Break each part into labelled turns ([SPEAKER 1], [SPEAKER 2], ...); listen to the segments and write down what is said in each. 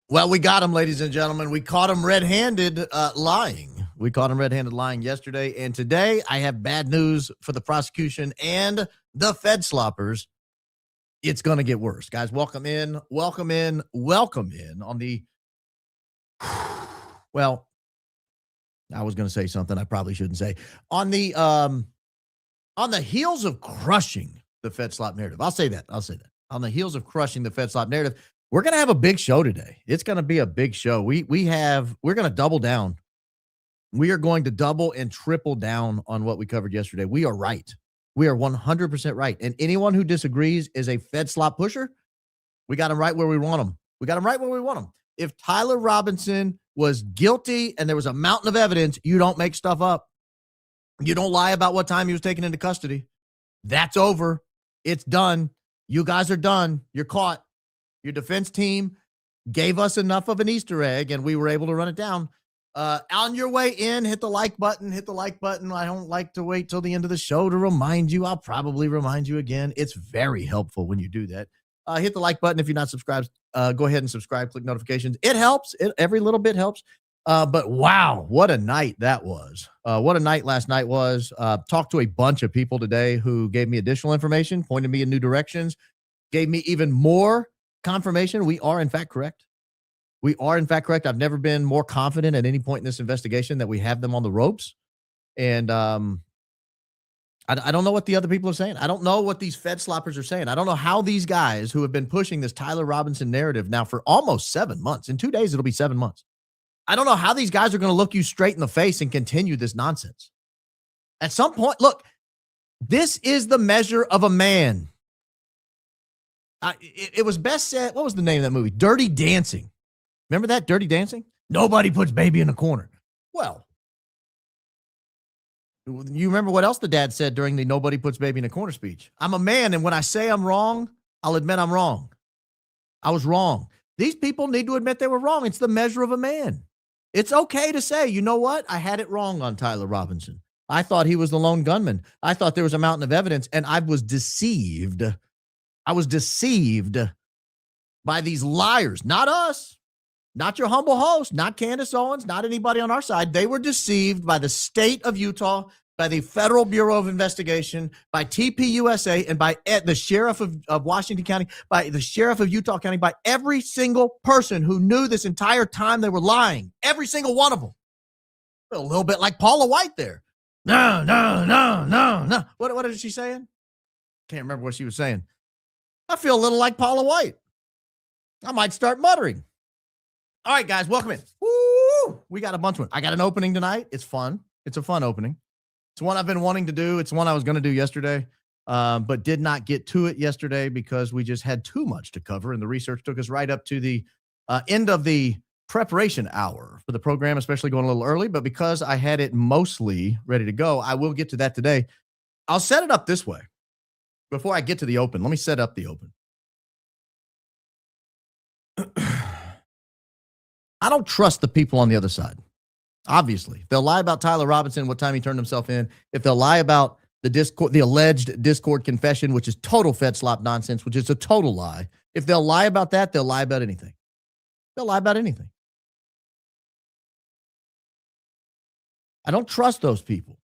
[SPEAKER 1] Well, we got him, ladies and gentlemen. We caught him red-handed lying. We caught him red-handed lying yesterday. And today I have bad news for the prosecution and the Fed sloppers. It's going to get worse. Guys, welcome in on the, well, I was going to say something I probably shouldn't say. On the heels of crushing the Fed slop narrative. I'll say that. On the heels of crushing the Fed slop narrative, we're going to have a big show today. It's going to be a big show. We're going to double down. We are going to double and triple down on what we covered yesterday. We are right. We are 100% right. And anyone who disagrees is a Fed slop pusher. We got them right where we want them. If Tyler Robinson was guilty and there was a mountain of evidence, you don't make stuff up. You don't lie about what time he was taken into custody. That's over. It's done. You guys are done. You're caught. Your defense team gave us enough of an Easter egg, and we were able to run it down. On your way in, hit the like button. I don't like to wait till the end of the show to remind you. I'll probably remind you again. It's very helpful when you do that. Hit the like button if you're not subscribed. Go ahead and subscribe. Click notifications. It helps. Every little bit helps. But wow, what a night that was. What a night last night was. Talked to a bunch of people today who gave me additional information, pointed me in new directions, gave me even more confirmation. We are, in fact, correct. I've never been more confident at any point in this investigation that we have them on the ropes. And I don't know what the other people are saying. I don't know what these Fed sloppers are saying. I don't know how these guys who have been pushing this Tyler Robinson narrative now for almost 7 months. In 2 days, it'll be 7 months. I don't know how these guys are going to look you straight in the face and continue this nonsense. At some point, look, this is the measure of a man. It was best said, what was the name of that movie? Dirty Dancing. Remember that? Dirty Dancing? Nobody puts baby in a corner. Well, you remember what else the dad said during the nobody puts baby in a corner speech? I'm a man, and when I say I'm wrong, I'll admit I'm wrong. I was wrong. These people need to admit they were wrong. It's the measure of a man. It's okay to say, you know what? I had it wrong on Tyler Robinson. I thought he was the lone gunman. I thought there was a mountain of evidence, and I was deceived. By these liars, not us, not your humble host, not Candace Owens, not anybody on our side. They were deceived by the state of Utah, by the Federal Bureau of Investigation, by TPUSA, and by the sheriff of Washington County, by the sheriff of Utah County, by every single person who knew this entire time they were lying. Every single one of them. A little bit like Paula White there. No. What is she saying? Can't remember what she was saying. I feel a little like Paula White. I might start muttering. All right, guys, welcome in. Woo! We got a bunch of them. I got an opening tonight. It's fun. It's a fun opening. It's one I've been wanting to do. It's one I was going to do yesterday, but did not get to it yesterday because we just had too much to cover, and the research took us right up to the end of the preparation hour for the program, especially going a little early. But because I had it mostly ready to go, I will get to that today. I'll set it up this way. Before I get to the open, let me set up the open. I don't trust the people on the other side. Obviously, if they'll lie about Tyler Robinson, what time he turned himself in, if they'll lie about the alleged Discord confession, which is total Fed slop nonsense, which is a total lie. If they'll lie about that, they'll lie about anything. I don't trust those people.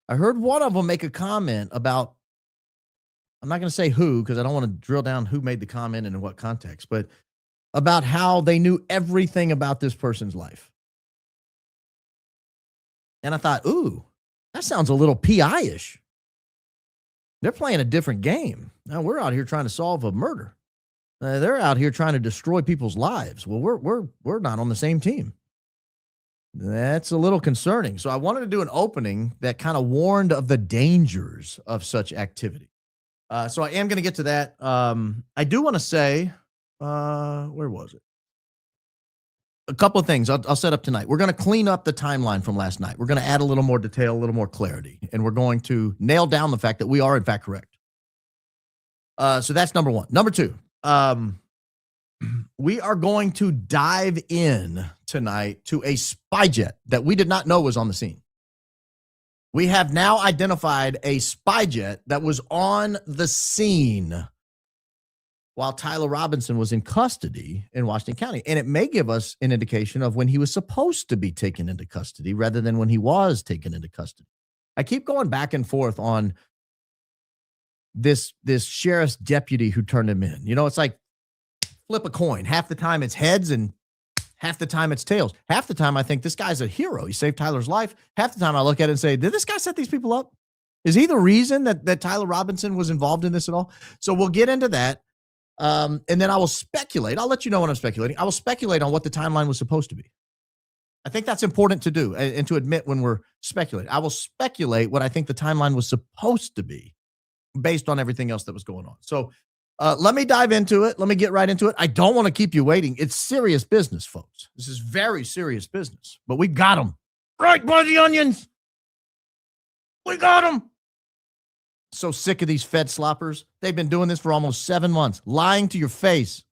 [SPEAKER 1] I heard one of them make a comment about, I'm not going to say who, because I don't want to drill down who made the comment and in what context, but about how they knew everything about this person's life. And I thought, ooh, that sounds a little PI-ish. They're playing a different game. Now we're out here trying to solve a murder. They're out here trying to destroy people's lives. Well, we're not on the same team. That's a little concerning. So I wanted to do an opening that kind of warned of the dangers of such activity. So I am going to get to that. I do want to say, where was it? A couple of things I'll set up tonight. We're going to clean up the timeline from last night. We're going to add a little more detail, a little more clarity, and we're going to nail down the fact that we are in fact correct. So that's number one. Number two, we are going to dive in tonight to a spy jet that we did not know was on the scene. We have now identified a spy jet that was on the scene while Tyler Robinson was in custody in Washington County. And it may give us an indication of when he was supposed to be taken into custody rather than when he was taken into custody. I keep going back and forth on this sheriff's deputy who turned him in. You know, it's like flip a coin. Half the time it's heads and half the time it's tails. Half the time I think this guy's a hero. He saved Tyler's life. Half the time I look at it and say, did this guy set these people up? Is he the reason that Tyler Robinson was involved in this at all? So we'll get into that. And then I will speculate. I'll let you know when I'm speculating. I will speculate on what the timeline was supposed to be. I think that's important to do and to admit when we're speculating. I will speculate what I think the timeline was supposed to be based on everything else that was going on. So let me dive into it. Let me get right into it. I don't want to keep you waiting. It's serious business, folks. This is very serious business, but we got them right by the onions. We got them. So sick of these Fed sloppers. They've been doing this for almost 7 months, lying to your face.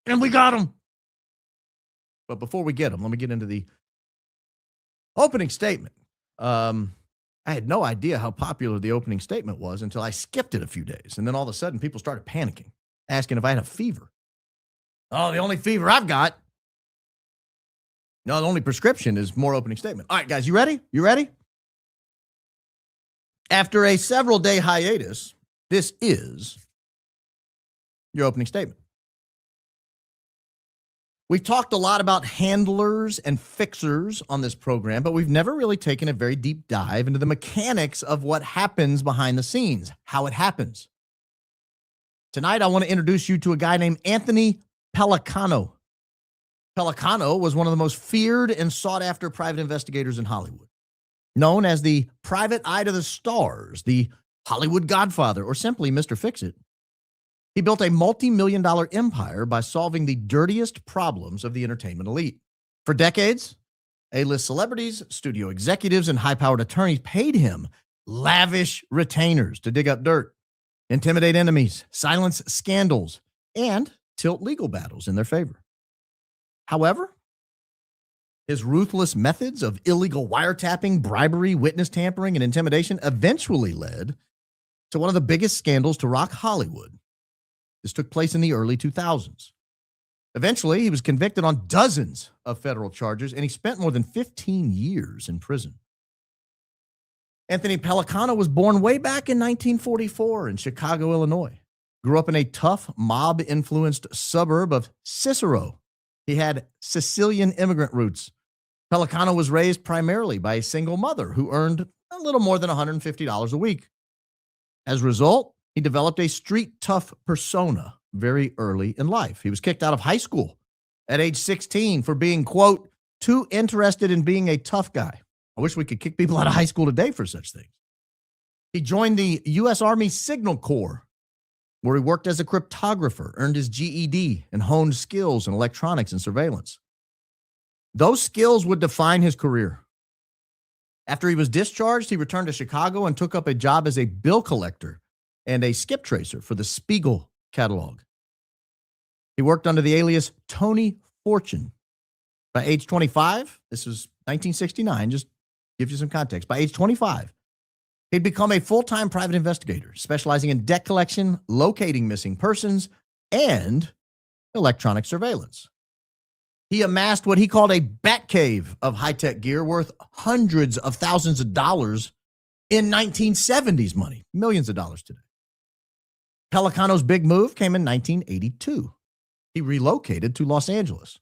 [SPEAKER 1] And we got them. But before we get them, let me get into the opening statement. I had no idea how popular the opening statement was until I skipped it a few days. And then all of a sudden, people started panicking, asking if I had a fever. Oh, the only fever I've got. No, the only prescription is more opening statement. All right, guys, you ready? You ready? After a several-day hiatus, this is your opening statement. We've talked a lot about handlers and fixers on this program, but we've never really taken a very deep dive into the mechanics of what happens behind the scenes, how it happens. Tonight, I want to introduce you to a guy named Anthony Pellicano. Pellicano was one of the most feared and sought-after private investigators in Hollywood, known as the private eye to the stars, the Hollywood Godfather, or simply Mr. Fix-It. He built a multi-million-dollar empire by solving the dirtiest problems of the entertainment elite. For decades, A-list celebrities, studio executives, and high-powered attorneys paid him lavish retainers to dig up dirt, intimidate enemies, silence scandals, and tilt legal battles in their favor. However, his ruthless methods of illegal wiretapping, bribery, witness tampering, and intimidation eventually led to one of the biggest scandals to rock Hollywood. This took place in the early 2000s. Eventually, he was convicted on dozens of federal charges, and he spent more than 15 years in prison. Anthony Pellicano was born way back in 1944 in Chicago, Illinois. Grew up in a tough, mob-influenced suburb of Cicero. He had Sicilian immigrant roots. Pellicano was raised primarily by a single mother who earned a little more than $150 a week. As a result, he developed a street tough persona very early in life. He was kicked out of high school at age 16 for being, quote, too interested in being a tough guy. I wish we could kick people out of high school today for such things. He joined the U.S. Army Signal Corps, where he worked as a cryptographer, earned his GED, and honed skills in electronics and surveillance. Those skills would define his career. After he was discharged, he returned to Chicago and took up a job as a bill collector and a skip tracer for the Spiegel catalog. He worked under the alias Tony Fortune. By age 25, this was 1969, just gives you some context. By age 25, he'd become a full-time private investigator, specializing in debt collection, locating missing persons, and electronic surveillance. He amassed what he called a bat cave of high-tech gear worth hundreds of thousands of dollars in 1970s money, millions of dollars today. Pellicano's big move came in 1982. He relocated to Los Angeles.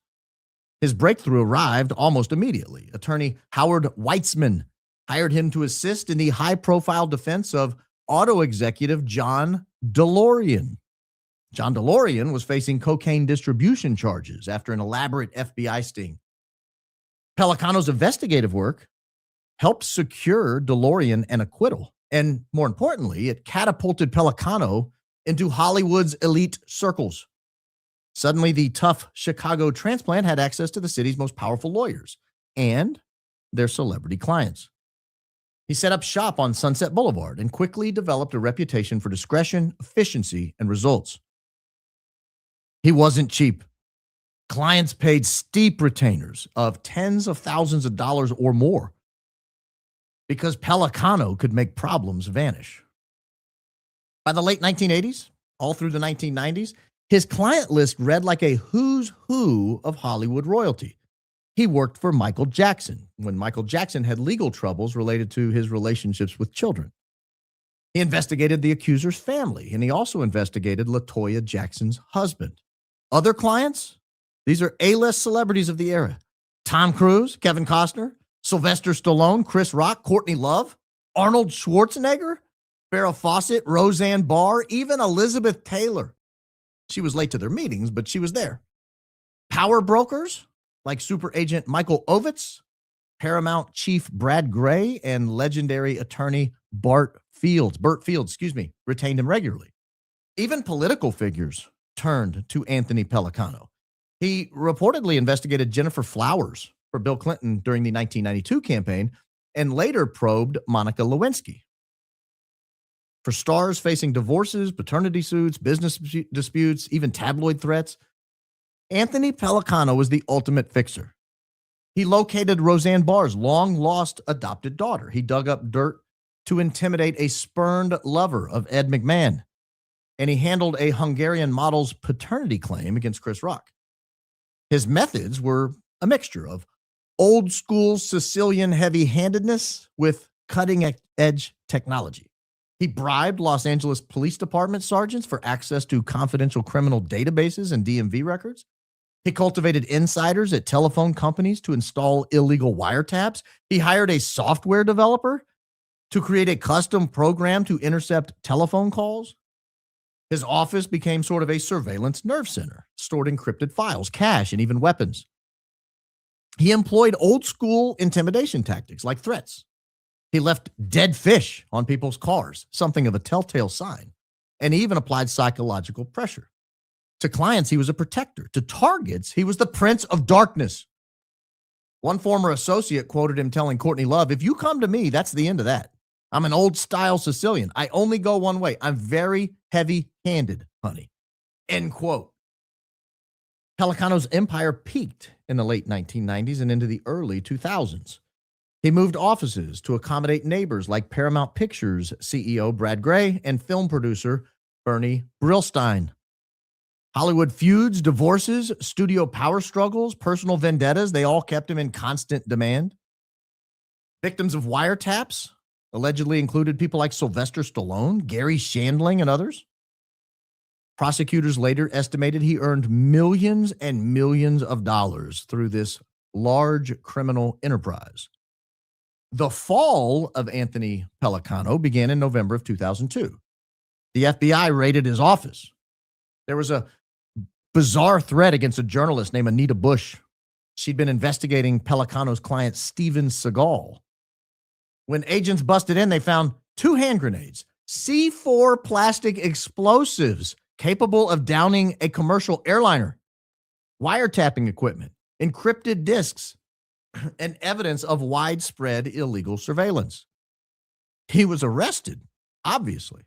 [SPEAKER 1] His breakthrough arrived almost immediately. Attorney Howard Weitzman hired him to assist in the high-profile defense of auto executive John DeLorean. John DeLorean was facing cocaine distribution charges after an elaborate FBI sting. Pellicano's investigative work helped secure DeLorean an acquittal, and more importantly, it catapulted Pellicano into Hollywood's elite circles. Suddenly, the tough Chicago transplant had access to the city's most powerful lawyers and their celebrity clients. He set up shop on Sunset Boulevard and quickly developed a reputation for discretion, efficiency, and results. He wasn't cheap. Clients paid steep retainers of tens of thousands of dollars or more because Pellicano could make problems vanish. By the late 1980s, all through the 1990s, his client list read like a who's who of Hollywood royalty. He worked for Michael Jackson when Michael Jackson had legal troubles related to his relationships with children. He investigated the accuser's family, and he also investigated LaToya Jackson's husband. Other clients? These are A-list celebrities of the era. Tom Cruise, Kevin Costner, Sylvester Stallone, Chris Rock, Courtney Love, Arnold Schwarzenegger, Farrah Fawcett, Roseanne Barr, even Elizabeth Taylor. She was late to their meetings, but she was there. Power brokers like super agent Michael Ovitz, Paramount chief Brad Gray, and legendary attorney Burt Fields, retained him regularly. Even political figures turned to Anthony Pellicano. He reportedly investigated Jennifer Flowers for Bill Clinton during the 1992 campaign and later probed Monica Lewinsky. For stars facing divorces, paternity suits, business disputes, even tabloid threats, Anthony Pellicano was the ultimate fixer. He located Roseanne Barr's long-lost adopted daughter. He dug up dirt to intimidate a spurned lover of Ed McMahon, and he handled a Hungarian model's paternity claim against Chris Rock. His methods were a mixture of old-school Sicilian heavy-handedness with cutting-edge technology. He bribed Los Angeles Police Department sergeants for access to confidential criminal databases and DMV records. He cultivated insiders at telephone companies to install illegal wiretaps. He hired a software developer to create a custom program to intercept telephone calls. His office became sort of a surveillance nerve center, stored encrypted files, cash, and even weapons. He employed old-school intimidation tactics like threats. He left dead fish on people's cars, something of a telltale sign, and he even applied psychological pressure. To clients, he was a protector. To targets, he was the Prince of Darkness. One former associate quoted him telling Courtney Love, "If you come to me, that's the end of that. I'm an old-style Sicilian. I only go one way. I'm very heavy-handed, honey." End quote. Pellicano's empire peaked in the late 1990s and into the early 2000s. He moved offices to accommodate neighbors like Paramount Pictures CEO Brad Gray and film producer Bernie Brillstein. Hollywood feuds, divorces, studio power struggles, personal vendettas, they all kept him in constant demand. Victims of wiretaps allegedly included people like Sylvester Stallone, Gary Shandling, and others. Prosecutors later estimated he earned millions and millions of dollars through this large criminal enterprise. The fall of Anthony Pellicano began in November of 2002. The FBI raided his office. There was a bizarre threat against a journalist named Anita Bush. She'd been investigating Pellicano's client, Steven Seagal. When agents busted in, they found 2 hand grenades, C4 plastic explosives capable of downing a commercial airliner, wiretapping equipment, encrypted disks, and evidence of widespread illegal surveillance. He was arrested, obviously.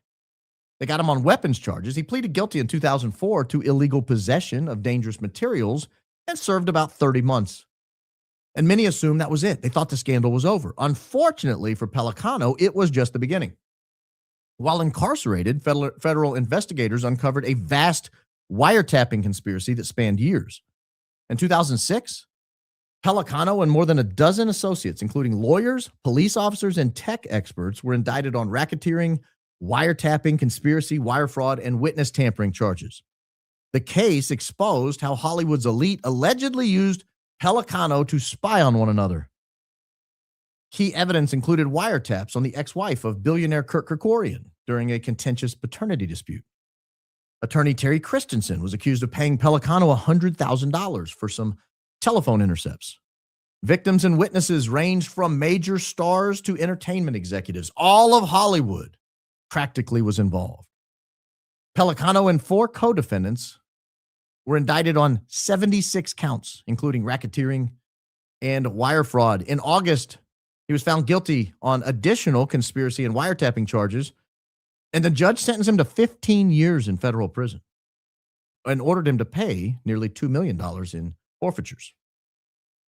[SPEAKER 1] They got him on weapons charges. He pleaded guilty in 2004 to illegal possession of dangerous materials and served about 30 months. And many assumed that was it. They thought the scandal was over. Unfortunately for Pellicano, it was just the beginning. While incarcerated, federal investigators uncovered a vast wiretapping conspiracy that spanned years. In 2006, Pellicano and more than a dozen associates, including lawyers, police officers, and tech experts, were indicted on racketeering, wiretapping, conspiracy, wire fraud, and witness tampering charges. The case exposed how Hollywood's elite allegedly used Pellicano to spy on one another. Key evidence included wiretaps on the ex-wife of billionaire Kirk during a contentious paternity dispute. Attorney Terry Christensen was accused of paying Pellicano $100,000 for some telephone intercepts. Victims and witnesses ranged from major stars to entertainment executives. All of Hollywood practically was involved. Pellicano and 4 co-defendants were indicted on 76 counts, including racketeering and wire fraud. In August, he was found guilty on additional conspiracy and wiretapping charges, and the judge sentenced him to 15 years in federal prison and ordered him to pay nearly $2 million in forfeitures.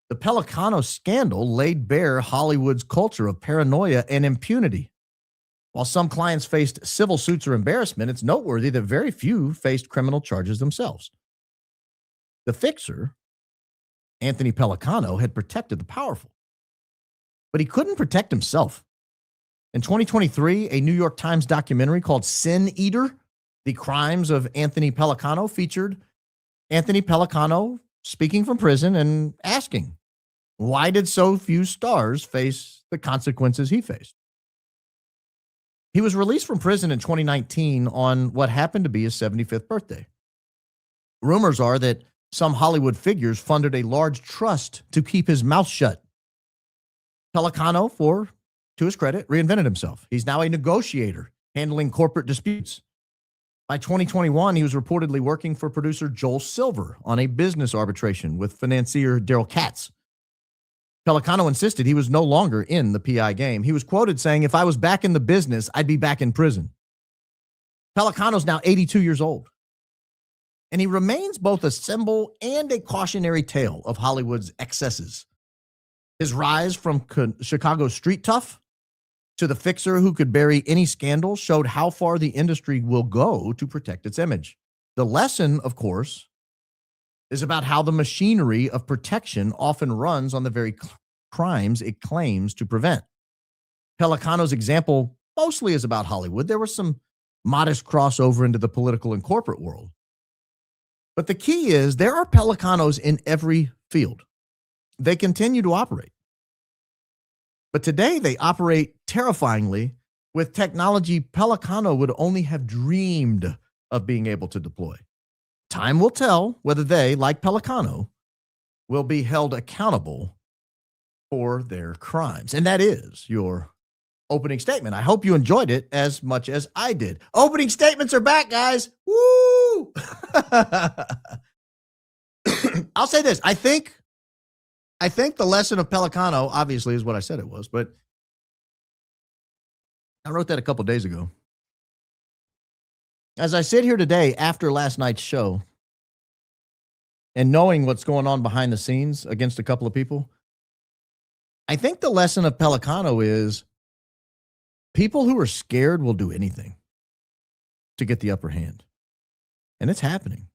[SPEAKER 1] The Pellicano scandal laid bare Hollywood's culture of paranoia and impunity. While some clients faced civil suits or embarrassment, it's noteworthy that very few faced criminal charges themselves. The fixer, Anthony Pellicano, had protected the powerful, but he couldn't protect himself. In 2023, a New York Times documentary called Sin Eater, The Crimes of Anthony Pellicano, featured Anthony Pellicano speaking from prison and asking, why did so few stars face the consequences he faced? He was released from prison in 2019 on what happened to be his 75th birthday. Rumors are that some Hollywood figures funded a large trust to keep his mouth shut. Pellicano, to his credit, reinvented himself. He's now a negotiator handling corporate disputes. By 2021, he was reportedly working for producer Joel Silver on a business arbitration with financier Daryl Katz. Pellicano insisted he was no longer in the PI game. He was quoted saying, if I was back in the business, I'd be back in prison. Pellicano's now 82 years old, and he remains both a symbol and a cautionary tale of Hollywood's excesses. His rise from Chicago's street tough to the fixer who could bury any scandal showed how far the industry will go to protect its image. The lesson, of course, is about how the machinery of protection often runs on the very crimes it claims to prevent. Pellicano's example mostly is about Hollywood. There was some modest crossover into the political and corporate world. But the key is there are Pellicanos in every field. They continue to operate. But today they operate terrifyingly with technology Pellicano would only have dreamed of being able to deploy. Time will tell whether they, like Pellicano, will be held accountable for their crimes. And that is your opening statement. I hope you enjoyed it as much as I did. Opening statements are back, guys. Woo! I'll say this. I think the lesson of Pellicano, obviously, is what I said it was, but I wrote that a couple days ago. As I sit here today after last night's show and knowing what's going on behind the scenes against a couple of people, I think the lesson of Pellicano is people who are scared will do anything to get the upper hand. And it's happening.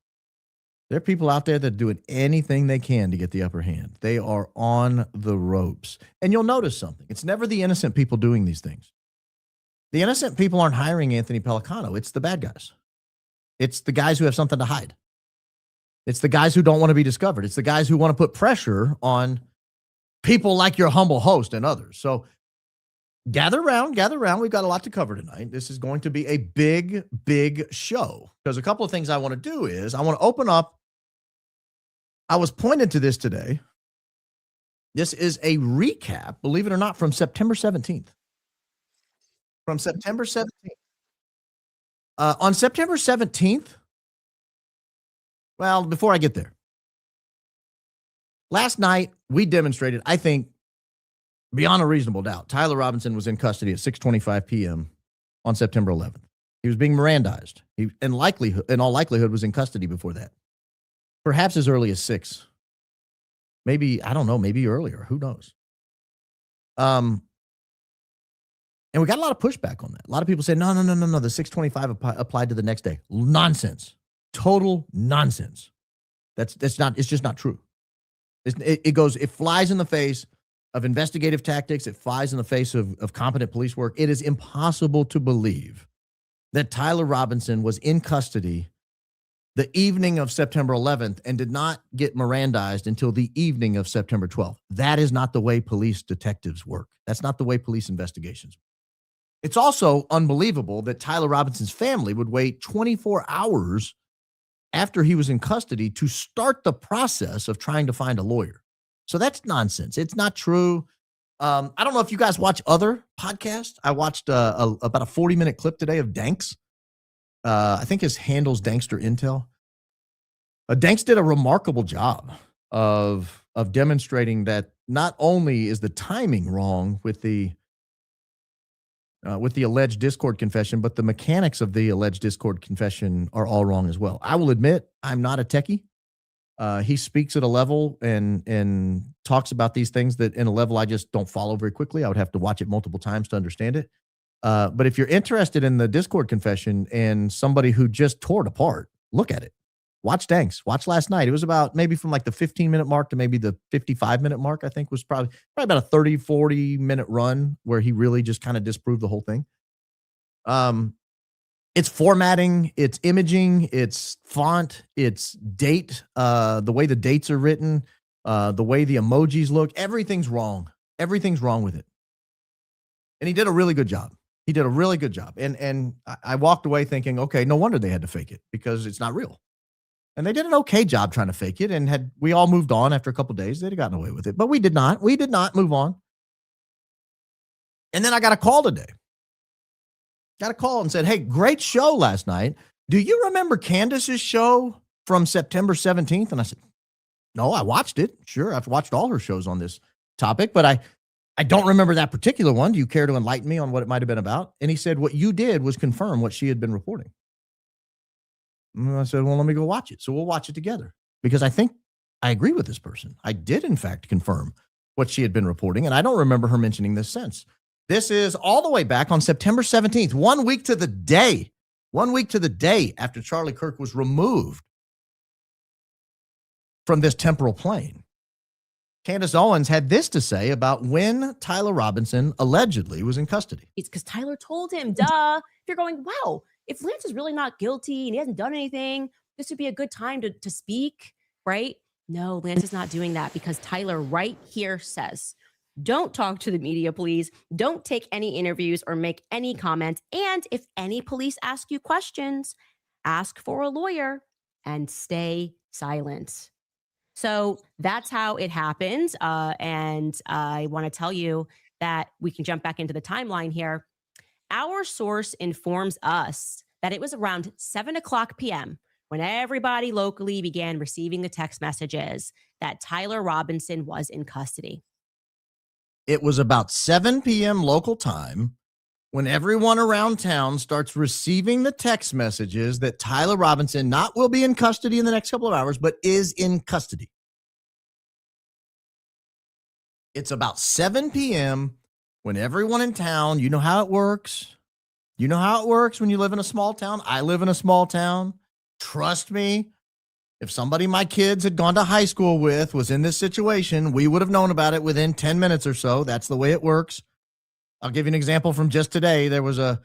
[SPEAKER 1] There are people out there that are doing anything they can to get the upper hand. They are on the ropes. And you'll notice something. It's never the innocent people doing these things. The innocent people aren't hiring Anthony Pellicano. It's the bad guys. It's the guys who have something to hide. It's the guys who don't want to be discovered. It's the guys who want to put pressure on people like your humble host and others. So gather around. We've got a lot to cover tonight. This is going to be a big, big show because a couple of things I want to do is I want to open up. I was pointed to this today. This is a recap, believe it or not, from September 17th. From September 17th. On September 17th, well, before I get there, last night we demonstrated, I think, beyond a reasonable doubt, Tyler Robinson was in custody at 6:25 p.m. on September 11th. He was being Mirandized. He, in all likelihood, was in custody before that. Perhaps as early as 6. Maybe, I don't know, maybe earlier. Who knows? And we got a lot of pushback on that. A lot of people say, no, the 625 applied to the next day. Nonsense. Total nonsense. It's just not true. It flies in the face of investigative tactics. It flies in the face of competent police work. It is impossible to believe that Tyler Robinson was in custody the evening of September 11th and did not get Mirandized until the evening of September 12th. That is not the way police detectives work. That's not the way police investigations work. It's also unbelievable that Tyler Robinson's family would wait 24 hours after he was in custody to start the process of trying to find a lawyer. So that's nonsense. It's not true. I don't know if you guys watch other podcasts. I watched about a 40-minute clip today of Danks. I think his handle's Dankster Intel. Danks did a remarkable job of demonstrating that not only is the timing wrong with the alleged Discord confession, but the mechanics of the alleged Discord confession are all wrong as well. I will admit I'm not a techie. He speaks at a level and talks about these things that in a level I just don't follow very quickly. I would have to watch it multiple times to understand it. But if you're interested in the Discord confession and somebody who just tore it apart, look at it. Watch Danks. Watch last night. It was about maybe from like the 15-minute mark to maybe the 55-minute mark, I think was probably about a 30, 40-minute run where he really just kind of disproved the whole thing. It's formatting, it's imaging, it's font, it's date, the way the dates are written, the way the emojis look, everything's wrong. Everything's wrong with it. And he did a really good job. He did a really good job. And I walked away thinking, okay, no wonder they had to fake it because it's not real. And they did an okay job trying to fake it. And had we all moved on after a couple of days, they'd have gotten away with it. But we did not. We did not move on. And then I got a call today. Got a call and said, hey, great show last night. Do you remember Candace's show from September 17th? And I said, no, I watched it. Sure, I've watched all her shows on this topic, but I don't remember that particular one. Do you care to enlighten me on what it might have been about? And he said, what you did was confirm what she had been reporting. And I said, well, let me go watch it. So we'll watch it together because I think I agree with this person. I did, in fact, confirm what she had been reporting, and I don't remember her mentioning this since. This is all the way back on September 17th, 1 week to the day after Charlie Kirk was removed from this temporal plane. Candace Owens had this to say about when Tyler Robinson allegedly was in custody.
[SPEAKER 2] It's because Tyler told him, duh. If you're going, wow, if Lance is really not guilty and he hasn't done anything, this would be a good time to speak, right? No, Lance is not doing that because Tyler right here says, don't talk to the media, please. Don't take any interviews or make any comments. And if any police ask you questions, ask for a lawyer and stay silent. So that's how it happens. And I want to tell you that we can jump back into the timeline here. Our source informs us that it was around 7:00 p.m. when everybody locally began receiving the text messages that Tyler Robinson was in custody.
[SPEAKER 1] It was about 7 p.m. local time when everyone around town starts receiving the text messages that Tyler Robinson not will be in custody in the next couple of hours, but is in custody. It's about 7 p.m. when everyone in town, you know how it works. You know how it works when you live in a small town. I live in a small town. Trust me. If somebody my kids had gone to high school with was in this situation, we would have known about it within 10 minutes or so. That's the way it works. I'll give you an example from just today. There was a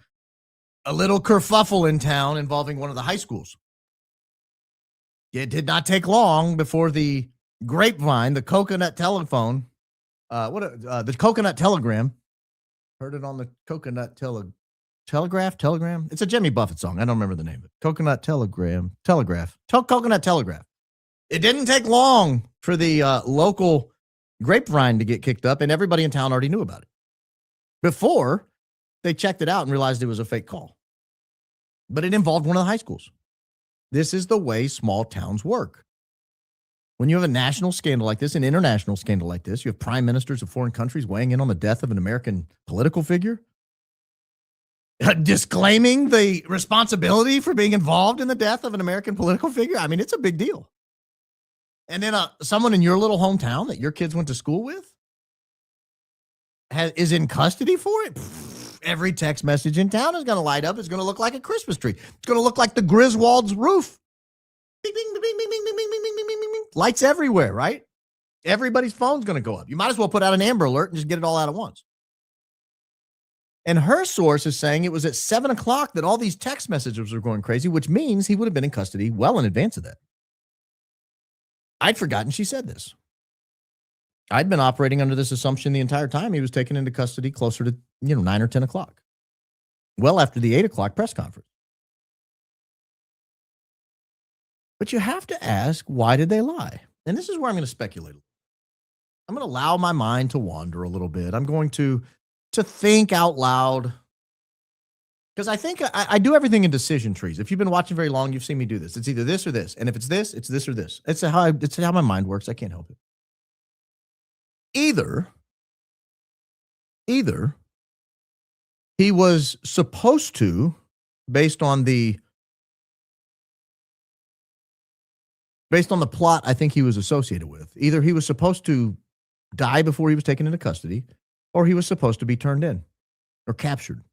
[SPEAKER 1] little kerfuffle in town involving one of the high schools. It did not take long before the grapevine, the coconut telephone, the coconut telegram, heard it on the coconut telegraph. It's a Jimmy Buffett song. I don't remember the name of it. Coconut telegraph. Coconut telegraph. It didn't take long for the local grapevine to get kicked up, and everybody in town already knew about it before they checked it out and realized it was a fake call. But it involved one of the high schools. This is the way small towns work. When you have a national scandal like this, an international scandal like this, you have prime ministers of foreign countries weighing in on the death of an American political figure, disclaiming the responsibility for being involved in the death of an American political figure. I mean, it's a big deal. And then someone in your little hometown that your kids went to school with is in custody for it. Every text message in town is going to light up. It's going to look like a Christmas tree. It's going to look like the Griswold's roof. Bing, bing, bing, bing, bing, bing, bing, bing, bing, bing, bing. Lights everywhere, right? Everybody's phone's going to go up. You might as well put out an Amber Alert and just get it all out at once. And her source is saying it was at 7:00 that all these text messages were going crazy, which means he would have been in custody well in advance of that. I'd forgotten she said this. I'd been operating under this assumption the entire time he was taken into custody closer to 9 or 10 o'clock. Well after the 8 o'clock press conference. But you have to ask, why did they lie? And this is where I'm going to speculate. I'm going to allow my mind to wander a little bit. I'm going to think out loud. Because I think I do everything in decision trees. If you've been watching very long, you've seen me do this. It's either this or this. And if it's this or this. It's how my mind works. I can't help it. Either he was supposed to, based on the plot I think he was associated with, either he was supposed to die before he was taken into custody, or he was supposed to be turned in or captured.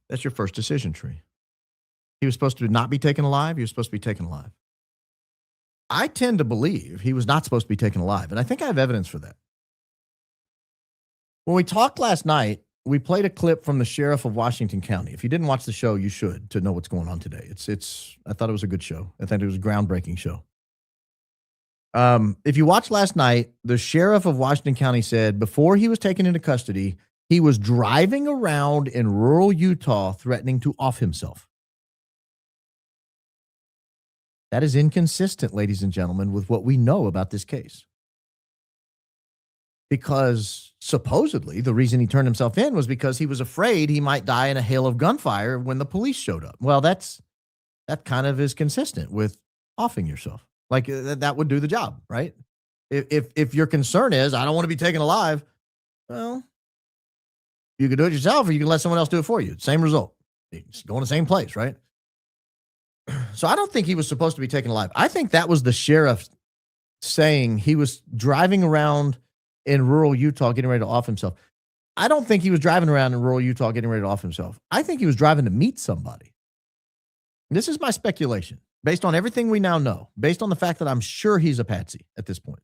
[SPEAKER 1] That's your first decision tree. He was supposed to not be taken alive. He was supposed to be taken alive. I tend to believe he was not supposed to be taken alive, and I think I have evidence for that. When we talked last night, we played a clip from the sheriff of Washington County. If you didn't watch the show, you should, to know what's going on today. I thought it was a good show. I thought it was a groundbreaking show. If you watched last night, the sheriff of Washington County said before he was taken into custody, he was driving around in rural Utah threatening to off himself. That is inconsistent, ladies and gentlemen, with what we know about this case. Because supposedly the reason he turned himself in was because he was afraid he might die in a hail of gunfire when the police showed up. Well, that kind of is consistent with offing yourself. Like that would do the job, right? If your concern is, I don't want to be taken alive, well, you can do it yourself or you can let someone else do it for you. Same result. It's going to the same place, right? So I don't think he was supposed to be taken alive. I think that was the sheriff saying he was driving around in rural Utah getting ready to off himself. I don't think he was driving around in rural Utah getting ready to off himself. I think he was driving to meet somebody. This is my speculation, based on everything we now know, based on the fact that I'm sure he's a patsy at this point,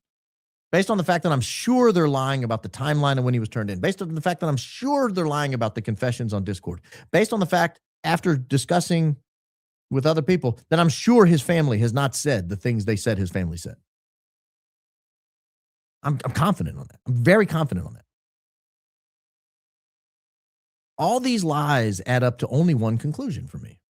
[SPEAKER 1] based on the fact that I'm sure they're lying about the timeline of when he was turned in, based on the fact that I'm sure they're lying about the confessions on Discord, based on the fact, after discussing with other people, that I'm sure his family has not said the things they said his family said. I'm confident on that. I'm very confident on that. All these lies add up to only one conclusion for me.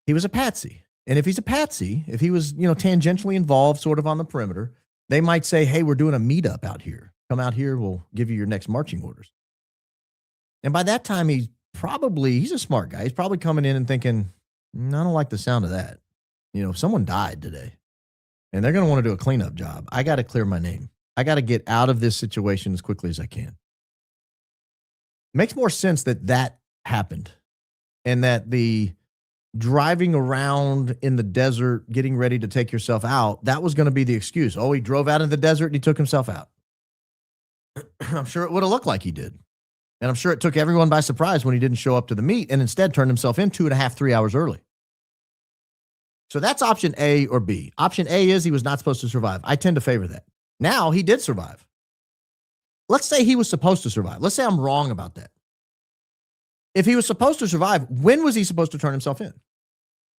[SPEAKER 1] He was a patsy. And if he's a patsy, if he was, tangentially involved sort of on the perimeter, they might say, hey, we're doing a meetup out here. Come out here, we'll give you your next marching orders. And by that time, he's a smart guy. He's probably coming in and thinking, I don't like the sound of that. Someone died today. And they're going to want to do a cleanup job. I got to clear my name. I got to get out of this situation as quickly as I can. It makes more sense that happened and that the driving around in the desert, getting ready to take yourself out, that was going to be the excuse. Oh, he drove out in the desert and he took himself out. I'm sure it would have looked like he did. And I'm sure it took everyone by surprise when he didn't show up to the meet and instead turned himself in 2.5, 3 hours early. So that's option A or B. Option A is he was not supposed to survive. I tend to favor that. Now he did survive. Let's say he was supposed to survive. Let's say I'm wrong about that. If he was supposed to survive, when was he supposed to turn himself in?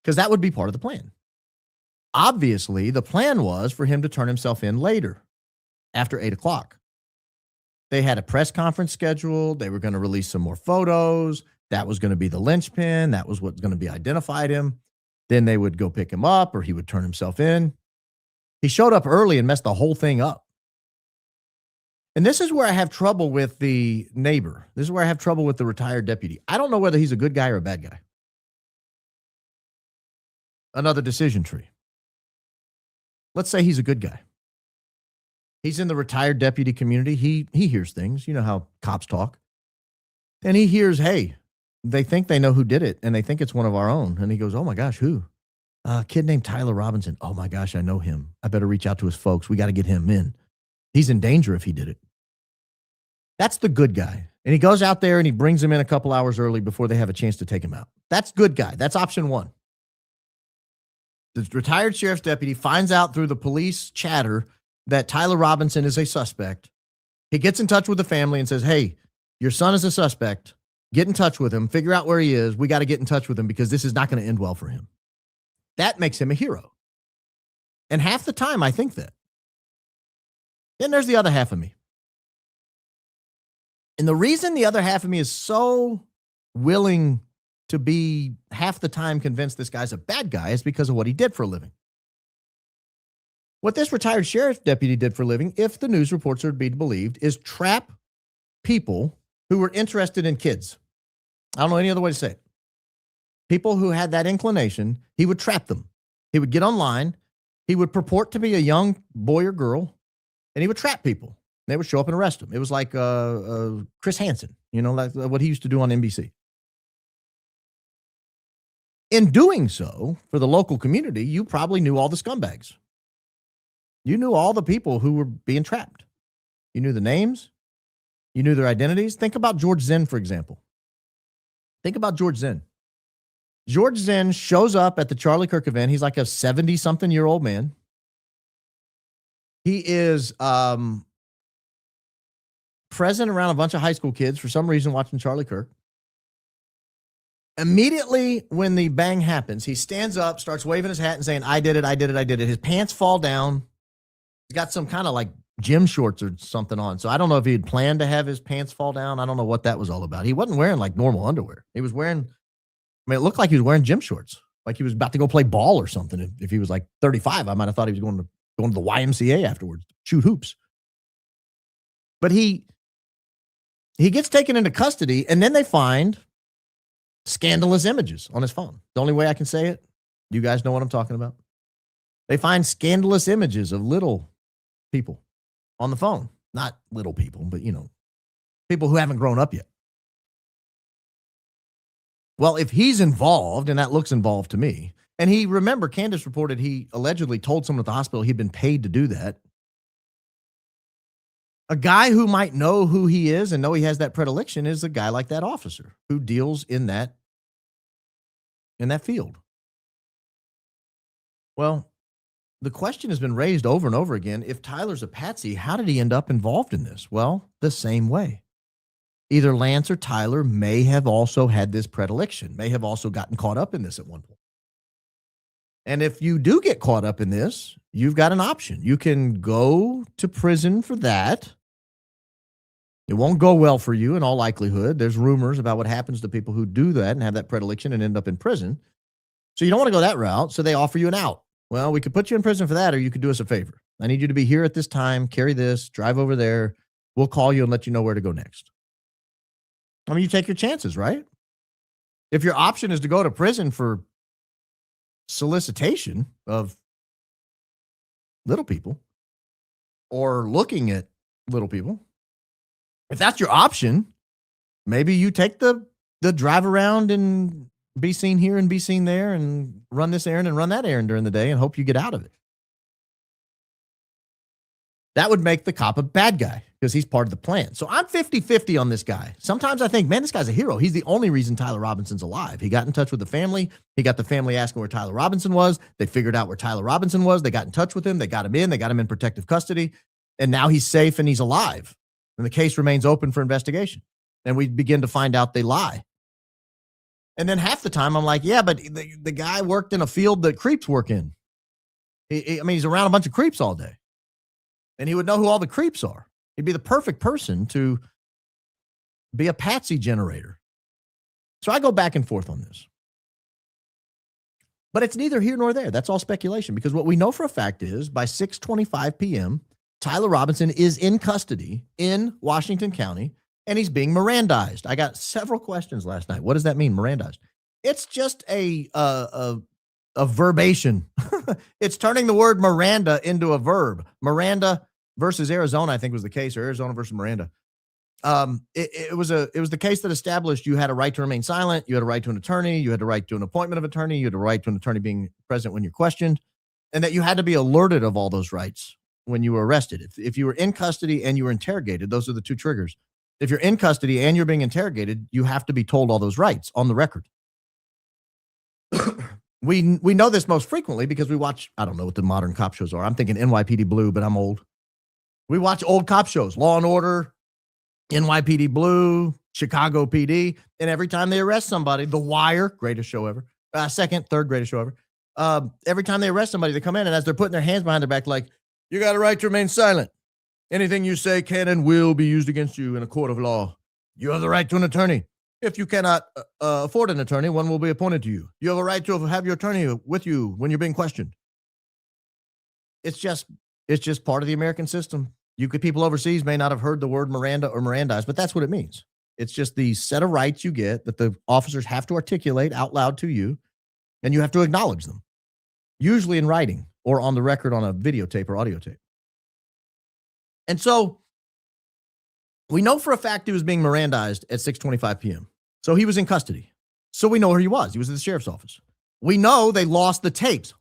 [SPEAKER 1] Because that would be part of the plan. Obviously, the plan was for him to turn himself in later, after 8 o'clock. They had a press conference scheduled. They were going to release some more photos. That was going to be the linchpin. That was what's going to be identified him. Then they would go pick him up or he would turn himself in. He showed up early and messed the whole thing up. And this is where I have trouble with the neighbor. This is where I have trouble with the retired deputy. I don't know whether he's a good guy or a bad guy. Another decision tree. Let's say he's a good guy. He's in the retired deputy community. He hears things. You know how cops talk. And he hears, hey, they think they know who did it, and they think it's one of our own. And he goes, oh, my gosh, who? A kid named Tyler Robinson. Oh, my gosh, I know him. I better reach out to his folks. We got to get him in. He's in danger if he did it. That's the good guy. And he goes out there and he brings him in a couple hours early before they have a chance to take him out. That's good guy. That's option one. The retired sheriff's deputy finds out through the police chatter that Tyler Robinson is a suspect. He gets in touch with the family and says, hey, your son is a suspect. Get in touch with him. Figure out where he is. We got to get in touch with him because this is not going to end well for him. That makes him a hero. And half the time, I think that. Then there's the other half of me. And the reason the other half of me is so willing to be half the time convinced this guy's a bad guy is because of what he did for a living. What this retired sheriff deputy did for a living, if the news reports are to be believed, is trap people who were interested in kids. I don't know any other way to say it. People who had that inclination, he would trap them. He would get online. He would purport to be a young boy or girl, and he would trap people. They would show up and arrest him. It was like Chris Hansen, like what he used to do on NBC. In doing so, for the local community, you probably knew all the scumbags. You knew all the people who were being trapped. You knew the names. You knew their identities. Think about George Zinn, for example. Think about George Zinn. George Zinn shows up at the Charlie Kirk event. He's like a 70-something-year-old man. He is present around a bunch of high school kids for some reason watching Charlie Kirk. Immediately when the bang happens, he stands up, starts waving his hat and saying, I did it, I did it, I did it. His pants fall down. He's got some kind of like gym shorts or something on. So I don't know if he had planned to have his pants fall down. I don't know what that was all about. He wasn't wearing like normal underwear. He was wearing, it looked like he was wearing gym shorts. Like he was about to go play ball or something. If he was like 35, I might have thought he was going to the YMCA afterwards, shoot hoops. But he gets taken into custody, and then they find scandalous images on his phone. The only way I can say it, you guys know what I'm talking about. They find scandalous images of little people on the phone. Not little people, but, people who haven't grown up yet. Well, if he's involved, and that looks involved to me, and remember, Candace reported he allegedly told someone at the hospital he'd been paid to do that. A guy who might know who he is and know he has that predilection is a guy like that officer who deals in that field. Well, the question has been raised over and over again. If Tyler's a patsy, how did he end up involved in this? Well, the same way. Either Lance or Tyler may have also had this predilection, may have also gotten caught up in this at one point. And if you do get caught up in this, you've got an option. You can go to prison for that. It won't go well for you in all likelihood. There's rumors about what happens to people who do that and have that predilection and end up in prison. So you don't want to go that route. So they offer you an out. Well, we could put you in prison for that, or you could do us a favor. I need you to be here at this time, carry this, drive over there. We'll call you and let you know where to go next. I mean, you take your chances, right? If your option is to go to prison for solicitation of little people or looking at little people, if that's your option, maybe you take the drive around and be seen here and be seen there and run this errand and run that errand during the day and hope you get out of it. That would make the cop a bad guy because he's part of the plan. So I'm 50-50 on this guy. Sometimes I think, man, this guy's a hero. He's the only reason Tyler Robinson's alive. He got in touch with the family. He got the family asking where Tyler Robinson was. They figured out where Tyler Robinson was. They got in touch with him. They got him in. They got him in protective custody. And now he's safe and he's alive. And the case remains open for investigation. And we begin to find out they lie. And then half the time I'm like, yeah, but the guy worked in a field that creeps work in. He's around a bunch of creeps all day. And he would know who all the creeps are. He'd be the perfect person to be a patsy generator. So I go back and forth on this. But it's neither here nor there. That's all speculation, because what we know for a fact is by 6:25 p.m., Tyler Robinson is in custody in Washington County, and he's being Mirandized. I got several questions last night. What does that mean, Mirandized? It's just a verbation. It's turning the word Miranda into a verb. Miranda versus Arizona, I think was the case, or Arizona versus Miranda. It was the case that established you had a right to remain silent. You had a right to an attorney. You had a right to an appointment of attorney. You had a right to an attorney being present when you're questioned, and that you had to be alerted of all those rights when you were arrested. If you were in custody and you were interrogated, those are the two triggers. If you're in custody and you're being interrogated, you have to be told all those rights on the record. We know this most frequently because we watch, I don't know what the modern cop shows are. I'm thinking NYPD Blue, but I'm old. We watch old cop shows, Law and Order, NYPD Blue, Chicago PD, and every time they arrest somebody, The Wire, greatest show ever, third greatest show ever. Every time they arrest somebody, they come in, and as they're putting their hands behind their back, like, you got a right to remain silent. Anything you say can and will be used against you in a court of law. You have the right to an attorney. If you cannot afford an attorney, one will be appointed to you. You have a right to have your attorney with you when you're being questioned. It's just part of the American system. People overseas may not have heard the word Miranda or Mirandized, but that's what it means. It's just the set of rights you get that the officers have to articulate out loud to you, and you have to acknowledge them, usually in writing or on the record on a videotape or audio tape. And so we know for a fact he was being Mirandized at 6:25 p.m. So he was in custody. So we know where he was. He was at the sheriff's office. We know they lost the tapes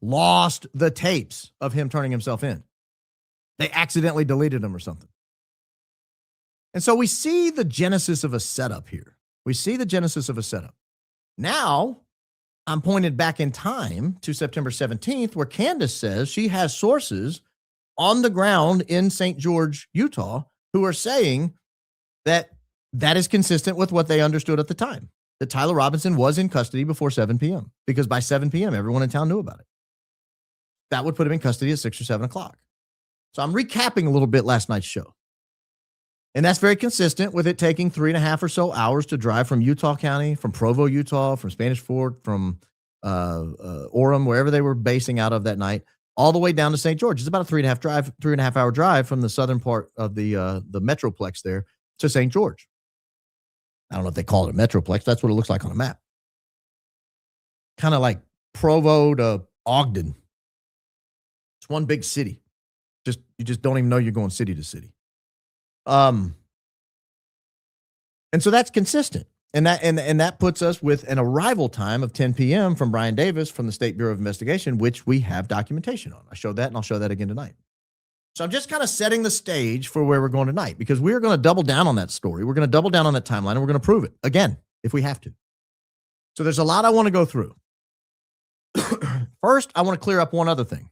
[SPEAKER 1] of him turning himself in. They accidentally deleted them or something. And so we see the genesis of a setup here. Now I'm pointed back in time to September 17th, where Candace says she has sources on the ground in St. George, Utah, who are saying that that is consistent with what they understood at the time, that Tyler Robinson was in custody before 7 p.m. because by 7 p.m., everyone in town knew about it. That would put him in custody at 6 or 7 o'clock. So I'm recapping a little bit last night's show. And that's very consistent with it taking 3.5 or so hours to drive from Utah County, from Provo, Utah, from Spanish Fort, from Orem, wherever they were basing out of that night, all the way down to St. George. It's about a 3.5 hour drive from the southern part of the Metroplex there to St. George. I don't know if they call it a Metroplex. That's what it looks like on a map. Kind of like Provo to Ogden. It's one big city. You just don't even know you're going city to city. And so that's consistent. And that puts us with an arrival time of 10 p.m. from Brian Davis from the State Bureau of Investigation, which we have documentation on. I showed that, and I'll show that again tonight. So I'm just kind of setting the stage for where we're going tonight, because we're going to double down on that story. We're going to double down on that timeline, and we're going to prove it again if we have to. So there's a lot I want to go through. First, I want to clear up one other thing.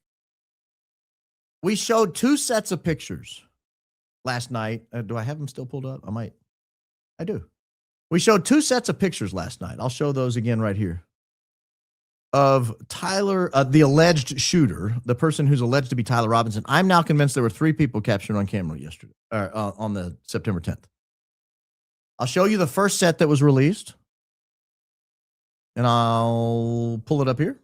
[SPEAKER 1] We showed 2 sets of pictures last night. Do I have them still pulled up? I do. We showed 2 sets of pictures last night. I'll show those again right here. Of Tyler, the alleged shooter, the person who's alleged to be Tyler Robinson. I'm now convinced there were 3 people captured on camera yesterday, on the September 10th. I'll show you the first set that was released, and I'll pull it up here.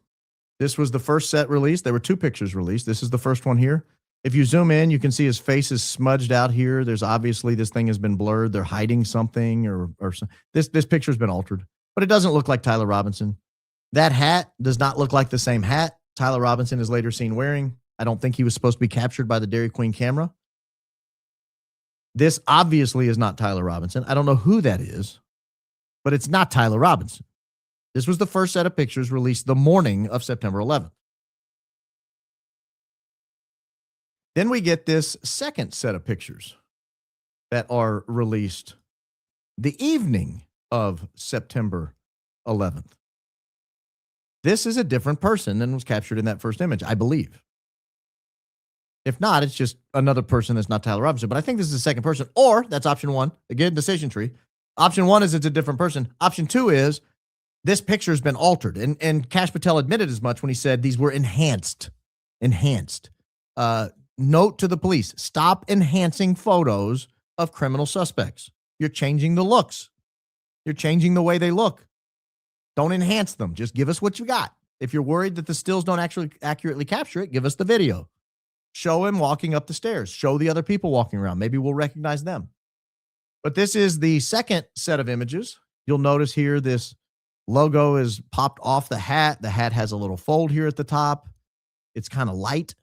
[SPEAKER 1] This was the first set released. There were 2 pictures released. This is the first one here. If you zoom in, you can see his face is smudged out here. There's obviously, this thing has been blurred. They're hiding something, or this picture's been altered, but it doesn't look like Tyler Robinson. That hat does not look like the same hat Tyler Robinson is later seen wearing. I don't think he was supposed to be captured by the Dairy Queen camera. This obviously is not Tyler Robinson. I don't know who that is, but it's not Tyler Robinson. This was the first set of pictures released the morning of September 11th. Then we get this second set of pictures that are released the evening of September 11th. This is a different person than was captured in that first image, I believe. If not, it's just another person that's not Tyler Robinson. But I think this is the second person, or that's option 1. Again, decision tree. Option 1 is it's a different person. Option 2 is this picture has been altered. And Kash Patel admitted as much when he said these were enhanced. Note to the police, stop enhancing photos of criminal suspects. You're changing the looks. You're changing the way they look. Don't enhance them. Just give us what you got. If you're worried that the stills don't actually accurately capture it, give us the video. Show him walking up the stairs. Show the other people walking around. Maybe we'll recognize them. But this is the second set of images. You'll notice here this logo is popped off the hat. The hat has a little fold here at the top. It's kind of light.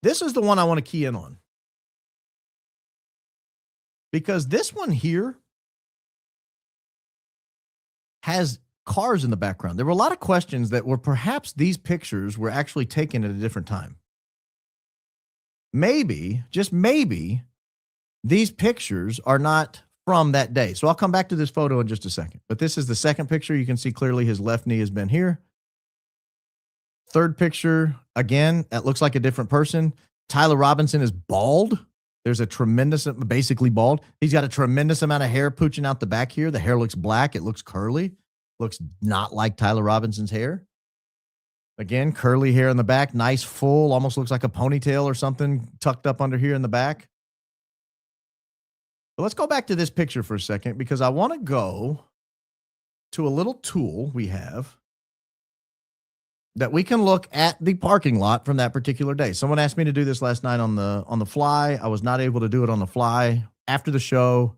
[SPEAKER 1] This is the one I want to key in on, because this one here has cars in the background. There were a lot of questions that were perhaps these pictures were actually taken at a different time. Maybe, just maybe, these pictures are not from that day. So I'll come back to this photo in just a second. But this is the second picture. You can see clearly his left knee has been here. Third picture, again, that looks like a different person. Tyler Robinson is bald. There's a tremendous, basically bald. He's got a tremendous amount of hair pooching out the back here. The hair looks black. It looks curly. Looks not like Tyler Robinson's hair. Again, curly hair in the back, nice full, almost looks like a ponytail or something tucked up under here in the back. But let's go back to this picture for a second, because I want to go to a little tool we have that we can look at the parking lot from that particular day. Someone asked me to do this last night on the fly. I was not able to do it on the fly. After the show,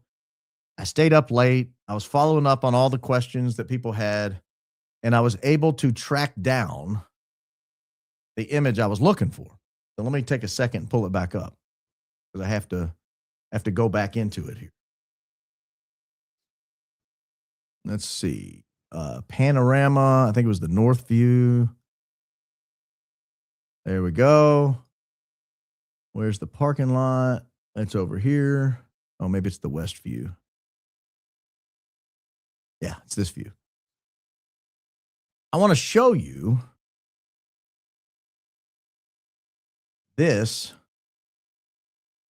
[SPEAKER 1] I stayed up late. I was following up on all the questions that people had, and I was able to track down the image I was looking for. So let me take a second and pull it back up, because I have to go back into it here. Let's see. Panorama. I think it was the north view. There we go. Where's the parking lot? It's over here. Oh, maybe it's the west view. Yeah, it's this view. I want to show you this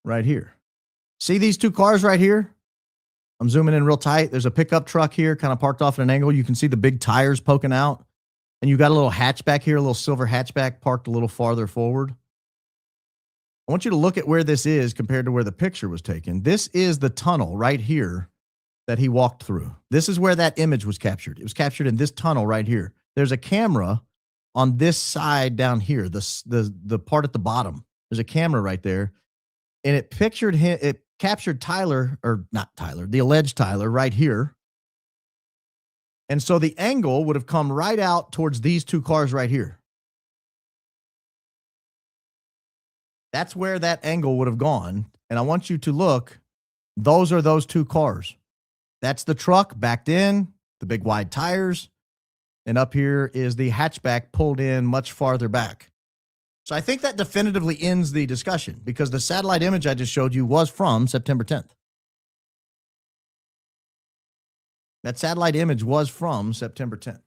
[SPEAKER 1] right here. See these two cars right here? I'm zooming in real tight. There's a pickup truck here kind of parked off at an angle. You can see the big tires poking out. And you got a little hatchback here, a little silver hatchback parked a little farther forward. I want you to look at where this is compared to where the picture was taken. This is the tunnel right here that he walked through. This is where that image was captured. It was captured in this tunnel right here. There's a camera on this side down here, the part at the bottom. There's a camera right there. And it pictured him, it captured Tyler, or not Tyler, the alleged Tyler right here. And so the angle would have come right out towards these two cars right here. That's where that angle would have gone. And I want you to look. Those are those two cars. That's the truck backed in, the big wide tires. And up here is the hatchback pulled in much farther back. So I think that definitively ends the discussion because the satellite image I just showed you was from September 10th. That satellite image was from September 10th.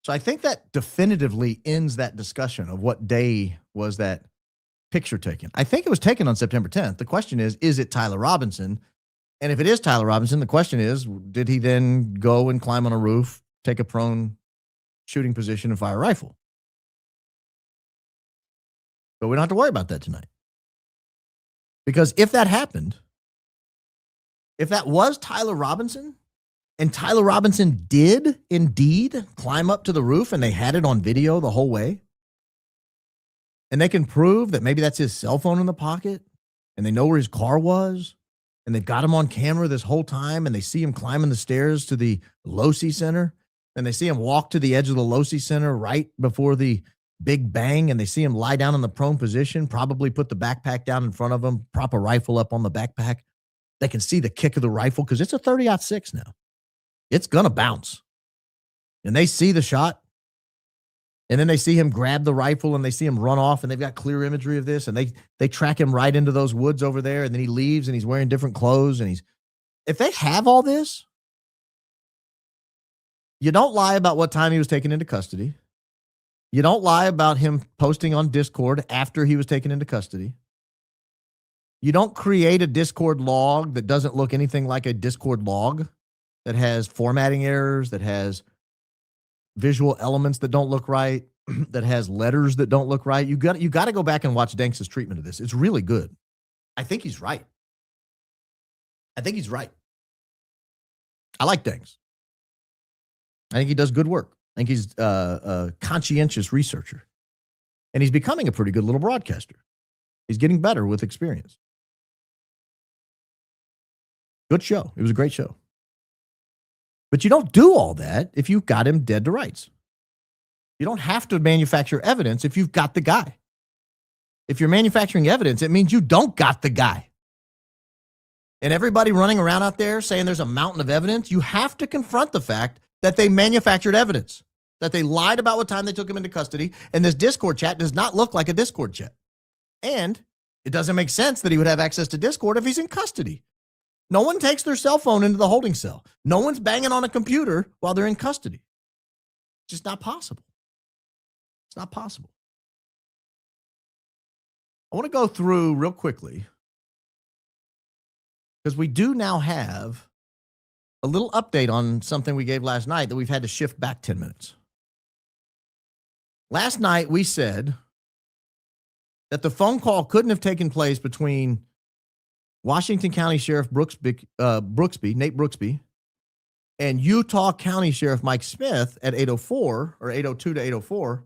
[SPEAKER 1] So I think that definitively ends that discussion of what day was that picture taken. I think it was taken on September 10th. The question is it Tyler Robinson? And if it is Tyler Robinson, the question is, did he then go and climb on a roof, take a prone shooting position and fire a rifle? But we don't have to worry about that tonight. Because if that happened, if that was Tyler Robinson, and Tyler Robinson did indeed climb up to the roof and they had it on video the whole way, and they can prove that maybe that's his cell phone in the pocket, and they know where his car was, and they've got him on camera this whole time, and they see him climbing the stairs to the Losi Center, and they see him walk to the edge of the Losi Center right before the big bang, and they see him lie down in the prone position, probably put the backpack down in front of him, prop a rifle up on the backpack. They can see the kick of the rifle because it's a 30-06 now. It's going to bounce. And they see the shot. And then they see him grab the rifle and they see him run off, and they've got clear imagery of this, and they track him right into those woods over there, and then he leaves and he's wearing different clothes, and if they have all this, you don't lie about what time he was taken into custody. You don't lie about him posting on Discord after he was taken into custody. You don't create a Discord log that doesn't look anything like a Discord log, that has formatting errors, that has visual elements that don't look right, that has letters that don't look right. You got to go back and watch Danks' treatment of this. It's really good. I think he's right. I like Danks. I think he does good work. I think he's a conscientious researcher. And he's becoming a pretty good little broadcaster. He's getting better with experience. Good show. It was a great show. But you don't do all that if you've got him dead to rights. You don't have to manufacture evidence if you've got the guy. If you're manufacturing evidence, it means you don't got the guy. And everybody running around out there saying there's a mountain of evidence, you have to confront the fact that they manufactured evidence, that they lied about what time they took him into custody, and this Discord chat does not look like a Discord chat. And it doesn't make sense that he would have access to Discord if he's in custody. No one takes their cell phone into the holding cell. No one's banging on a computer while they're in custody. It's just not possible. It's not possible. I want to go through real quickly because we do now have a little update on something we gave last night that we've had to shift back 10 minutes. Last night we said that the phone call couldn't have taken place between Washington County Sheriff Brooksby, Nate Brooksby, and Utah County Sheriff Mike Smith at 8:04 or 8:02 to 8:04.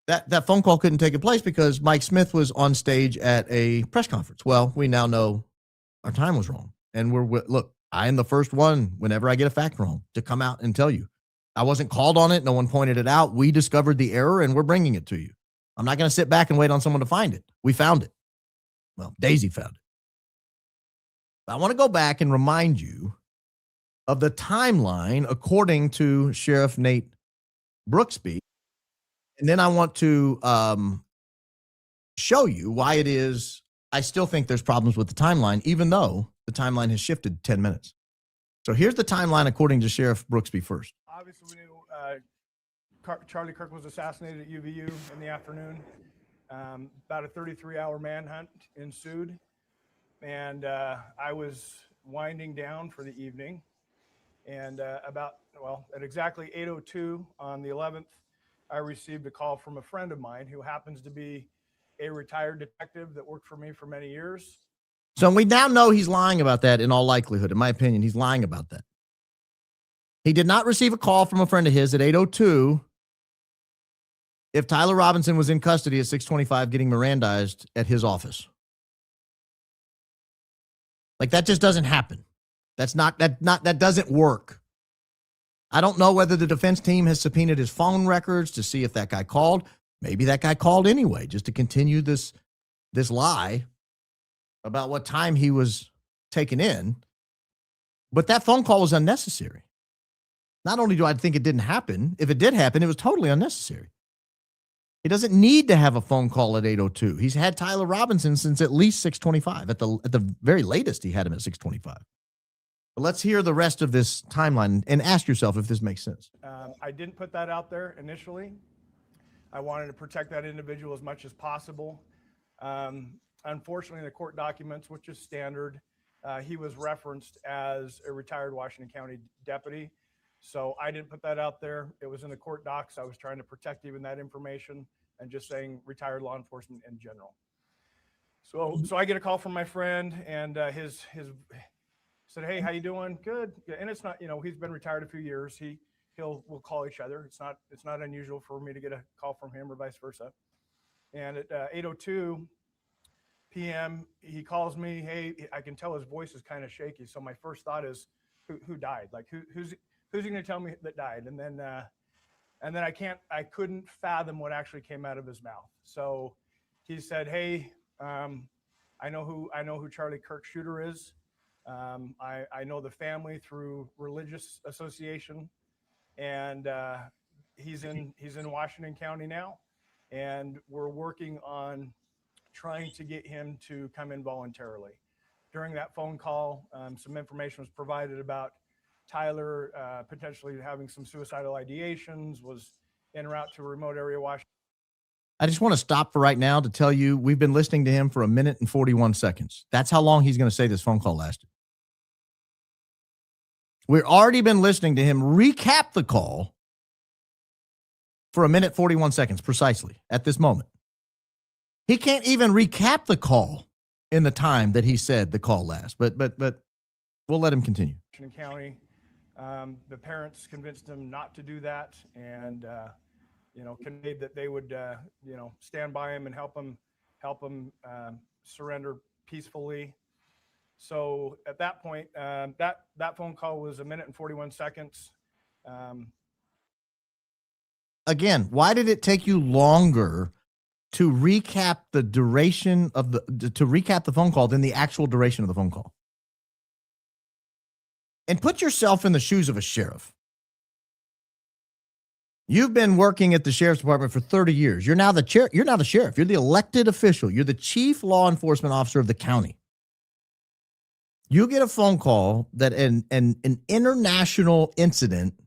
[SPEAKER 1] That phone call couldn't take place because Mike Smith was on stage at a press conference. Well, we now know our time was wrong. And look, I am the first one whenever I get a fact wrong to come out and tell you. I wasn't called on it. No one pointed it out. We discovered the error and we're bringing it to you. I'm not going to sit back and wait on someone to find it. We found it. Well, Daisy found it. I want to go back and remind you of the timeline according to Sheriff Nate Brooksby. And then I want to show you why it is I still think there's problems with the timeline, even though the timeline has shifted 10 minutes. So here's the timeline according to Sheriff Brooksby first.
[SPEAKER 3] Obviously, we knew Charlie Kirk was assassinated at UVU in the afternoon. About a 33-hour manhunt ensued, and I was winding down for the evening. And at exactly 8:02 on the 11th, I received a call from a friend of mine who happens to be a retired detective that worked for me for many years.
[SPEAKER 1] So we now know he's lying about that in all likelihood. In my opinion, he's lying about that. He did not receive a call from a friend of his at 8:02 if Tyler Robinson was in custody at 6:25 getting Mirandized at his office. Like, that just doesn't happen. That doesn't work. I don't know whether the defense team has subpoenaed his phone records to see if that guy called. Maybe that guy called anyway, just to continue this lie about what time he was taken in. But that phone call was unnecessary. Not only do I think it didn't happen, if it did happen, it was totally unnecessary. He doesn't need to have a phone call at 8:02. He's had Tyler Robinson since at least 6:25. At the very latest, he had him at 6:25. But let's hear the rest of this timeline and ask yourself if this makes sense.
[SPEAKER 3] I didn't put that out there initially. I wanted to protect that individual as much as possible. Unfortunately, in the court documents, which is standard, he was referenced as a retired Washington County deputy. So I didn't put that out there. It was in the court docs. I was trying to protect even that information and just saying retired law enforcement in general. So I get a call from my friend, and his said, "Hey, how you doing?" "Good." Yeah, and it's not, he's been retired a few years. We'll call each other. It's not unusual for me to get a call from him or vice versa. And at 8:02 p.m., he calls me. Hey, I can tell his voice is kind of shaky. So my first thought is, who died? Like, who's he going to tell me that died? And then I couldn't fathom what actually came out of his mouth. So he said, "Hey, I know who Charlie Kirk shooter is. I know the family through religious association, and he's in Washington County now, and we're working on trying to get him to come in voluntarily." During that phone call, some information was provided about Tyler potentially having some suicidal ideations, was en route to a remote area, Washington.
[SPEAKER 1] I just want to stop for right now to tell you we've been listening to him for 1 minute and 41 seconds. That's how long he's going to say this phone call lasted. We've already been listening to him recap the call for 1 minute, 41 seconds precisely at this moment. He can't even recap the call in the time that he said the call lasts, but we'll let him continue.
[SPEAKER 3] Washington County, the parents convinced him not to do that, and conveyed that they would stand by him and help him surrender peacefully. So at that point, that phone call was 1 minute and 41 seconds.
[SPEAKER 1] Again, why did it take you longer to recap the duration of the phone call than the actual duration of the phone call? And put yourself in the shoes of a sheriff. You've been working at the sheriff's department for 30 years. You're now the sheriff. You're the elected official. You're the chief law enforcement officer of the county. You get a phone call that an international incident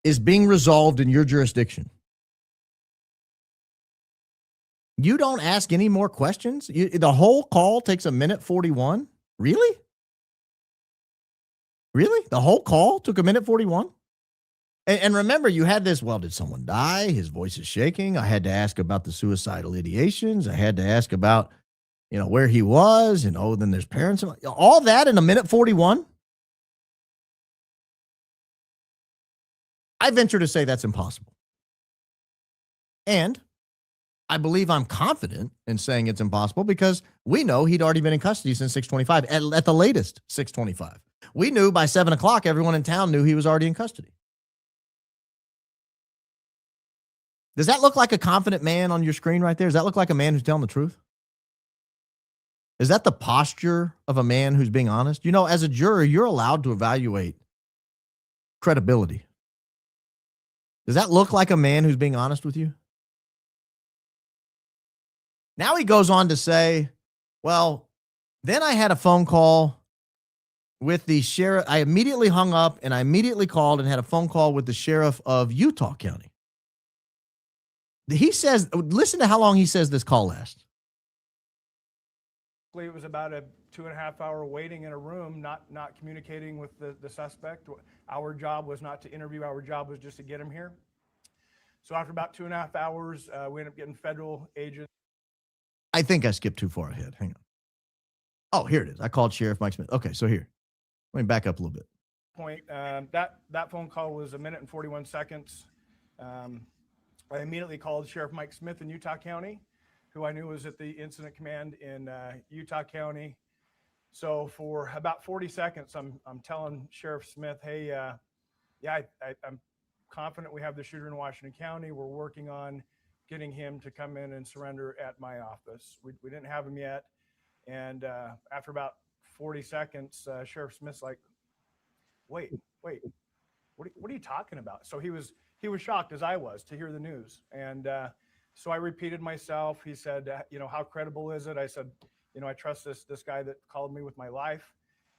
[SPEAKER 1] is being resolved in your jurisdiction. You don't ask any more questions? The whole call takes 1 minute 41? Really? Really? The whole call took 1 minute 41? And remember, you had this, well, did someone die? His voice is shaking. I had to ask about the suicidal ideations. I had to ask about, where he was. Then there's parents. All that in 1 minute 41? I venture to say that's impossible. And I believe I'm confident in saying it's impossible because we know he'd already been in custody since 6:25, at the latest 6:25. We knew by 7 o'clock, everyone in town knew he was already in custody. Does that look like a confident man on your screen right there? Does that look like a man who's telling the truth? Is that the posture of a man who's being honest? As a juror, you're allowed to evaluate credibility. Does that look like a man who's being honest with you? Now he goes on to say, well, then I had a phone call with the sheriff. I immediately hung up and I immediately called and had a phone call with the sheriff of Utah County. He says, listen to how long he says this call lasts.
[SPEAKER 3] It was about a 2.5 hour waiting in a room, not communicating with the suspect. Our job was not to interview. Our job was just to get him here. So after about 2.5 hours, we ended up getting federal agents.
[SPEAKER 1] I think I skipped too far ahead. Hang on. Oh, here it is. I called Sheriff Mike Smith. Okay, so here. Let me back up a little bit.
[SPEAKER 3] That phone call was 1 minute and 41 seconds. I immediately called Sheriff Mike Smith in Utah County, who I knew was at the incident command in Utah County. So for about 40 seconds, I'm telling Sheriff Smith, hey, I'm confident we have the shooter in Washington County. We're working on getting him to come in and surrender at my office. We didn't have him yet. And after about 40 seconds, Sheriff Smith's like, wait, what are you talking about? So he was shocked, as I was, to hear the news. And so I repeated myself. He said, how credible is it? I said, I trust this guy that called me with my life.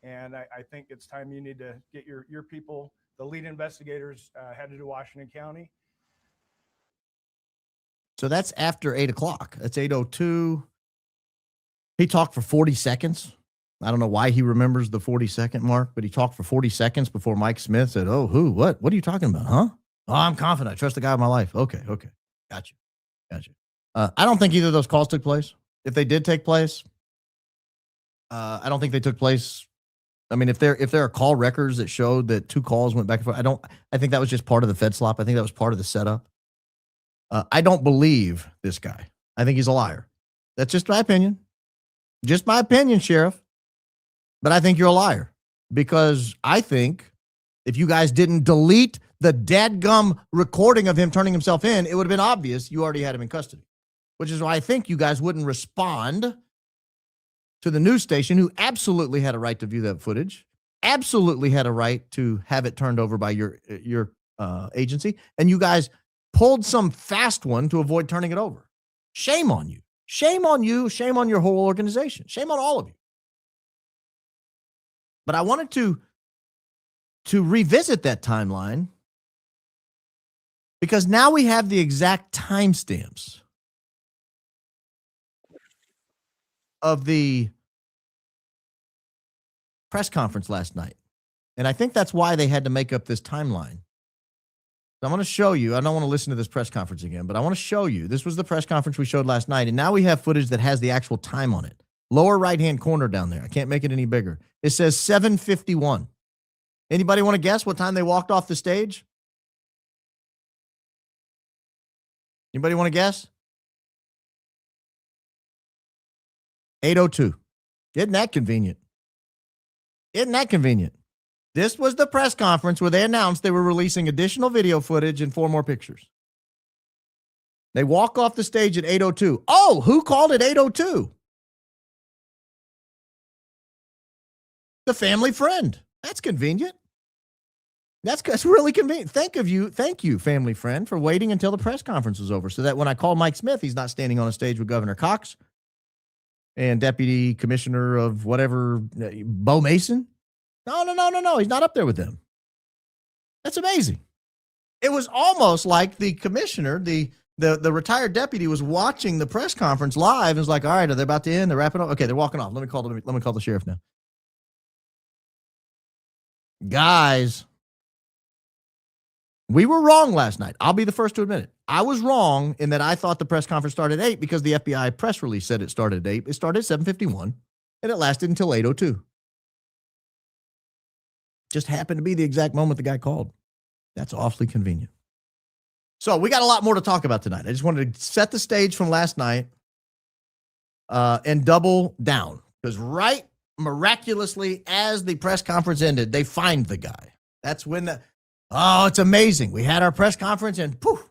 [SPEAKER 3] And I think it's time you need to get your people, the lead investigators, headed to Washington County.
[SPEAKER 1] So that's after 8 o'clock. That's 8:02. He talked for 40 seconds. I don't know why he remembers the 40-second mark, but he talked for 40 seconds before Mike Smith said, oh, who, what are you talking about? Huh? Oh, I'm confident. I trust the guy of my life. Okay. Got you. I don't think either of those calls took place. If they did take place, I don't think they took place. I mean, if there are call records that showed that 2 calls went back and forth, I think that was just part of the Fed slop. I think that was part of the setup. I don't believe this guy. I think he's a liar. That's just my opinion. Just my opinion, Sheriff. But I think you're a liar, because I think if you guys didn't delete the dadgum recording of him turning himself in, it would have been obvious you already had him in custody, which is why I think you guys wouldn't respond to the news station, who absolutely had a right to view that footage, absolutely had a right to have it turned over by your agency, and you guys pulled some fast one to avoid turning it over. Shame on you. Shame on you. Shame on your whole organization. Shame on all of you. But I wanted to revisit that timeline, because now we have the exact timestamps of the press conference last night. And I think that's why they had to make up this timeline. So I'm going to show you. I don't want to listen to this press conference again, but I want to show you. This was the press conference we showed last night, and now we have footage that has the actual time on it. Lower right-hand corner down there. I can't make it any bigger. It says 7:51. Anybody want to guess what time they walked off the stage? Anybody want to guess? 8:02. Isn't that convenient? Isn't that convenient? This was the press conference where they announced they were releasing additional video footage and 4 more pictures. They walk off the stage at 8:02. Oh, who called it 8:02? The family friend. That's convenient. That's really convenient. Thank you, family friend, for waiting until the press conference was over, so that when I call Mike Smith, he's not standing on a stage with Governor Cox and Deputy Commissioner of whatever, Bo Mason. No. He's not up there with them. That's amazing. It was almost like the commissioner, the retired deputy, was watching the press conference live and was like, all right, are they about to end? They're wrapping up. Okay, they're walking off. Let me call the sheriff now. Guys, we were wrong last night. I'll be the first to admit it. I was wrong in that I thought the press conference started at 8 because the FBI press release said it started at 8. It started at 7:51, and it lasted until 8:02. Just happened to be the exact moment the guy called. That's awfully convenient. So we got a lot more to talk about tonight. I just wanted to set the stage from last night and double down, because right miraculously, as the press conference ended, they find the guy. That's when it's amazing. We had our press conference and poof,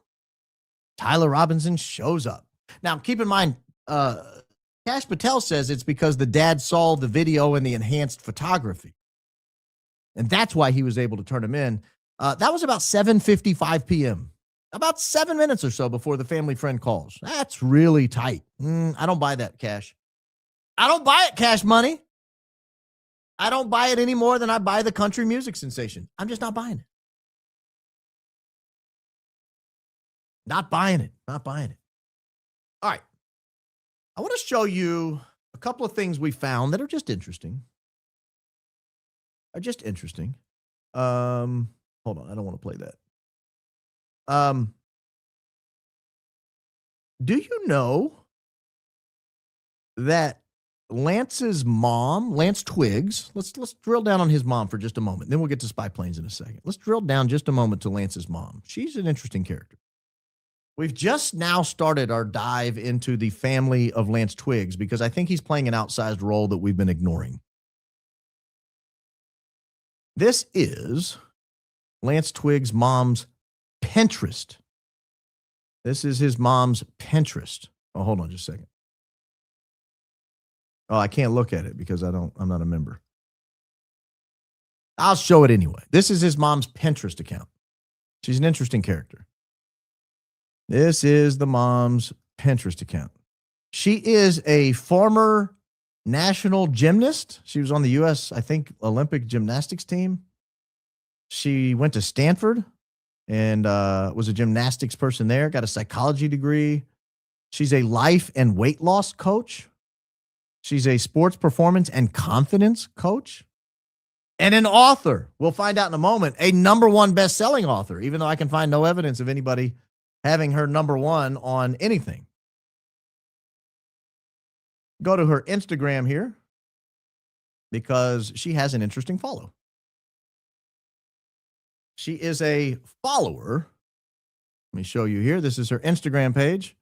[SPEAKER 1] Tyler Robinson shows up. Now, keep in mind, Cash Patel says it's because the dad saw the video and the enhanced photography. And that's why he was able to turn him in. That was about 7:55 p.m., about 7 minutes or so before the family friend calls. That's really tight. I don't buy that, Cash. I don't buy it, Cash Money. I don't buy it any more than I buy the country music sensation. I'm just not buying it. Not buying it. Not buying it. All right. I want to show you a couple of things we found that are just interesting. Hold on. I don't want to play that. Do you know that Lance's mom, Lance Twiggs, let's drill down on his mom for just a moment. Then we'll get to spy planes in a second. Let's drill down just a moment to Lance's mom. She's an interesting character. We've just now started our dive into the family of Lance Twiggs because I think he's playing an outsized role that we've been ignoring. This is Lance Twiggs' mom's Pinterest. This is his mom's Pinterest. Oh, hold on just a second. Oh, I can't look at it because I'm not a member. I'll show it anyway. This is his mom's Pinterest account. She's an interesting character. This is the mom's Pinterest account. She is a former national gymnast. She was on the U.S., I think, Olympic gymnastics team. She went to Stanford and was a gymnastics person there, got a psychology degree. She's a life and weight loss coach. She's a sports performance and confidence coach and an author. We'll find out in a moment, a #1 best-selling author, even though I can find no evidence of anybody having her #1 on anything. Go to her Instagram here because she has an interesting follow. She is a follower. Let me show you here. This is her Instagram page.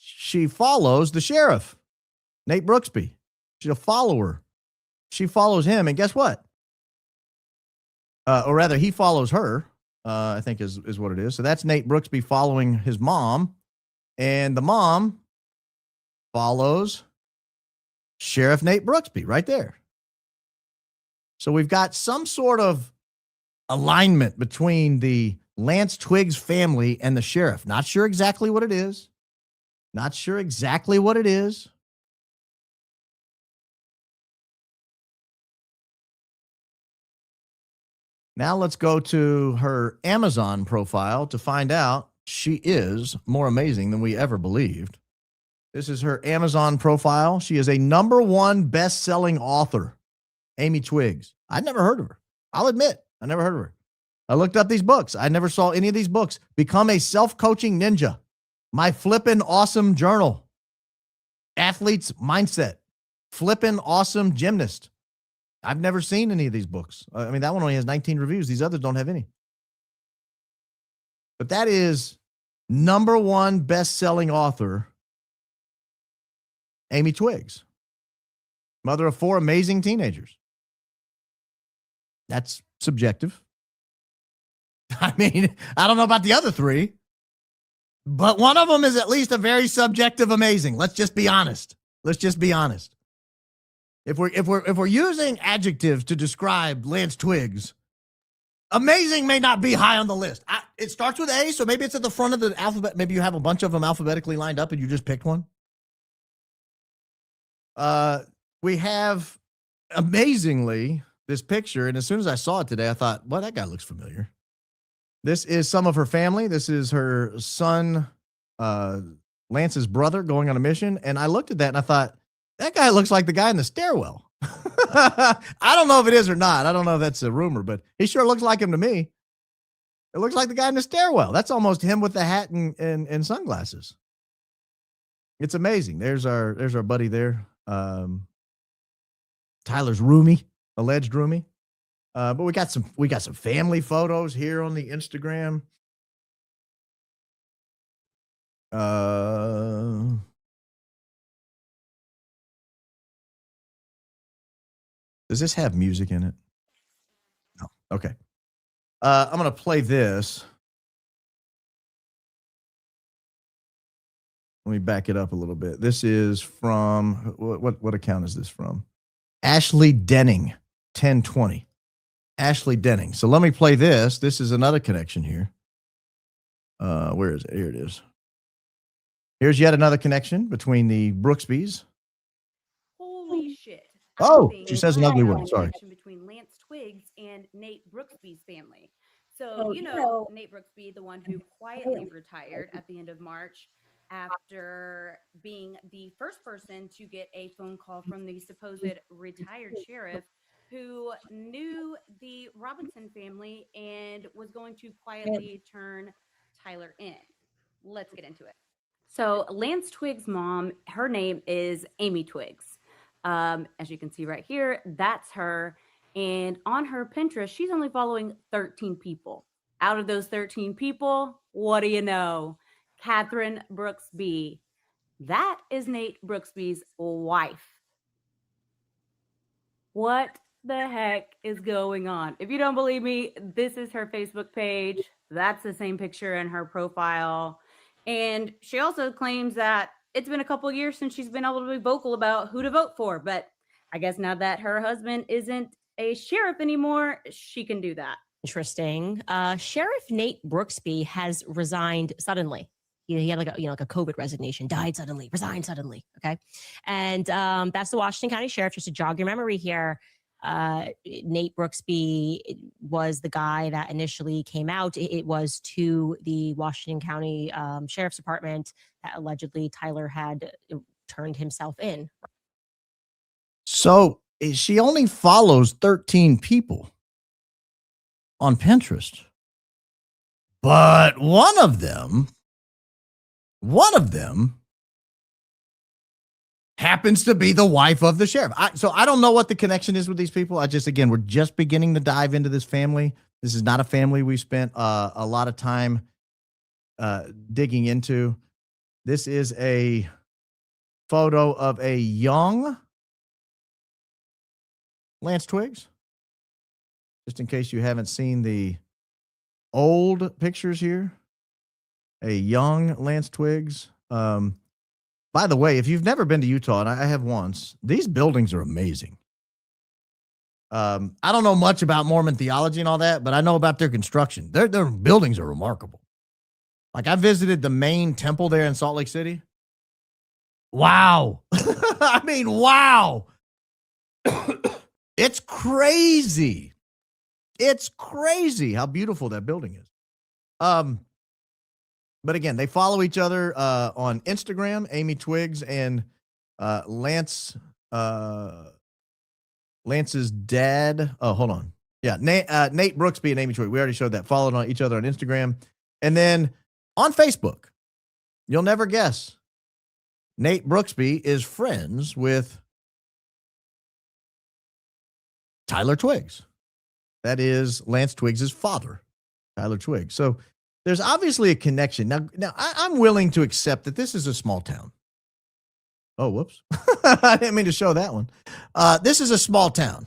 [SPEAKER 1] She follows the sheriff, Nate Brooksby. She's a follower. She follows him, and guess what? Or rather, he follows her, I think is what it is. So that's Nate Brooksby following his mom, and the mom follows Sheriff Nate Brooksby right there. So we've got some sort of alignment between the Lance Twiggs family and the sheriff. Not sure exactly what it is. Not sure exactly what it is. Now let's go to her Amazon profile to find out she is more amazing than we ever believed. This is her Amazon profile. She is a #1 best-selling author, Amy Twiggs. I'd never heard of her. I'll admit, I never heard of her. I looked up these books. I never saw any of these books. Become a Self-Coaching Ninja. My Flippin' Awesome Journal. Athlete's Mindset. Flippin' Awesome Gymnast. I've never seen any of these books. I mean, that one only has 19 reviews. These others don't have any. But that is #1 best-selling author, Amy Twiggs. Mother of 4 amazing teenagers. That's subjective. I mean, I don't know about the other 3. But one of them is at least a very subjective amazing. Let's just be honest. Let's just be honest. If we're using adjectives to describe Lance Twiggs, amazing may not be high on the list. It starts with A, so maybe it's at the front of the alphabet. Maybe you have a bunch of them alphabetically lined up and you just picked one. We have amazingly this picture, and as soon as I saw it today, I thought, well, that guy looks familiar. This is some of her family. This is her son, Lance's brother, going on a mission. And I looked at that and I thought, that guy looks like the guy in the stairwell. I don't know if it is or not. I don't know if that's a rumor, but he sure looks like him to me. It looks like the guy in the stairwell. That's almost him with the hat and sunglasses. It's amazing. There's our buddy there. Tyler's roomie, alleged roomie. But we got some family photos here on the Instagram. Does this have music in it? No. Okay. I'm going to play this. Let me back it up a little bit. This is from what account is this from? Ashley Denning, 1020. Ashley Denning. So let me play this. This is another connection here. Where is it? Here it is. Here's yet another connection between the Brooksbys.
[SPEAKER 4] Holy shit.
[SPEAKER 1] Oh,
[SPEAKER 4] think
[SPEAKER 1] she says an
[SPEAKER 4] might
[SPEAKER 1] ugly
[SPEAKER 4] have a
[SPEAKER 1] word. Sorry.
[SPEAKER 4] connection between Lance Twiggs and Nate Brooksby's family. So, you know, Nate Brooksby, the one who quietly retired at the end of March after being the first person to get a phone call from the supposed retired sheriff who knew the Robinson family and was going to quietly turn Tyler in. Let's get into it. So, Lance Twiggs' mom, her name is Amy Twiggs. As you can see right here, that's her. And on her Pinterest, she's only following 13 people. Out of those 13 people, what do you know? Catherine Brooksby. That is Nate Brooksby's wife. What the heck is going on? If you don't believe me, this is her Facebook page. That's the same picture in her profile. And she also claims that it's been a couple of years since she's been able to be vocal about who to vote for. But I guess now that her husband isn't a sheriff anymore, she can do that.
[SPEAKER 2] Interesting. Sheriff Nate Brooksby has resigned suddenly. He had like a like a COVID resignation, died suddenly, resigned suddenly. Okay, and that's the Washington County Sheriff. Just to jog your memory here, Nate Brooksby was the guy that initially came out. It was to the Washington County Sheriff's Department that allegedly Tyler had turned himself in.
[SPEAKER 1] So she only follows 13 people on Pinterest, but one of them happens to be the wife of the sheriff. So I don't know what the connection is with these people. We're just beginning to dive into this family. This is not a family we spent a lot of time digging into. This is a photo of a young Lance Twiggs. Just in case you haven't seen the old pictures here, a young Lance Twiggs. By the way, if you've never been to Utah, and I have once, these buildings are amazing. I don't know much about Mormon theology and all that, but I know about their construction. Their buildings are remarkable. Like I visited the main temple there in Salt Lake City. Wow. I mean, wow. It's crazy. It's crazy how beautiful that building is. But again, they follow each other on Instagram, Amy Twiggs and Lance's dad. Oh, hold on. Yeah, Nate Brooksby and Amy Twiggs. We already showed that. Followed on each other on Instagram. And then on Facebook, you'll never guess, Nate Brooksby is friends with Tyler Twiggs. That is Lance Twiggs' father, Tyler Twiggs. So there's obviously a connection. Now I'm willing to accept that this is a small town. Oh, whoops. I didn't mean to show that one. This is a small town.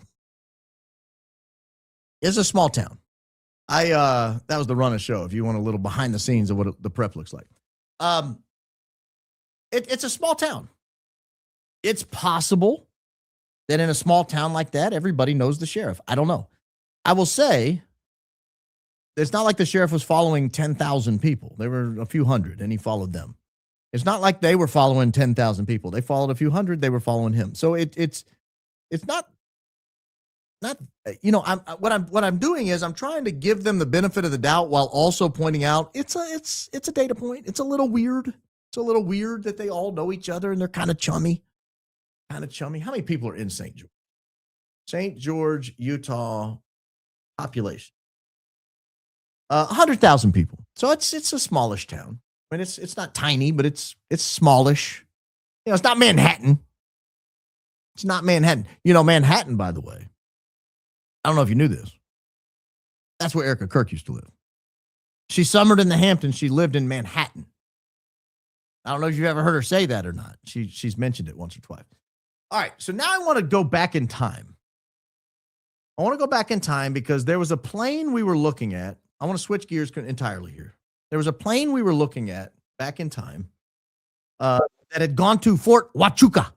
[SPEAKER 1] It's a small town. That was the run of show. If you want a little behind the scenes of what the prep looks like. It's a small town. It's possible that in a small town like that, everybody knows the sheriff. I don't know. I will say, it's not like the sheriff was following 10,000 people. There were a few hundred, and he followed them. It's not like they were following 10,000 people. They followed a few hundred. They were following him. So it's not. What I'm doing is I'm trying to give them the benefit of the doubt while also pointing out it's a data point. It's a little weird. It's a little weird that they all know each other and they're kind of chummy. How many people are in St. George? St. George, Utah. Population 100,000 people. So it's a smallish town. I mean, it's not tiny, but it's smallish. You know, it's not Manhattan. It's not Manhattan. You know, Manhattan, by the way. I don't know if you knew this. That's where Erica Kirk used to live. She summered in the Hamptons. She lived in Manhattan. I don't know if you've ever heard her say that or not. She's mentioned it once or twice. All right, so now I want to go back in time. I want to go back in time because there was a plane we were looking at. I want to switch gears entirely here. There was a plane we were looking at back in time that had gone to Fort Huachuca.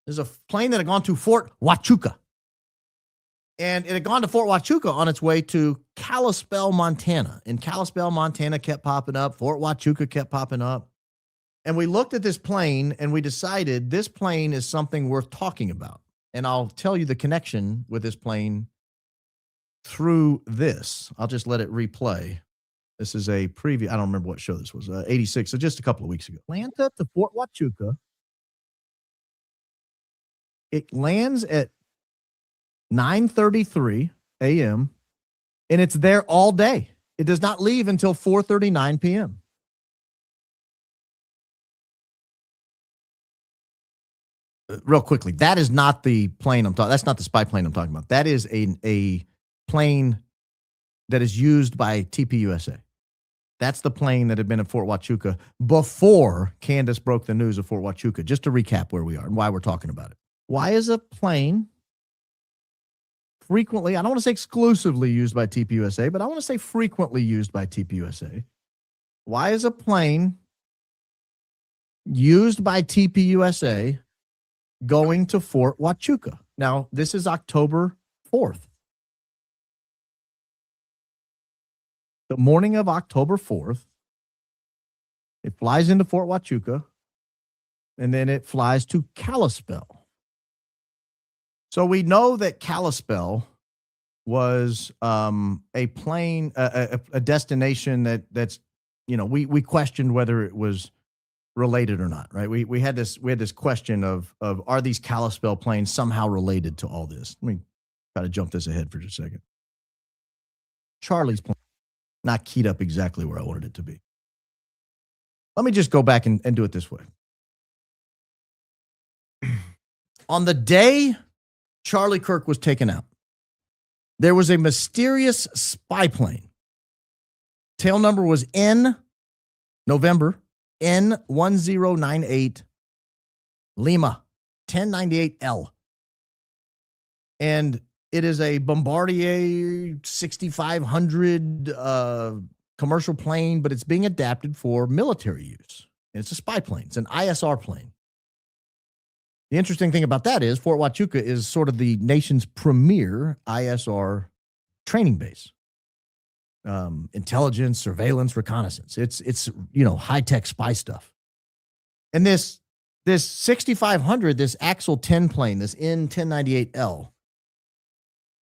[SPEAKER 1] There's a plane that had gone to Fort Huachuca. And it had gone to Fort Huachuca on its way to Kalispell, Montana. And Kalispell, Montana kept popping up. Fort Huachuca kept popping up. And we looked at this plane and we decided this plane is something worth talking about. And I'll tell you the connection with this plane through this. I'll just let it replay. This is a preview. I don't remember what show this was. 86. So just a couple of weeks ago. Atlanta to Fort Huachuca. It lands at 9:33 a.m. and it's there all day. It does not leave until 4:39 p.m. Real quickly, that is not the plane I'm talking. That's not the spy plane I'm talking about. That is a plane that is used by TPUSA. That's the plane that had been at Fort Huachuca before Candace broke the news of Fort Huachuca. Just to recap where we are and why we're talking about it. Why is a plane frequently, I don't want to say exclusively used by TPUSA, but I want to say frequently used by TPUSA? Why is a plane used by TPUSA going to Fort Huachuca? Now, this is October 4th. The morning of October 4th, it flies into Fort Huachuca, and then it flies to Kalispell. So we know that Kalispell was a plane, a destination that's, you know, we questioned whether it was related or not, right? We had this question of are these Kalispell planes somehow related to all this? Let me try to jump this ahead for just a second. Charlie's plane, not keyed up exactly where I wanted it to be. Let me just go back and do it this way. On the day Charlie Kirk was taken out, there was a mysterious spy plane. Tail number was November N1098 Lima 1098L. And it is a Bombardier 6500 commercial plane, but it's being adapted for military use. And it's a spy plane. It's an ISR plane. The interesting thing about that is Fort Huachuca is sort of the nation's premier ISR training base. Intelligence, surveillance, reconnaissance. It's you know, high-tech spy stuff. And this 6500, this Axel 10 plane, this N1098L,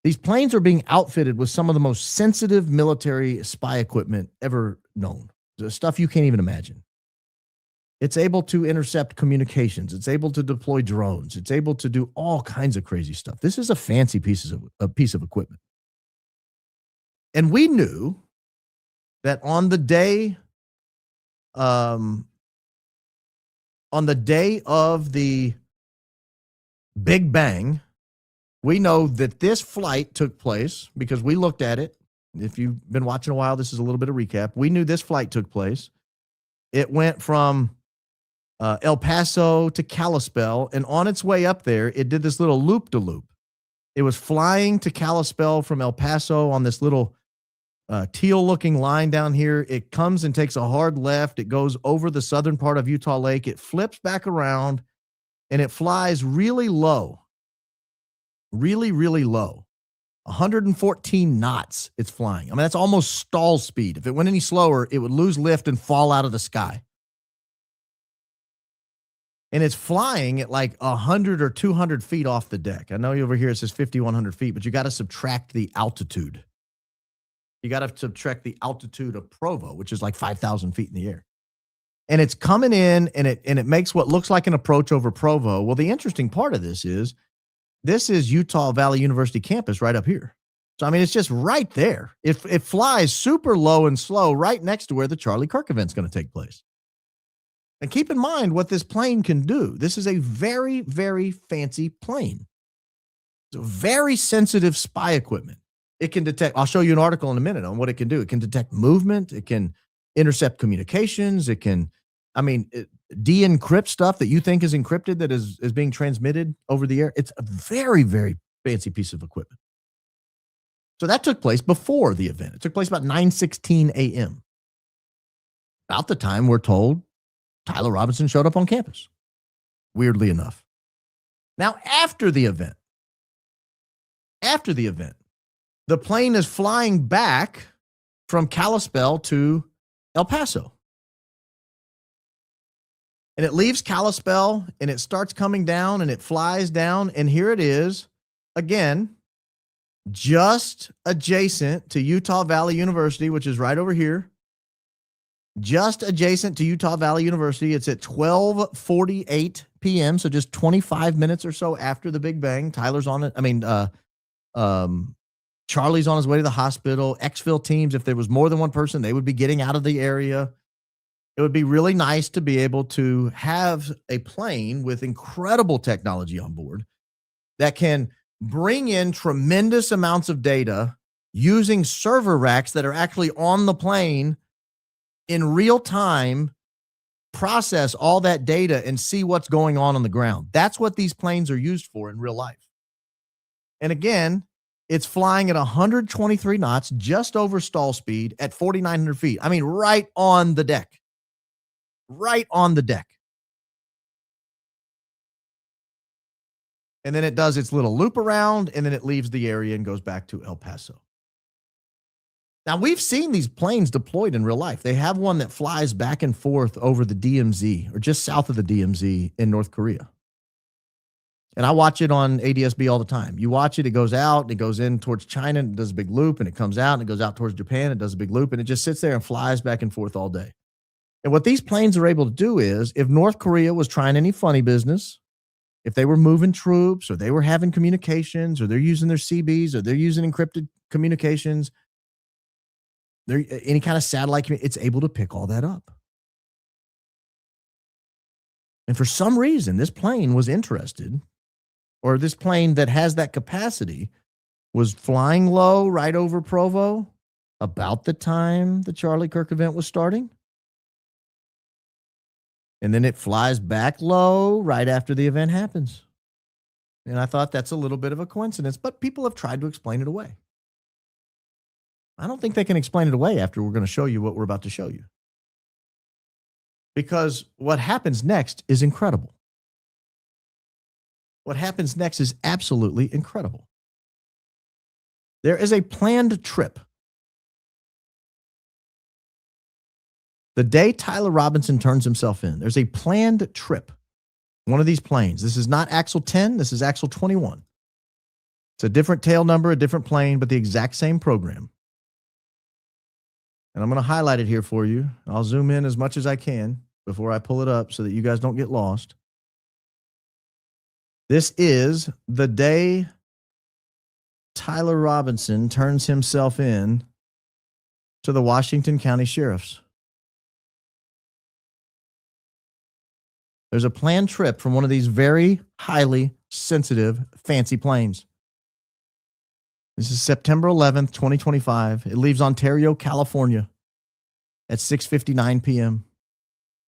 [SPEAKER 1] these planes are being outfitted with some of the most sensitive military spy equipment ever known. The stuff you can't even imagine. It's able to intercept communications. It's able to deploy drones. It's able to do all kinds of crazy stuff. This is a fancy piece of equipment. And we knew that on the day of the Big Bang, we know that this flight took place because we looked at it. If you've been watching a while, this is a little bit of recap. We knew this flight took place. It went from El Paso to Kalispell, and on its way up there, it did this little loop-de-loop. It was flying to Kalispell from El Paso on this little teal-looking line down here. It comes and takes a hard left. It goes over the southern part of Utah Lake. It flips back around, and it flies really low. Really, really low. 114 knots it's flying. I mean, that's almost stall speed. If it went any slower, it would lose lift and fall out of the sky. And it's flying at like 100 or 200 feet off the deck. I know over here it says 5,100 feet, but you got to subtract the altitude. You got to subtract the altitude of Provo, which is like 5,000 feet in the air. And it's coming in, and it makes what looks like an approach over Provo. Well, the interesting part of this is Utah Valley University campus right up here. So, I mean, it's just right there. It flies super low and slow right next to where the Charlie Kirk event's going to take place. And keep in mind what this plane can do. This is a very, very fancy plane. It's a very sensitive spy equipment. It can detect, I'll show you an article in a minute on what it can do. It can detect movement. It can intercept communications. It can, de-encrypt stuff that you think is encrypted that is being transmitted over the air. It's a very, very fancy piece of equipment. So that took place before the event. It took place about 9:16 a.m. About the time we're told Tyler Robinson showed up on campus, weirdly enough. Now, after the event, the plane is flying back from Kalispell to El Paso. And it leaves Kalispell and it starts coming down and it flies down. And here it is again, just adjacent to Utah Valley University, which is right over here. Just adjacent to Utah Valley University. It's at 12:48 p.m. So just 25 minutes or so after the Big Bang. Tyler's on it. Charlie's on his way to the hospital. Exfil teams, if there was more than one person, they would be getting out of the area. It would be really nice to be able to have a plane with incredible technology on board that can bring in tremendous amounts of data using server racks that are actually on the plane in real time, process all that data and see what's going on the ground. That's what these planes are used for in real life. And again, it's flying at 123 knots, just over stall speed at 4,900 feet. I mean, right on the deck. Right on the deck. And then it does its little loop around, and then it leaves the area and goes back to El Paso. Now, we've seen these planes deployed in real life. They have one that flies back and forth over the DMZ, or just south of the DMZ in North Korea. And I watch it on ADSB all the time. You watch it, it goes out, and it goes in towards China, and it does a big loop, and it comes out, and it goes out towards Japan, it does a big loop, and it just sits there and flies back and forth all day. And what these planes are able to do is, if North Korea was trying any funny business, if they were moving troops, or they were having communications, or they're using their CBs, or they're using encrypted communications, any kind of satellite, it's able to pick all that up. And for some reason, this plane was interested, or this plane that has that capacity was flying low right over Provo about the time the Charlie Kirk event was starting. And then it flies back low right after the event happens. And I thought that's a little bit of a coincidence, but people have tried to explain it away. I don't think they can explain it away after we're going to show you what we're about to show you. Because what happens next is incredible. What happens next is absolutely incredible. There is a planned trip. The day Tyler Robinson turns himself in, there's a planned trip. One of these planes. This is not Axle 10. This is Axle 21. It's a different tail number, a different plane, but the exact same program. And I'm going to highlight it here for you. I'll zoom in as much as I can before I pull it up so that you guys don't get lost. This is the day Tyler Robinson turns himself in to the Washington County Sheriffs. There's a planned trip from one of these very highly sensitive, fancy planes. This is September 11th, 2025. It leaves Ontario, California at 6:59 p.m.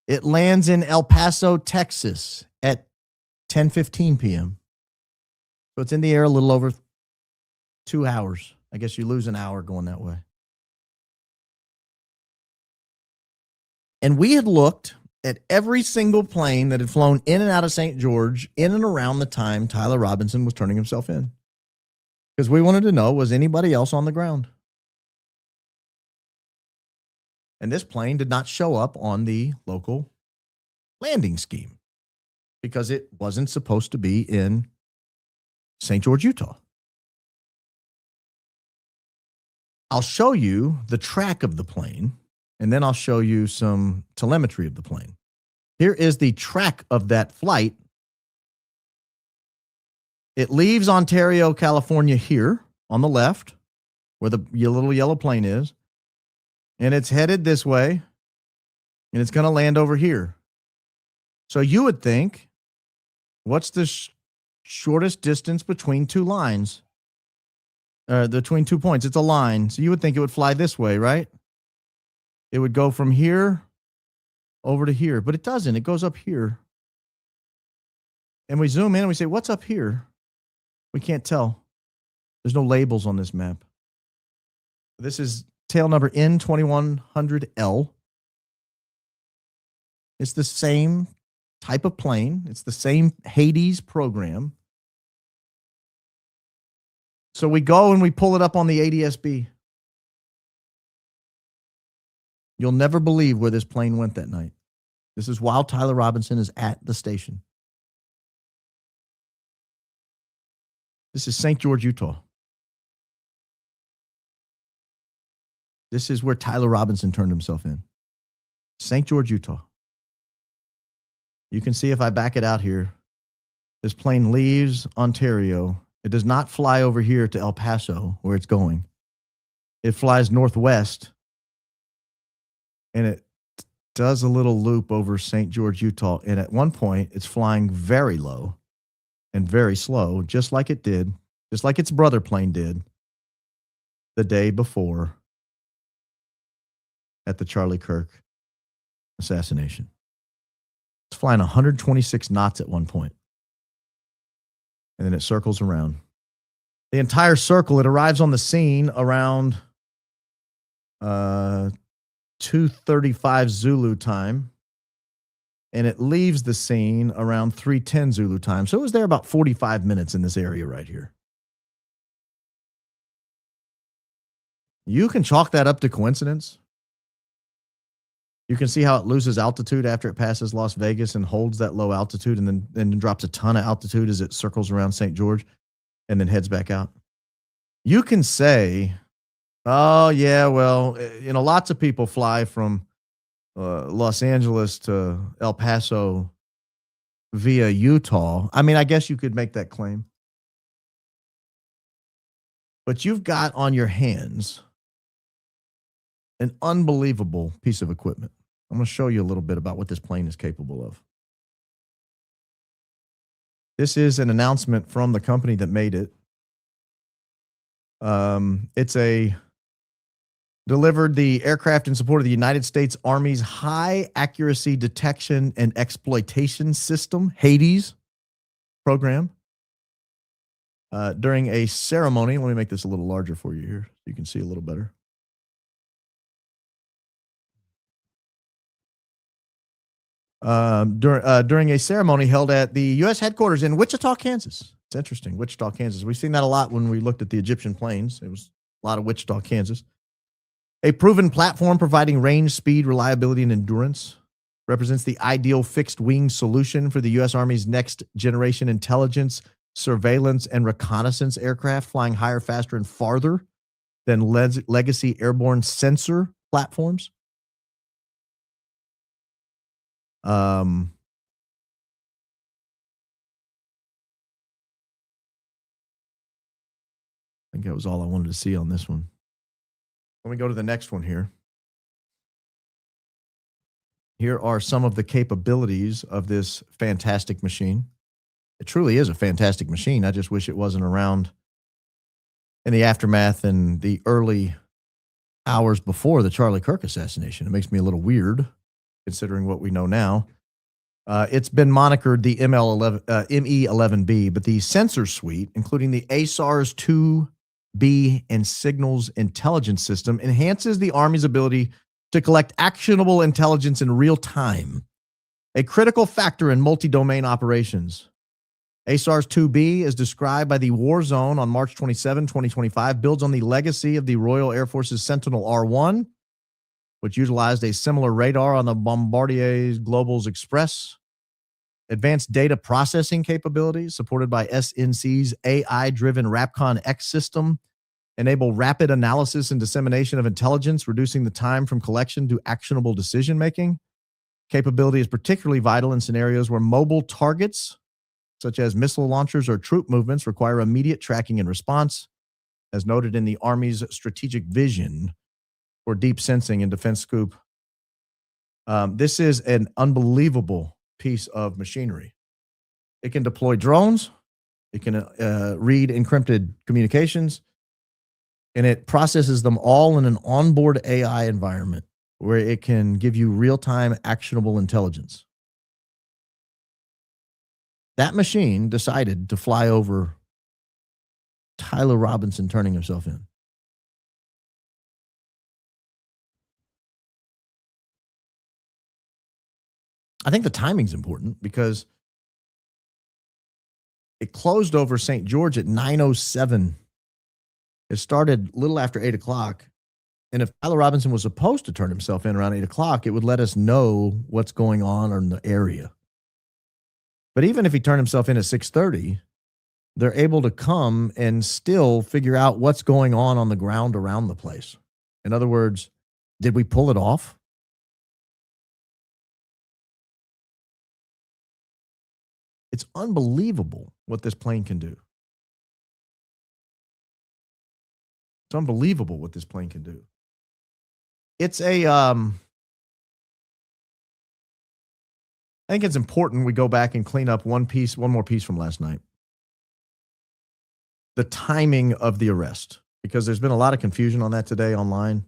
[SPEAKER 1] It lands in El Paso, Texas at 10:15 p.m. So it's in the air a little over 2 hours. I guess you lose an hour going that way. And we had looked at every single plane that had flown in and out of St. George in and around the time Tyler Robinson was turning himself in. Because we wanted to know, was anybody else on the ground? And this plane did not show up on the local landing scheme because it wasn't supposed to be in St. George, Utah. I'll show you the track of the plane, and then I'll show you some telemetry of the plane. Here is the track of that flight. It leaves Ontario, California here on the left, where the little yellow plane is, and it's headed this way, and it's going to land over here. So you would think, what's the shortest distance between two lines? Between 2 points. It's a line. So you would think it would fly this way, right? It would go from here over to here, but it doesn't. It goes up here. And we zoom in and we say, what's up here? We can't tell. There's no labels on this map. This is tail number N2100L. It's the same type of plane. It's the same Hades program. So we go and we pull it up on the ADSB. You'll never believe where this plane went that night. This is while Tyler Robinson is at the station. This is St. George, Utah. This is where Tyler Robinson turned himself in. St. George, Utah. You can see if I back it out here, this plane leaves Ontario. It does not fly over here to El Paso where it's going. It flies northwest, and it does a little loop over St. George, Utah. And at one point, it's flying very low and very slow, just like it did, just like its brother plane did the day before at the Charlie Kirk assassination. It's flying 126 knots at one point, and then it circles around. The entire circle, it arrives on the scene around 2:35 Zulu time, and it leaves the scene around 3:10 Zulu time. So it was there about 45 minutes in this area right here. You can chalk that up to coincidence. You can see how it loses altitude after it passes Las Vegas and holds that low altitude, and then drops a ton of altitude as it circles around St. George and then heads back out. You can say, oh, yeah, well, lots of people fly from Los Angeles to El Paso via Utah. I mean, I guess you could make that claim. But you've got on your hands an unbelievable piece of equipment. I'm going to show you a little bit about what this plane is capable of. This is an announcement from the company that made it. It's delivered the aircraft in support of the United States Army's High Accuracy Detection and Exploitation System, HADES, program. During a ceremony, let me make this a little larger for you here so you can see a little better. During a ceremony held at the U.S. headquarters in Wichita, Kansas. It's interesting, Wichita, Kansas. We've seen that a lot when we looked at the Egyptian planes. It was a lot of Wichita, Kansas. A proven platform providing range, speed, reliability, and endurance represents the ideal fixed-wing solution for the U.S. Army's next-generation intelligence, surveillance, and reconnaissance aircraft, flying higher, faster, and farther than legacy airborne sensor platforms. I think that was all I wanted to see on this one. Let me go to the next one here. Here are some of the capabilities of this fantastic machine. It truly is a fantastic machine. I just wish it wasn't around in the aftermath and the early hours before the Charlie Kirk assassination. It makes me a little weird, considering what we know now. It's been monikered the ME-11B, but the sensor suite, including the ASARS-2B and Signals Intelligence System, enhances the Army's ability to collect actionable intelligence in real time, a critical factor in multi-domain operations. ASARS-2B, as described by the War Zone on March 27, 2025, builds on the legacy of the Royal Air Force's Sentinel R1, which utilized a similar radar on the Bombardier's Global's Express. Advanced data processing capabilities supported by SNC's AI-driven RAPCON X system enable rapid analysis and dissemination of intelligence, reducing the time from collection to actionable decision-making. Capability is particularly vital in scenarios where mobile targets, such as missile launchers or troop movements, require immediate tracking and response, as noted in the Army's strategic vision for deep sensing and defense scoop. This is an unbelievable piece of machinery. It can deploy drones. It can read encrypted communications, and it processes them all in an onboard AI environment where it can give you real-time actionable intelligence. That machine decided to fly over Tyler Robinson turning himself in. I think the timing's important because it closed over St. George at 9:07. It started a little after 8 o'clock. And if Tyler Robinson was supposed to turn himself in around 8 o'clock, it would let us know what's going on in the area. But even if he turned himself in at 6:30, they're able to come and still figure out what's going on the ground around the place. In other words, did we pull it off? It's unbelievable what this plane can do. It's unbelievable what this plane can do. It's I think it's important we go back and clean up one more piece from last night. The timing of the arrest, because there's been a lot of confusion on that today online.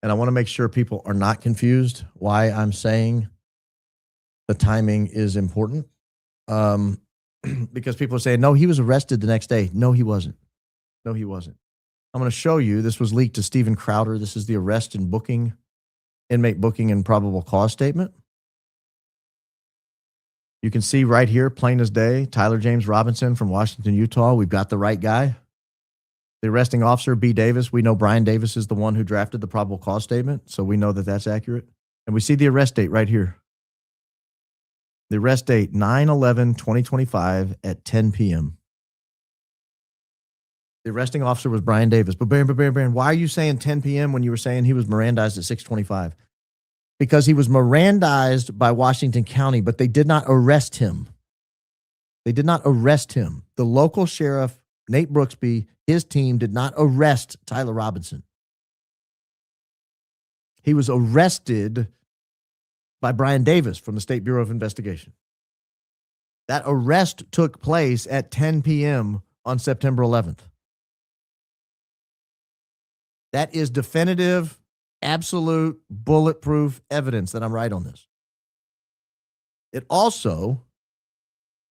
[SPEAKER 1] And I want to make sure people are not confused why I'm saying the timing is important. Because people are saying, no, he was arrested the next day. No, he wasn't. No, he wasn't. I'm going to show you. This was leaked to Stephen Crowder. This is the arrest and booking, inmate booking and probable cause statement. You can see right here, plain as day, Tyler James Robinson from Washington, Utah. We've got the right guy. The arresting officer, B. Davis. We know Brian Davis is the one who drafted the probable cause statement, so we know that that's accurate. And we see the arrest date right here. The arrest date, 9/11/2025 at 10 p.m. The arresting officer was Brian Davis. But Baron, why are you saying 10 p.m. when you were saying he was Mirandized at 6:25? Because he was Mirandized by Washington County, but they did not arrest him. They did not arrest him. The local sheriff, Nate Brooksby, his team did not arrest Tyler Robinson. He was arrested by Brian Davis from the State Bureau of Investigation. That arrest took place at 10 p.m. on September 11th. That is definitive, absolute, bulletproof evidence that I'm right on this. It also,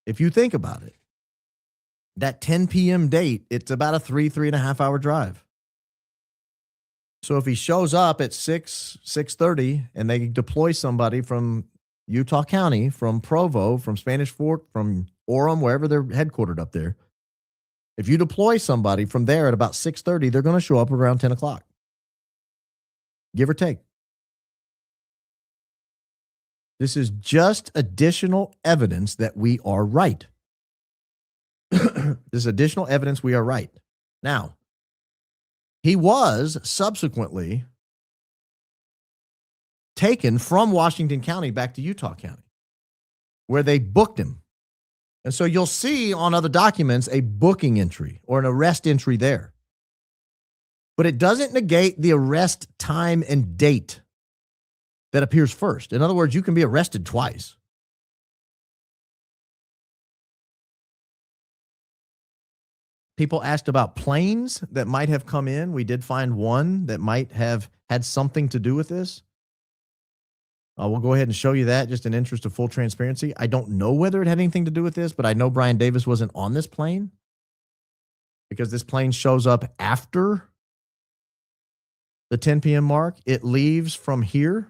[SPEAKER 1] if you think about it, that 10 p.m. date, it's about a 3.5 hour drive. So if he shows up at 6:30, and they deploy somebody from Utah County, from Provo, from Spanish Fort, from Orem, wherever they're headquartered up there, if you deploy somebody from there at about 6:30, they're going to show up around 10 o'clock. Give or take. This is just additional evidence that we are right. This is additional evidence we are right. Now, he was subsequently taken from Washington County back to Utah County, where they booked him. And so you'll see on other documents a booking entry or an arrest entry there. But it doesn't negate the arrest time and date that appears first. In other words, you can be arrested twice. People asked about planes that might have come in. We did find one that might have had something to do with this. We'll go ahead and show you that, just in interest of full transparency. I don't know whether it had anything to do with this, but I know Brian Davis wasn't on this plane because this plane shows up after the 10 p.m. mark. It leaves from here,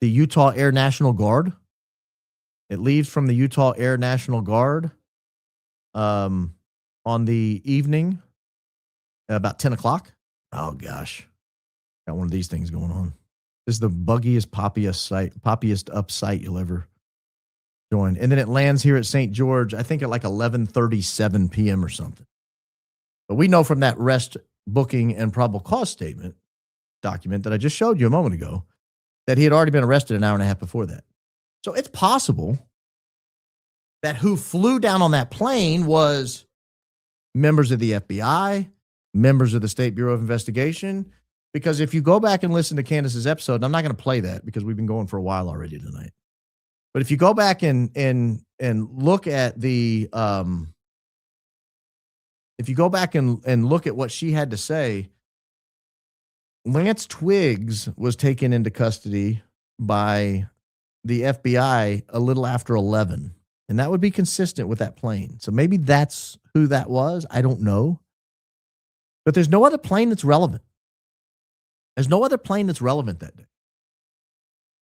[SPEAKER 1] the Utah Air National Guard. It leaves from the Utah Air National Guard on the evening at about 10 o'clock. Oh, gosh. Got one of these things going on. This is the buggiest, poppiest up site you'll ever join. And then it lands here at St. George, I think at like 11:37 p.m. or something. But we know from that rest booking and probable cause statement document that I just showed you a moment ago that he had already been arrested an hour and a half before that. So it's possible that who flew down on that plane was members of the FBI, members of the State Bureau of Investigation. Because if you go back and listen to Candace's episode, and I'm not going to play that because we've been going for a while already tonight. But if you go back and look at the if you go back and look at what she had to say, Lance Twiggs was taken into custody by the FBI a little after 11. And that would be consistent with that plane. So maybe that's who that was. I don't know. But there's no other plane that's relevant. There's no other plane that's relevant that day.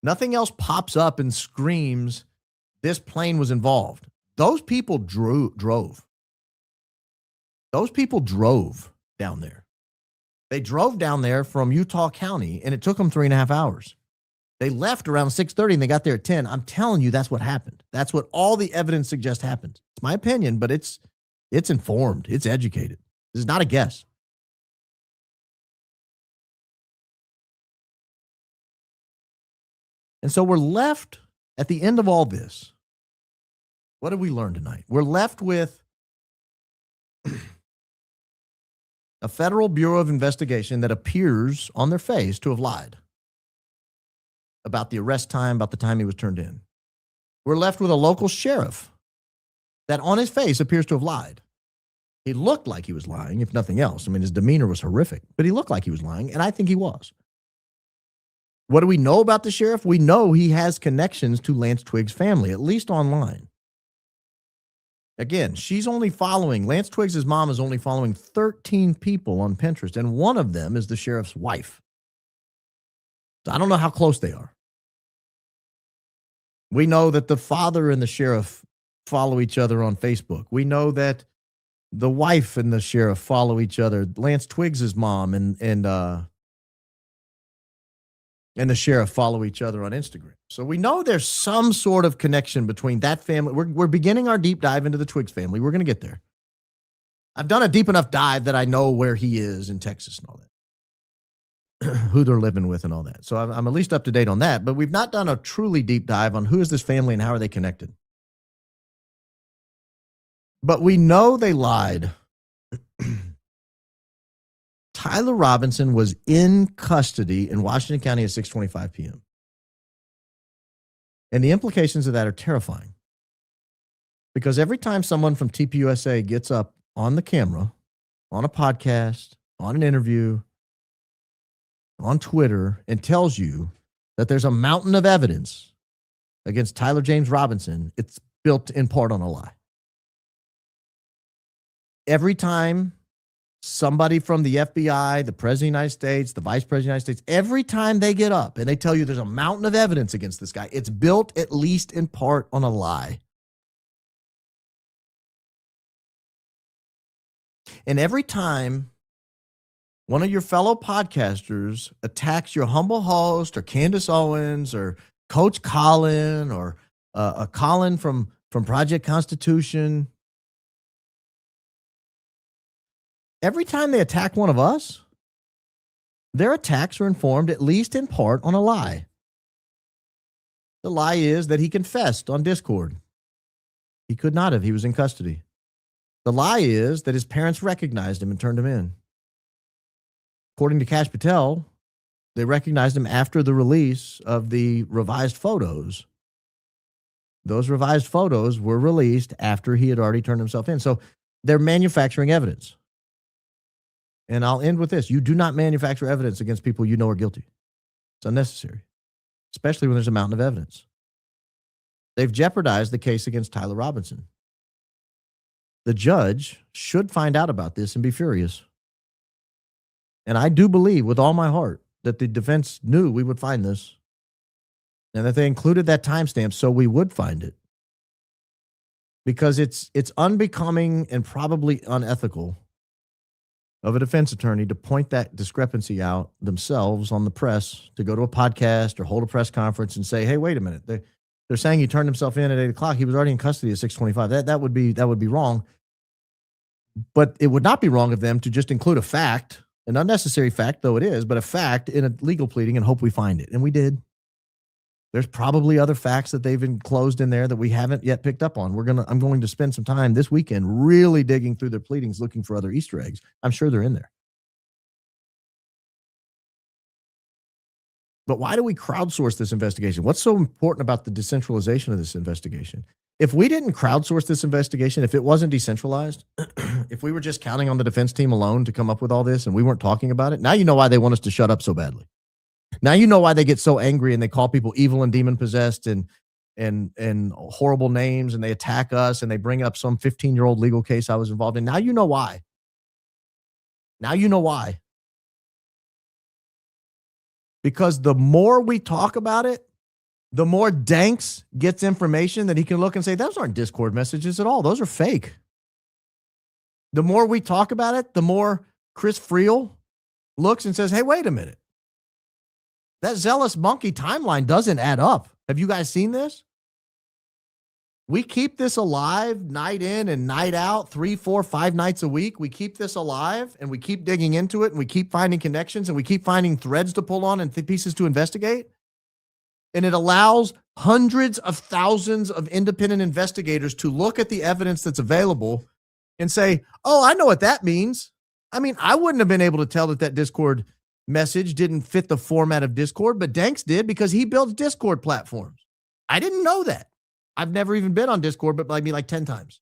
[SPEAKER 1] Nothing else pops up and screams, this plane was involved. Those people drove. Those people drove down there. They drove down there from Utah County, and it took them 3.5 hours. They left around 6:30, and they got there at 10. I'm telling you, that's what happened. That's what all the evidence suggests happened. It's my opinion, but it's informed. It's educated. This is not a guess. And so we're left at the end of all this. What did we learn tonight? We're left with a Federal Bureau of Investigation that appears on their face to have lied about the arrest time, about the time he was turned in. We're left with a local sheriff that on his face appears to have lied. He looked like he was lying, if nothing else. I mean, his demeanor was horrific, but he looked like he was lying, and I think he was. What do we know about the sheriff? We know he has connections to Lance Twiggs' family, at least online. Again, she's only following, Lance Twiggs' mom is only following 13 people on Pinterest, and one of them is the sheriff's wife. So I don't know how close they are. We know that the father and the sheriff follow each other on Facebook. We know that the wife and the sheriff follow each other. Lance Twiggs' mom and the sheriff follow each other on Instagram. So we know there's some sort of connection between that family. We're beginning our deep dive into the Twiggs family. We're going to get there. I've done a deep enough dive that I know where he is in Texas and all that, who they're living with and all that. So I'm at least up to date on that, but we've not done a truly deep dive on who is this family and how are they connected. But we know they lied. Tyler Robinson was in custody in Washington County at 6:25 p.m. And the implications of that are terrifying. Because every time someone from TPUSA gets up on the camera, on a podcast, on an interview, on Twitter, and tells you that there's a mountain of evidence against Tyler James Robinson, it's built in part on a lie. Every time somebody from the FBI, the President of the United States, the Vice President of the United States, every time they get up and they tell you there's a mountain of evidence against this guy, it's built at least in part on a lie. And every time one of your fellow podcasters attacks your humble host or Candace Owens or Coach Colin or a Colin from Project Constitution, every time they attack one of us, their attacks are informed at least in part on a lie. The lie is that he confessed on Discord. He could not have. He was in custody. The lie is that his parents recognized him and turned him in. According to Kash Patel, they recognized him after the release of the revised photos. Those revised photos were released after he had already turned himself in. So they're manufacturing evidence. And I'll end with this. You do not manufacture evidence against people you know are guilty. It's unnecessary, especially when there's a mountain of evidence. They've jeopardized the case against Tyler Robinson. The judge should find out about this and be furious. And I do believe with all my heart that the defense knew we would find this and that they included that timestamp so we would find it. Because it's unbecoming and probably unethical of a defense attorney to point that discrepancy out themselves on the press, to go to a podcast or hold a press conference and say, hey, wait a minute. They're saying he turned himself in at 8 o'clock. He was already in custody at 6:25. That would be wrong. But it would not be wrong of them to just include a fact, an unnecessary fact, though it is, but a fact in a legal pleading and hope we find it. And we did. There's probably other facts that they've enclosed in there that we haven't yet picked up on. I'm going to spend some time this weekend really digging through their pleadings, looking for other Easter eggs. I'm sure they're in there. But why do we crowdsource this investigation? What's so important about the decentralization of this investigation? If we didn't crowdsource this investigation, if it wasn't decentralized, if we were just counting on the defense team alone to come up with all this and we weren't talking about it, now you know why they want us to shut up so badly. Now you know why they get so angry and they call people evil and demon possessed and horrible names, and they attack us and they bring up some 15-year-old legal case I was involved in. Now you know why. Now you know why. Because the more we talk about it, the more Danks gets information that he can look and say, those aren't Discord messages at all. Those are fake. The more we talk about it, the more Chris Friel looks and says, hey, wait a minute. That zealous monkey timeline doesn't add up. Have you guys seen this? We keep this alive night in and night out, 3, 4, 5 nights a week. We keep this alive and we keep digging into it and we keep finding connections and we keep finding threads to pull on and pieces to investigate. And it allows hundreds of thousands of independent investigators to look at the evidence that's available and say, oh, I know what that means. I mean, I wouldn't have been able to tell that Discord message didn't fit the format of Discord, but Danks did because he builds Discord platforms. I didn't know that. I've never even been on Discord, but maybe like 10 times.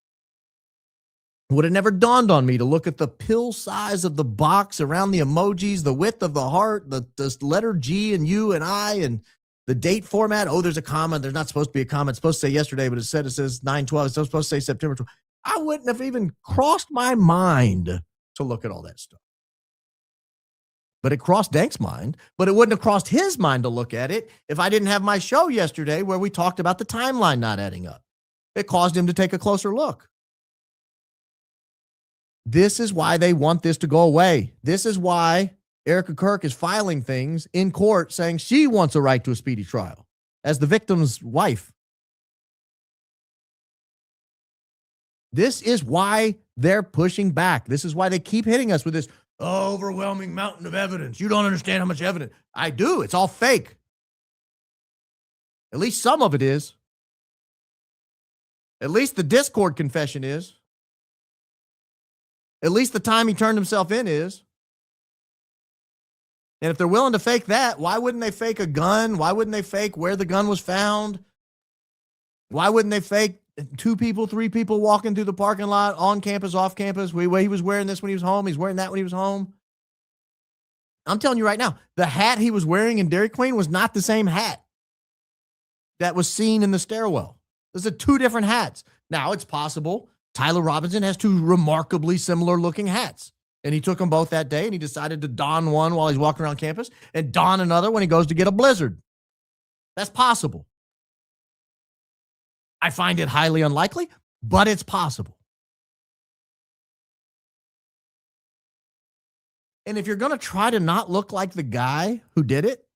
[SPEAKER 1] Would have never dawned on me to look at the pill size of the box around the emojis, the width of the heart, the letter G and U and I, and the date format. Oh, there's a comma. There's not supposed to be a comma. It's supposed to say yesterday, but it says 9/12. It's supposed to say September 12th. I wouldn't have even crossed my mind to look at all that stuff. But it crossed Dank's mind, but it wouldn't have crossed his mind to look at it if I didn't have my show yesterday where we talked about the timeline not adding up. It caused him to take a closer look. This is why they want this to go away. This is why Erica Kirk is filing things in court saying she wants a right to a speedy trial as the victim's wife. This is why they're pushing back. This is why they keep hitting us with this overwhelming mountain of evidence. You don't understand how much evidence. I do. It's all fake. At least some of it is. At least the Discord confession is. At least the time he turned himself in is. And if they're willing to fake that, why wouldn't they fake a gun? Why wouldn't they fake where the gun was found? Why wouldn't they fake 2 people, 3 people walking through the parking lot, on campus, off campus? He was wearing this when he was home. He's wearing that when he was home. I'm telling you right now, the hat he was wearing in Dairy Queen was not the same hat that was seen in the stairwell. Those are 2 different hats. Now, it's possible Tyler Robinson has 2 remarkably similar looking hats. And he took them both that day, and he decided to don one while he's walking around campus and don another when he goes to get a blizzard. That's possible. I find it highly unlikely, but it's possible. And if you're going to try to not look like the guy who did it,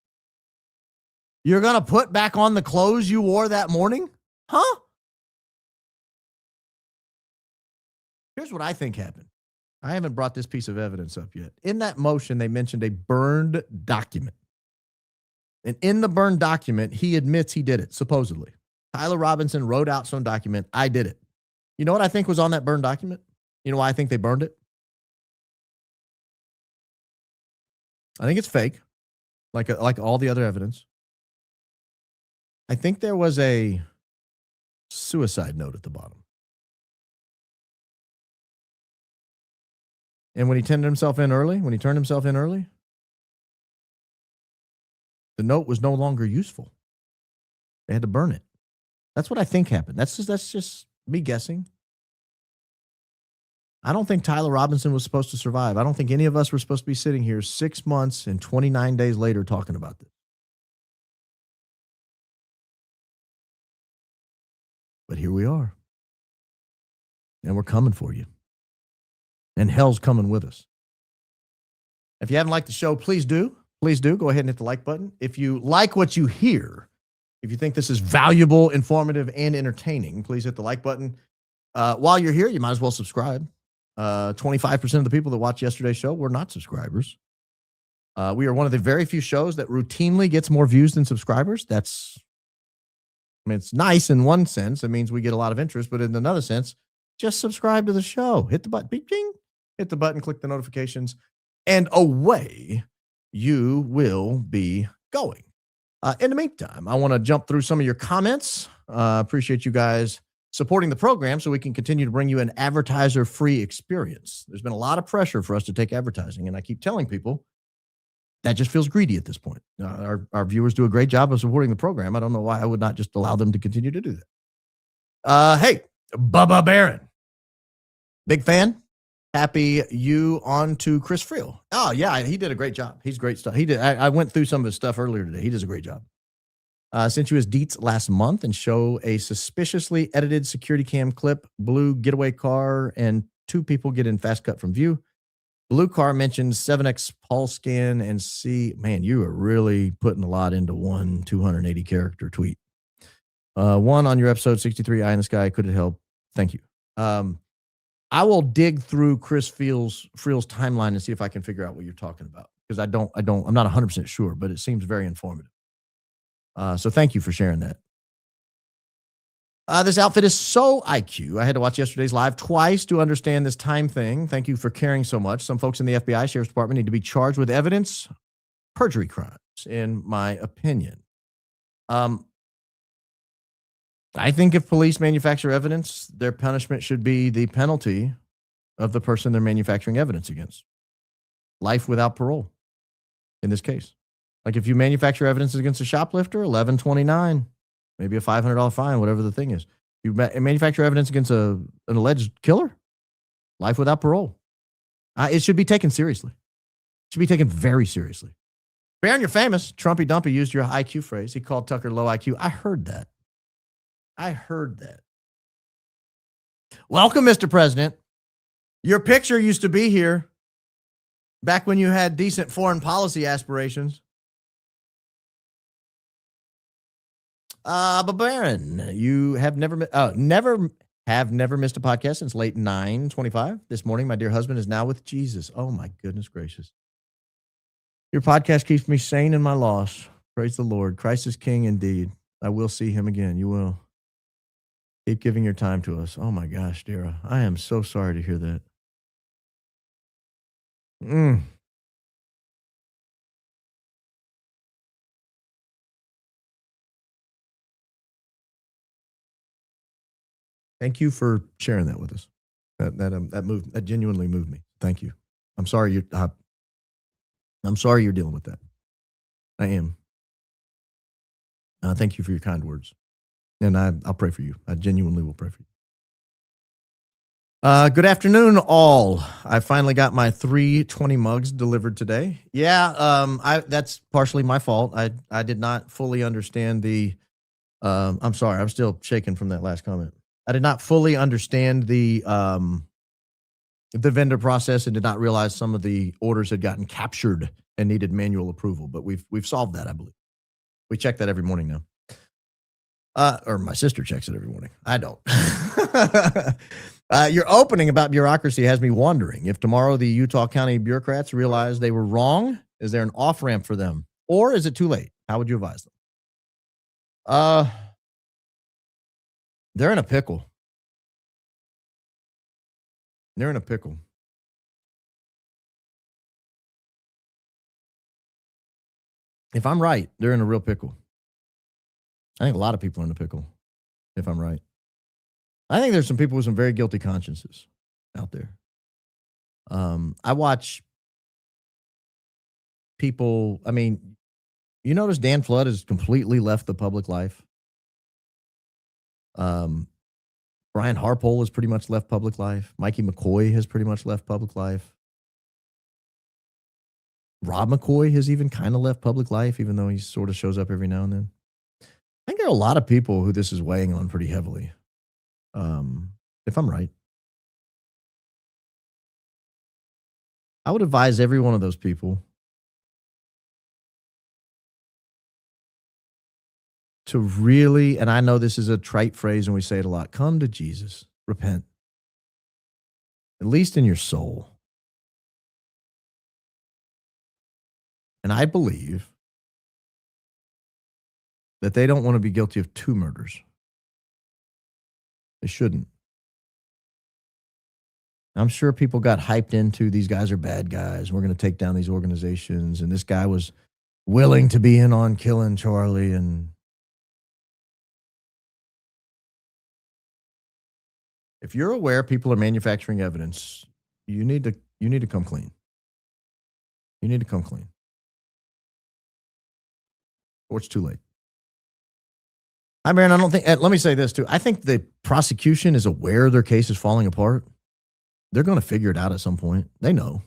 [SPEAKER 1] you're going to put back on the clothes you wore that morning? Huh? Here's what I think happened. I haven't brought this piece of evidence up yet. In that motion, they mentioned a burned document. And in the burned document, he admits he did it, supposedly. Tyler Robinson wrote out some document. I did it. You know what I think was on that burned document? You know why I think they burned it? I think it's fake, like all the other evidence. I think there was a suicide note at the bottom. And when he turned himself in early, the note was no longer useful. They had to burn it. That's what I think happened. That's just me guessing. I don't think Tyler Robinson was supposed to survive. I don't think any of us were supposed to be sitting here 6 months and 29 days later talking about this. But here we are. And we're coming for you. And hell's coming with us. If you haven't liked the show, please do. Please do. Go ahead and hit the like button. If you like what you hear, if you think this is valuable, informative, and entertaining, please hit the like button. While you're here, you might as well subscribe. 25% of the people that watched yesterday's show were not subscribers. We are one of the very few shows that routinely gets more views than subscribers. It's nice in one sense. It means we get a lot of interest, but in another sense, just subscribe to the show. Hit the button. Beep, ding. Hit the button, click the notifications, and away you will be going. In the meantime, I want to jump through some of your comments. Appreciate you guys supporting the program so we can continue to bring you an advertiser-free experience. There's been a lot of pressure for us to take advertising, and I keep telling people that just feels greedy at this point. Our viewers do a great job of supporting the program. I don't know why I would not just allow them to continue to do that. Hey, Bubba Barron. Big fan. Happy you on to Chris Friel. Oh, yeah, he did a great job. He's great stuff. He did. I went through some of his stuff earlier today. He does a great job. Sent you his deets last month and show a suspiciously edited security cam clip, blue getaway car, and 2 people get in fast cut from view. Blue Car mentions 7X pulse scan and see. Man, you are really putting a lot into one 280 character tweet. One on your episode 63, Eye in the Sky. Could it help? Thank you. I will dig through Chris Friel's timeline and see if I can figure out what you're talking about, because I'm not 100% sure, but it seems very informative. So thank you for sharing that. This outfit is so IQ. I had to watch yesterday's live twice to understand this time thing. Thank you for caring so much. Some folks in the FBI Sheriff's Department need to be charged with evidence, perjury crimes, in my opinion. I think if police manufacture evidence, their punishment should be the penalty of the person they're manufacturing evidence against. Life without parole, in this case. Like if you manufacture evidence against a shoplifter, $11.29, maybe a $500 fine, whatever the thing is. You manufacture evidence against an alleged killer, life without parole. It should be taken seriously. It should be taken very seriously. Baron, you're famous. Trumpy Dumpy used your IQ phrase. He called Tucker low IQ. I heard that. Welcome, Mr. President. Your picture used to be here back when you had decent foreign policy aspirations. But Baron, you have never missed a podcast since late 9:25 this morning. My dear husband is now with Jesus. Oh my goodness gracious. Your podcast keeps me sane in my loss. Praise the Lord. Christ is King indeed. I will see him again. You will. Keep giving your time to us. Oh my gosh, Dara. I am so sorry to hear that. Thank you for sharing that with us. That genuinely moved me. Thank you. I'm sorry you're dealing with that. I am. Thank you for your kind words. And I'll pray for you. I genuinely will pray for you. Good afternoon, all. I finally got my 320 mugs delivered today. Yeah, that's partially my fault. I did not fully understand the. I'm sorry. I'm still shaking from that last comment. I did not fully understand the vendor process and did not realize some of the orders had gotten captured and needed manual approval. But we've solved that, I believe. We check that every morning now. Or my sister checks it every morning. I don't. Your opening about bureaucracy has me wondering if tomorrow the Utah County bureaucrats realize they were wrong. Is there an off-ramp for them? Or is it too late? How would you advise them? They're in a pickle. They're in a pickle. If I'm right, they're in a real pickle. I think a lot of people are in a pickle, if I'm right. I think there's some people with some very guilty consciences out there. I watch people, I mean, you notice Dan Flood has completely left the public life. Brian Harpole has pretty much left public life. Mikey McCoy has pretty much left public life. Rob McCoy has even kind of left public life, even though he sort of shows up every now and then. I think there are a lot of people who this is weighing on pretty heavily, if I'm right. I would advise every one of those people to really, and I know this is a trite phrase and we say it a lot, come to Jesus, repent, at least in your soul. And I believe that they don't want to be guilty of 2 murders. They shouldn't. I'm sure people got hyped into these guys are bad guys. We're going to take down these organizations. And this guy was willing to be in on killing Charlie. And if you're aware people are manufacturing evidence, you need to come clean. You need to come clean. Or it's too late. Hi, Baron. I don't think, let me say this too. I think the prosecution is aware their case is falling apart. They're going to figure it out at some point. They know.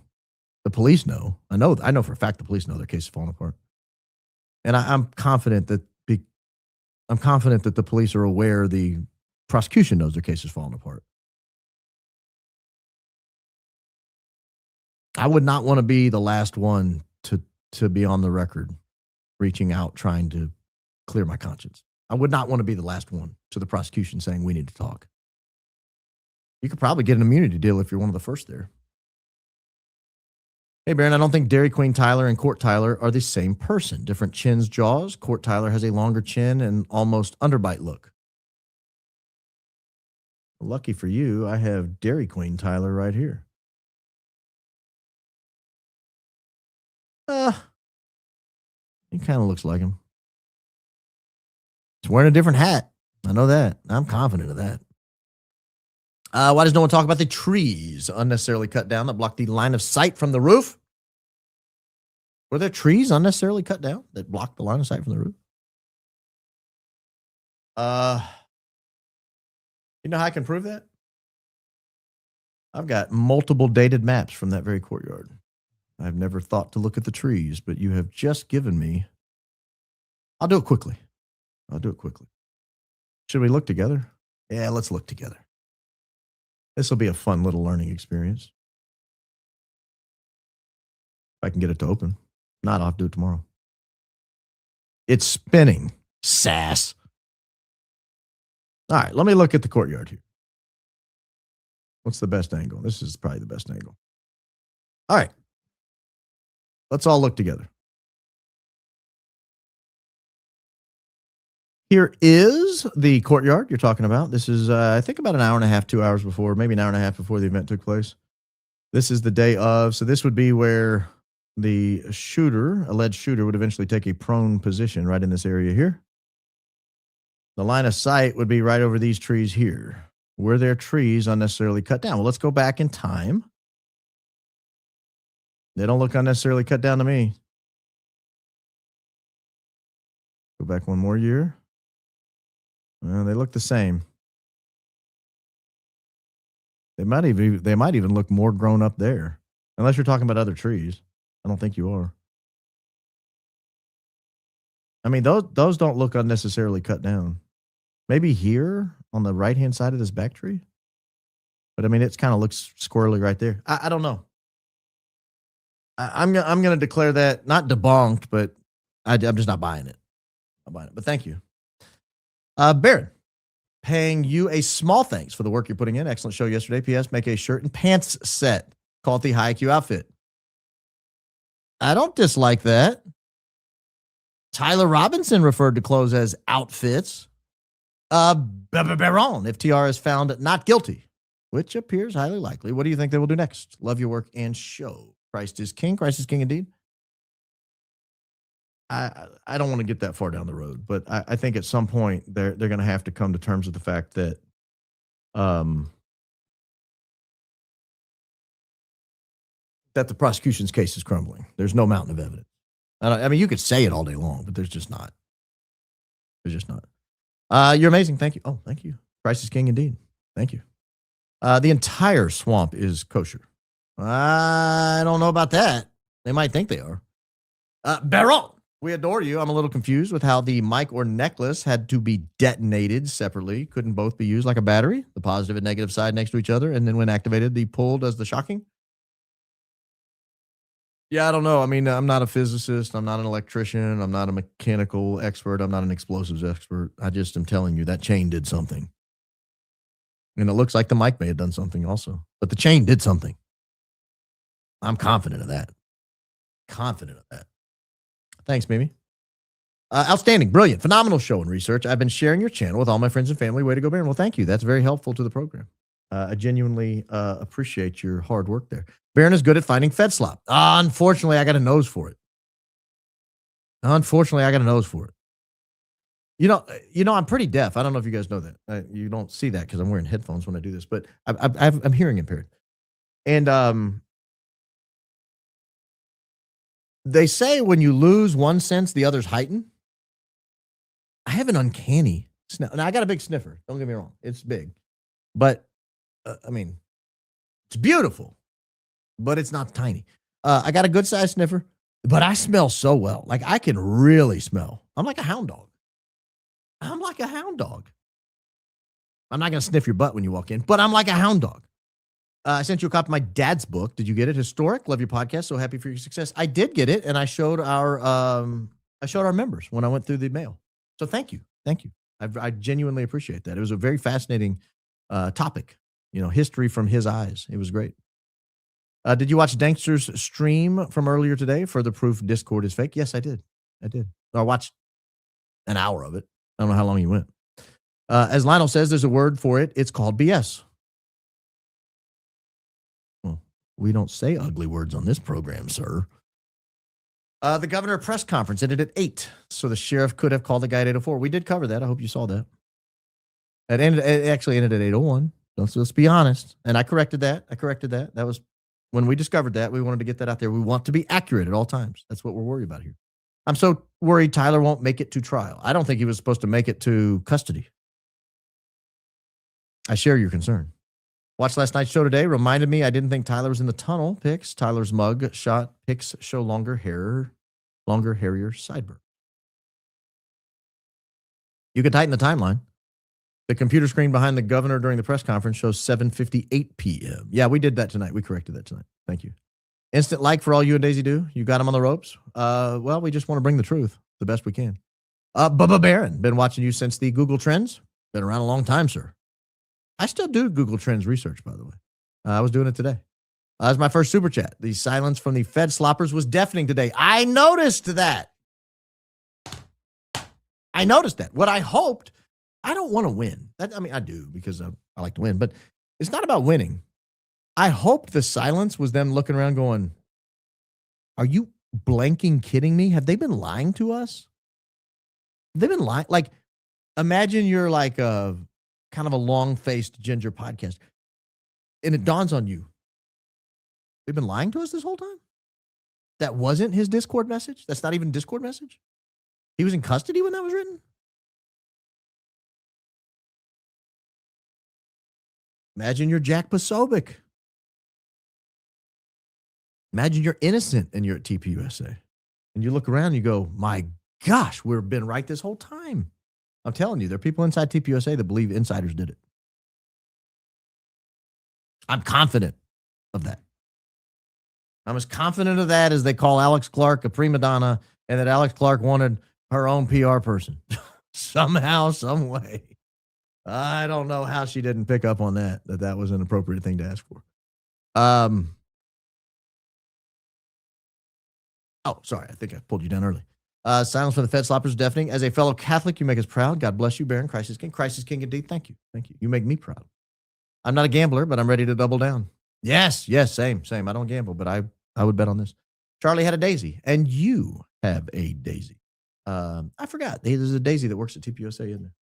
[SPEAKER 1] The police know. I know for a fact the police know their case is falling apart. And I'm confident that the police are aware the prosecution knows their case is falling apart. I would not want to be the last one to be on the record reaching out, trying to clear my conscience. I would not want to be the last one to the prosecution saying we need to talk. You could probably get an immunity deal if you're one of the first there. Hey, Baron, I don't think Dairy Queen Tyler and Court Tyler are the same person. Different chins, jaws. Court Tyler has a longer chin and almost underbite look. Lucky for you, I have Dairy Queen Tyler right here. He kind of looks like him. He's wearing a different hat. I know that. I'm confident of that. Why does no one talk about the trees unnecessarily cut down that block the line of sight from the roof? Were there trees unnecessarily cut down that block the line of sight from the roof? You know how I can prove that? I've got multiple dated maps from that very courtyard. I've never thought to look at the trees, but you have just given me. I'll do it quickly. Should we look together? Yeah, let's look together. This will be a fun little learning experience. If I can get it to open. If not, I'll have to do it tomorrow. It's spinning. Sass. All right, let me look at the courtyard here. What's the best angle? This is probably the best angle. All right. Let's all look together. Here is the courtyard you're talking about. This is, I think, about an hour and a half, 2 hours before, maybe an hour and a half before the event took place. This is the day of. So this would be where the alleged shooter, would eventually take a prone position right in this area here. The line of sight would be right over these trees here. Were there trees unnecessarily cut down? Well, let's go back in time. They don't look unnecessarily cut down to me. Go back one more year. Well, they look the same. They might even look more grown up there. Unless you're talking about other trees. I don't think you are. I mean, those don't look unnecessarily cut down. Maybe here on the right-hand side of this back tree. But I mean, it kind of looks squirrely right there. I don't know. I'm going to declare that not debunked, but I'm just not buying it. But thank you. Baron, paying you a small thanks for the work you're putting in. Excellent show yesterday. P.S. Make a shirt and pants set. Call it the High IQ outfit. I don't dislike that. Tyler Robinson referred to clothes as outfits. Baron, if TR is found not guilty, which appears highly likely, what do you think they will do next? Love your work and show. Christ is king. Christ is king indeed. I don't want to get that far down the road, but I think at some point they're going to have to come to terms with the fact that that the prosecution's case is crumbling. There's no mountain of evidence. I mean, you could say it all day long, but there's just not. There's just not. You're amazing. Thank you. Oh, thank you. Christ is king indeed. Thank you. The entire swamp is kosher. I don't know about that. They might think they are. Baron, we adore you. I'm a little confused with how the mic or necklace had to be detonated separately. Couldn't both be used like a battery, the positive and negative side next to each other, and then when activated, the pull does the shocking? Yeah, I don't know. I mean, I'm not a physicist. I'm not an electrician. I'm not a mechanical expert. I'm not an explosives expert. I just am telling you that chain did something. And it looks like the mic may have done something also. But the chain did something. I'm confident of that. Thanks, Mimi. Outstanding, brilliant, phenomenal show and research. I've been sharing your channel with all my friends and family. Way to go, Baron. Well, thank you. That's very helpful to the program. I genuinely appreciate your hard work there. Baron is good at finding Fed slop. Unfortunately, I got a nose for it. You know, I'm pretty deaf. I don't know if you guys know that. You don't see that because I'm wearing headphones when I do this, but I'm hearing impaired. And they say when you lose one sense, the others heighten. I have an uncanny sniff. Now, I got a big sniffer. Don't get me wrong. It's big. But, I mean, it's beautiful. But it's not tiny. I got a good size sniffer. But I smell so well. Like, I can really smell. I'm like a hound dog. I'm not going to sniff your butt when you walk in. But I'm like a hound dog. I sent you a copy of my dad's book. Did you get it? Historic. Love your podcast. So happy for your success. I did get it, and I showed our members when I went through the mail. So thank you. I genuinely appreciate that. It was a very fascinating topic. History from his eyes. It was great. Did you watch Dankster's stream from earlier today? Further proof Discord is fake. Yes, I did. I watched an hour of it. I don't know how long you went. As Lionel says, there's a word for it. It's called BS. Well, we don't say ugly words on this program, sir. The governor press conference ended at 8, so the sheriff could have called the guy at 8:04. We did cover that. I hope you saw that. It actually ended at 8:01. Let's be honest. And I corrected that. That was when we discovered that. We wanted to get that out there. We want to be accurate at all times. That's what we're worried about here. I'm so worried Tyler won't make it to trial. I don't think he was supposed to make it to custody. I share your concern. Watched last night's show today. Reminded me I didn't think Tyler was in the tunnel. Pics. Tyler's mug shot. Pics show longer, hairier sideburn. You can tighten the timeline. The computer screen behind the governor during the press conference shows 7:58 p.m. Yeah, we did that tonight. We corrected that tonight. Thank you. Instant like for all you and Daisy do. You got him on the ropes. Well, we just want to bring the truth the best we can. Bubba Barron, been watching you since the Google Trends. Been around a long time, sir. I still do Google Trends research, by the way. I was doing it today. That was my first super chat. The silence from the Fed sloppers was deafening today. I noticed that. What I hoped, I don't want to win. I do because I like to win, but it's not about winning. I hoped the silence was them looking around going, are you blanking kidding me? Have they been lying to us? They've been lying. Like, imagine you're like a kind of a long-faced ginger podcast, and it dawns on you. They've been lying to us this whole time? That wasn't his Discord message? That's not even Discord message? He was in custody when that was written? Imagine you're Jack Posobiec. Imagine you're innocent and you're at TPUSA. And you look around and you go, my gosh, we've been right this whole time. I'm telling you, there are people inside TPUSA that believe insiders did it. I'm confident of that. I'm as confident of that as they call Alex Clark a prima donna and that Alex Clark wanted her own PR person. Somehow, some way. I don't know how she didn't pick up on that was an appropriate thing to ask for. Oh, sorry. I think I pulled you down early. Silence from the Fed sloppers deafening. As a fellow Catholic, you make us proud. God bless you, Baron. Crisis King. Crisis King indeed. Thank you. You make me proud. I'm not a gambler, but I'm ready to double down. Yes, same. I don't gamble, but I would bet on this. Charlie had a daisy, and you have a daisy. I forgot. There's a daisy that works at TPUSA, isn't there?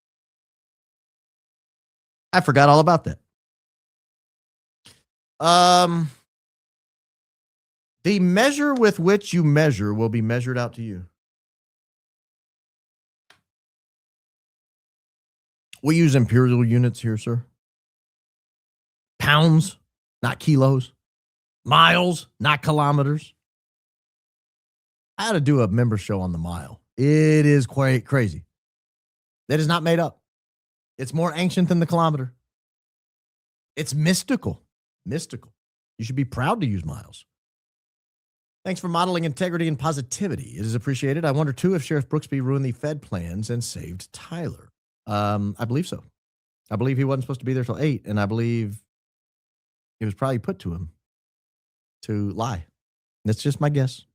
[SPEAKER 1] I forgot all about that. The measure with which you measure will be measured out to you. We use imperial units here, sir. Pounds, not kilos. Miles, not kilometers. I ought to do a member show on the mile. It is quite crazy. That is not made up. It's more ancient than the kilometer. It's mystical. You should be proud to use miles. Thanks for modeling integrity and positivity. It is appreciated. I wonder, too, if Sheriff Brooksby ruined the Fed plans and saved Tyler. I believe so. I believe he wasn't supposed to be there till 8, and I believe it was probably put to him to lie. That's just my guess.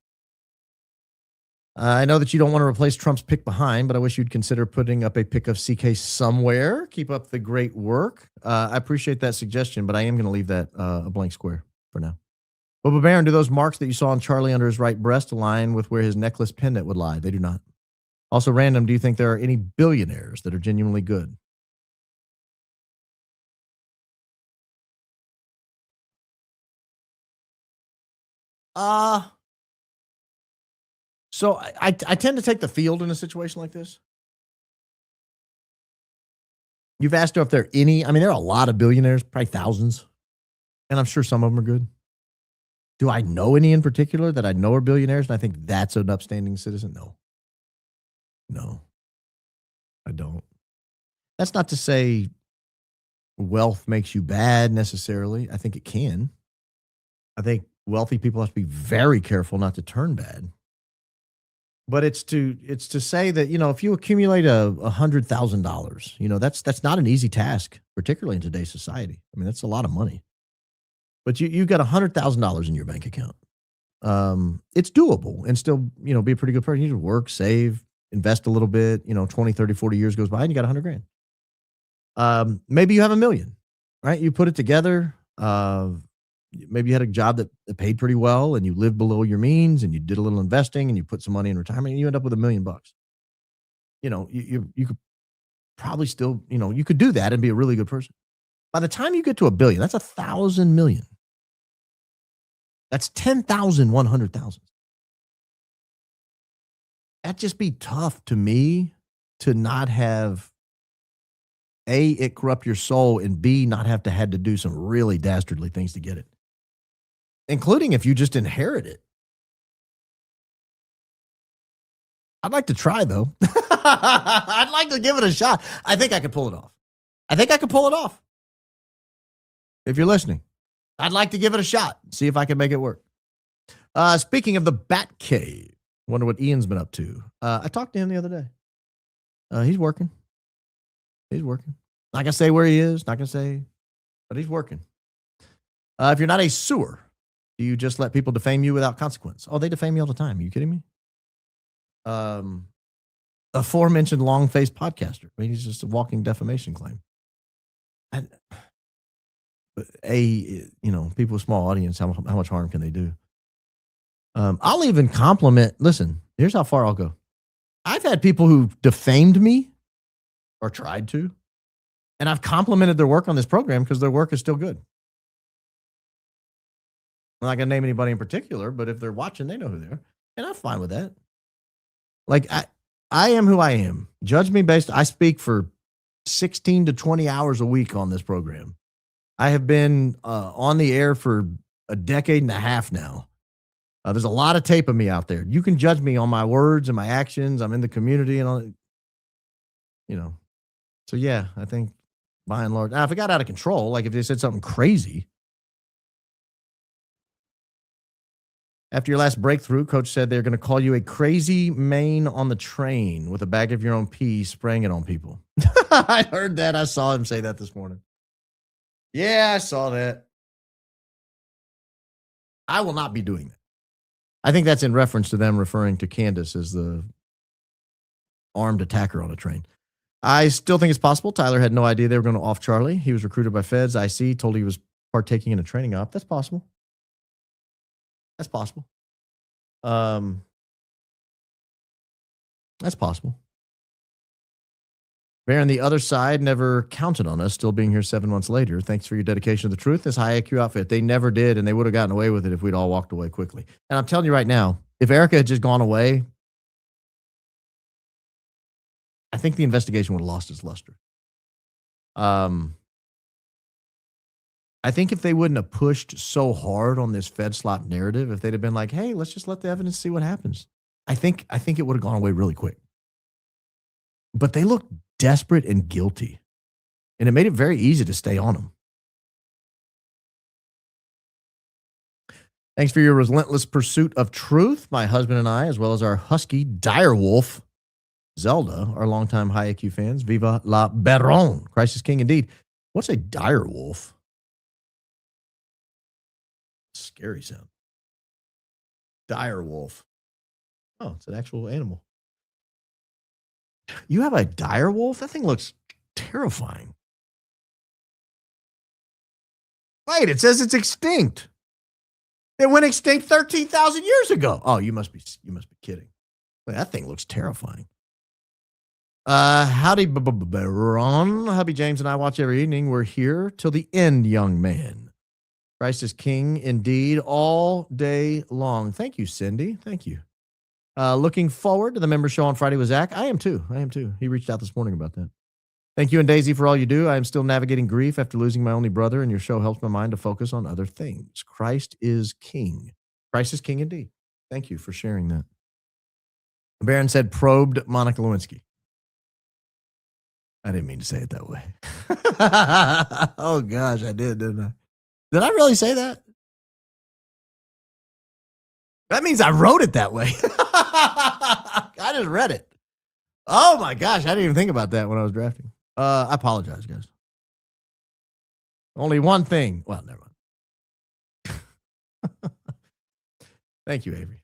[SPEAKER 1] I know that you don't want to replace Trump's pick behind, but I wish you'd consider putting up a pick of CK somewhere. Keep up the great work. I appreciate that suggestion, but I am going to leave that a blank square for now. Bubba Barron, do those marks that you saw on Charlie under his right breast align with where his necklace pendant would lie? They do not. Also, random, do you think there are any billionaires that are genuinely good? So I tend to take the field in a situation like this. You've asked her if there are any. I mean, there are a lot of billionaires, probably thousands. And I'm sure some of them are good. Do I know any in particular that I know are billionaires and I think that's an upstanding citizen? No, I don't. That's not to say wealth makes you bad necessarily. I think it can. I think wealthy people have to be very careful not to turn bad. But it's to say that, if you accumulate $100,000, that's not an easy task, particularly in today's society. I mean, that's a lot of money. But you've got $100,000 in your bank account. It's doable and still, be a pretty good person. You just work, save, invest a little bit, 20, 30, 40 years goes by and you got $100,000. Maybe you have $1 million, right? You put it together. Maybe you had a job that paid pretty well and you lived below your means and you did a little investing and you put some money in retirement and you end up with $1 million. You could probably still, you could do that and be a really good person. By the time you get to $1 billion, that's 1,000 million. That's 10,000, 100,000. That'd just be tough to me to not have A, it corrupt your soul, and B, not have to had to do some really dastardly things to get it. Including if you just inherit it. I'd like to try, though. I'd like to give it a shot. I think I could pull it off. If you're listening, I'd like to give it a shot. See if I can make it work. Speaking of the Bat Cave, wonder what Ian's been up to. I talked to him the other day. He's working. Not going to say where he is. Not going to say, but he's working. If you're not a sewer, do you just let people defame you without consequence? Oh, they defame me all the time. Are you kidding me? Aforementioned long-faced podcaster. I mean, he's just a walking defamation claim. But people with small audience, how much harm can they do? I'll even compliment. Listen, here's how far I'll go. I've had people who defamed me or tried to, and I've complimented their work on this program because their work is still good. I'm not going to name anybody in particular, but if they're watching, they know who they are. And I'm fine with that. Like, I am who I am. Judge me I speak for 16 to 20 hours a week on this program. I have been on the air for a decade and a half now. There's a lot of tape of me out there. You can judge me on my words and my actions. I'm in the community and all, So, yeah, I think by and large, now, if it got out of control, like if they said something crazy, after your last breakthrough, coach said they're going to call you a crazy Maine on the train with a bag of your own pee, spraying it on people. I heard that. I saw him say that this morning. Yeah, I saw that. I will not be doing that. I think that's in reference to them referring to Candace as the armed attacker on a train. I still think it's possible. Tyler had no idea they were going to off Charlie. He was recruited by feds. IC told he was partaking in a training op. That's possible. That's possible. Baron, the other side never counted on us still being here 7 months later. Thanks for your dedication to the truth. This high IQ outfit. They never did, and they would have gotten away with it if we'd all walked away quickly. And I'm telling you right now, if Erica had just gone away, I think the investigation would have lost its luster. I think if they wouldn't have pushed so hard on this Fed slop narrative, if they'd have been like, hey, let's just let the evidence see what happens. I think it would have gone away really quick. But they looked desperate and guilty. And it made it very easy to stay on them. Thanks for your relentless pursuit of truth. My husband and I, as well as our husky direwolf, Zelda, are longtime high IQ fans. Viva la Baron. Christ is king indeed. What's a direwolf? Scary sound. Dire wolf. Oh, it's an actual animal. You have a dire wolf? That thing looks terrifying. Wait, it says it's extinct. It went extinct 13,000 years ago. Oh, you must be kidding. Wait, that thing looks terrifying. Howdy, Baron. Hubby James and I watch every evening. We're here till the end, young man. Christ is king indeed all day long. Thank you, Cindy. Thank you. Looking forward to the member show on Friday with Zach. I am too. He reached out this morning about that. Thank you and Daisy for all you do. I am still navigating grief after losing my only brother, and your show helps my mind to focus on other things. Christ is king. Christ is king indeed. Thank you for sharing that. Baron said probed Monica Lewinsky. I didn't mean to say it that way. Oh gosh, I did, didn't I? Did I really say that? That means I wrote it that way. I just read it. Oh my gosh, I didn't even think about that when I was drafting. I apologize, guys. Only one thing. Well, never mind. Thank you, Avery.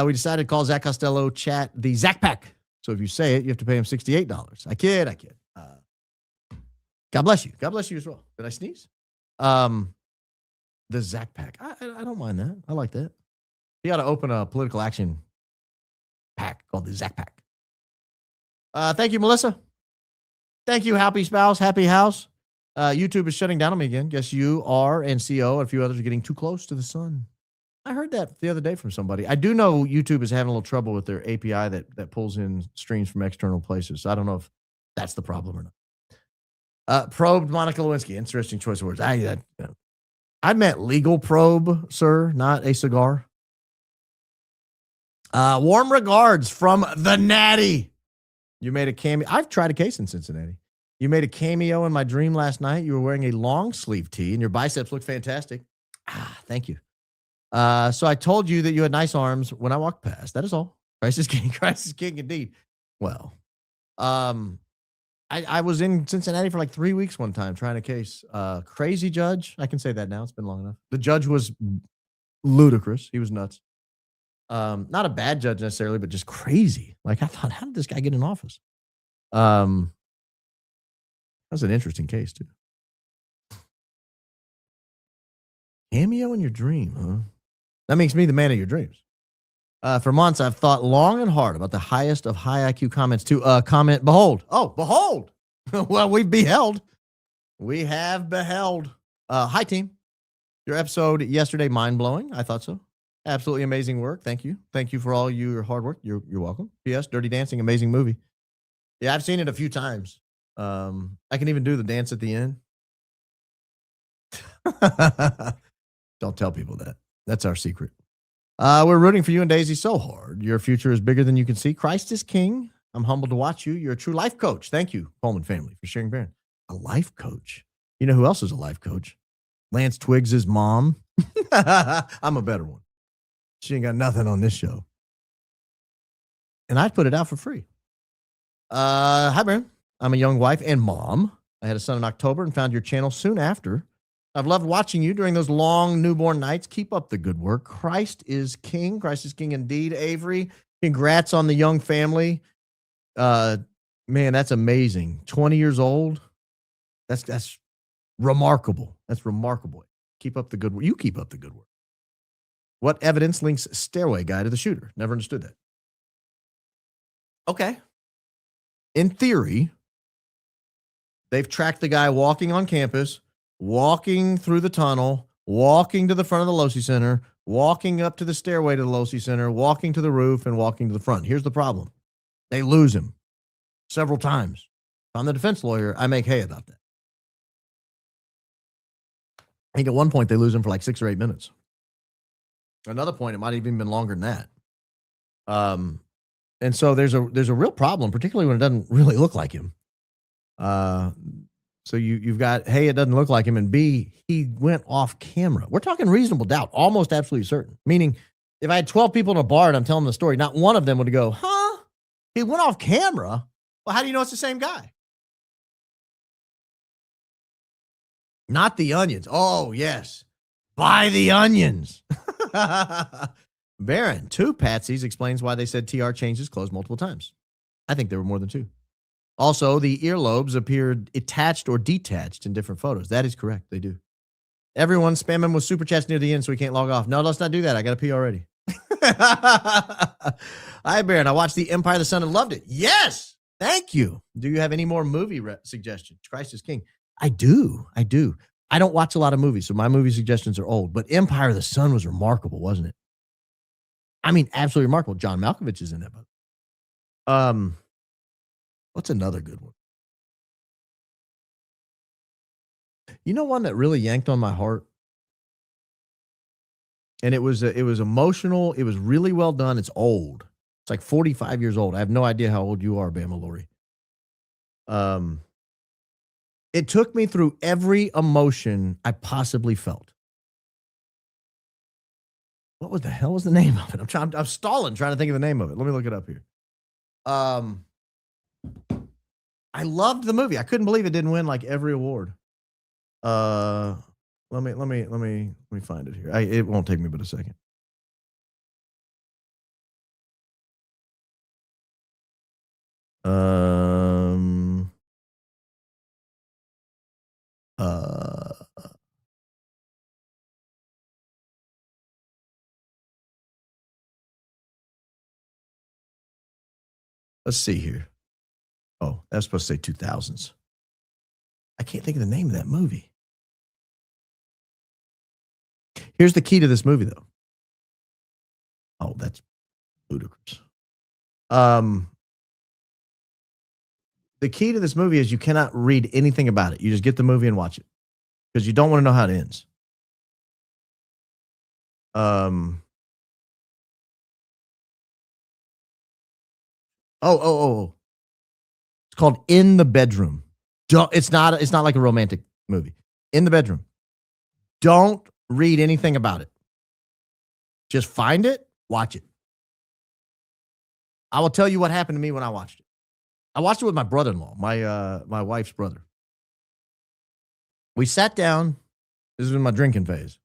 [SPEAKER 1] We decided to call Zach Costello chat the Zach Pack. So if you say it, you have to pay him $68. I kid. God bless you. God bless you as well. Did I sneeze? The Zach Pack. I don't mind that. I like that. You got to open a political action pack called the Zach Pack. Thank you, Melissa. Thank you, Happy Spouse, Happy House. YouTube is shutting down on me again. Guess you are, and CO and a few others are getting too close to the sun. I heard that the other day from somebody. I do know YouTube is having a little trouble with their API that pulls in streams from external places. So I don't know if that's the problem or not. Probed Monica Lewinsky. Interesting choice of words. I meant legal probe, sir, not a cigar. Warm regards from the Natty. You made a cameo. I've tried a case in Cincinnati. You made a cameo in my dream last night. You were wearing a long sleeve tee and your biceps look fantastic. Thank you. So I told you that you had nice arms when I walked past. That is all. Christ is king. Christ is king indeed. Well, I was in Cincinnati for like 3 weeks one time trying a case. Crazy judge. I can say that now. It's been long enough. The judge was ludicrous. He was nuts. Not a bad judge necessarily, but just crazy. Like I thought, how did this guy get in office? That was an interesting case too. Cameo in your dream, huh? That makes me the man of your dreams. For months, I've thought long and hard about the highest of high IQ comments to comment, behold. Oh, behold. Well, we've beheld. We have beheld. Hi, team. Your episode yesterday, mind-blowing. I thought so. Absolutely amazing work. Thank you. Thank you for all your hard work. You're welcome. P.S. Dirty Dancing, amazing movie. Yeah, I've seen it a few times. I can even do the dance at the end. Don't tell people that. That's our secret. We're rooting for you and Daisy so hard. Your future is bigger than you can see. Christ is king. I'm humbled to watch you. You're a true life coach. Thank you, Coleman family, for sharing Baron. A life coach. You know who else is a life coach? Lance Twiggs' mom. I'm a better one. She ain't got nothing on this show. And I'd put it out for free. Hi, Baron. I'm a young wife and mom. I had a son in October and found your channel soon after. I've loved watching you during those long newborn nights. Keep up the good work. Christ is king. Christ is king indeed. Avery, congrats on the young family. Man, that's amazing. 20 years old. That's remarkable. That's remarkable. Keep up the good work. You keep up the good work. What evidence links stairway guy to the shooter? Never understood that. Okay. In theory, they've tracked the guy walking on campus, walking through the tunnel, walking to the front of the Losi Center, walking up to the stairway to the Losi Center, walking to the roof, and walking to the front. Here's the problem. They lose him several times. If I'm the defense lawyer, I make hay about that. I think at one point they lose him for like 6 or 8 minutes. Another point, it might have even been longer than that. And so there's a real problem, particularly when it doesn't really look like him. So you've got, hey, it doesn't look like him, and B, he went off camera. We're talking reasonable doubt, almost absolutely certain. Meaning, if I had 12 people in a bar and I'm telling the story, not one of them would go, huh? He went off camera? Well, how do you know it's the same guy? Not the onions. Oh, yes. Buy the onions. Baron, 2 patsies explains why they said TR changed his clothes multiple times. I think there were more than 2. Also, the earlobes appeared attached or detached in different photos. That is correct. They do. Everyone spam him with super chats near the end so he can't log off. No, let's not do that. I got to pee already. Hi, Baron. I watched The Empire of the Sun and loved it. Yes. Thank you. Do you have any more movie suggestions? Christ is king. I do. I don't watch a lot of movies, so my movie suggestions are old. But Empire of the Sun was remarkable, wasn't it? I mean, absolutely remarkable. John Malkovich is in that book. What's another good one? You know one that really yanked on my heart? And it was emotional. It was really well done. It's old. It's like 45 years old. I have no idea how old you are, Bama Lori. It took me through every emotion I possibly felt. What the hell was the name of it? I'm stalling trying to think of the name of it. Let me look it up here. I loved the movie. I couldn't believe it didn't win like every award. Let me find it here. It won't take me but a second. Let's see here. Oh, that's supposed to say 2000s. I can't think of the name of that movie. Here's the key to this movie, though. Oh, that's ludicrous. The key to this movie is you cannot read anything about it. You just get the movie and watch it because you don't want to know how it ends. It's called In the Bedroom. It's not like a romantic movie. In the Bedroom. Don't read anything about it. Just find it, watch it. I will tell you what happened to me when I watched it. I watched it with my brother-in-law, my wife's brother. We sat down. This was in my drinking phase.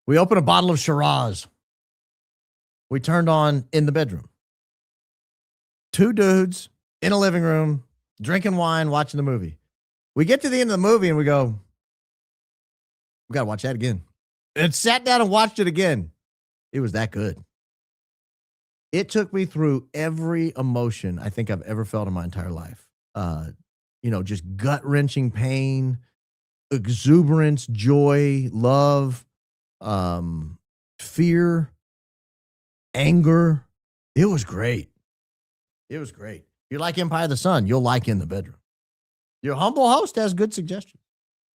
[SPEAKER 1] We opened a bottle of Shiraz. We turned on In the Bedroom. Two dudes in a living room, drinking wine, watching the movie. We get to the end of the movie and we go, we got to watch that again. And sat down and watched it again. It was that good. It took me through every emotion I think I've ever felt in my entire life. Just gut-wrenching pain, exuberance, joy, love, fear, anger. It was great. It was great. If you like Empire of the Sun, you'll like In the Bedroom. Your humble host has good suggestions.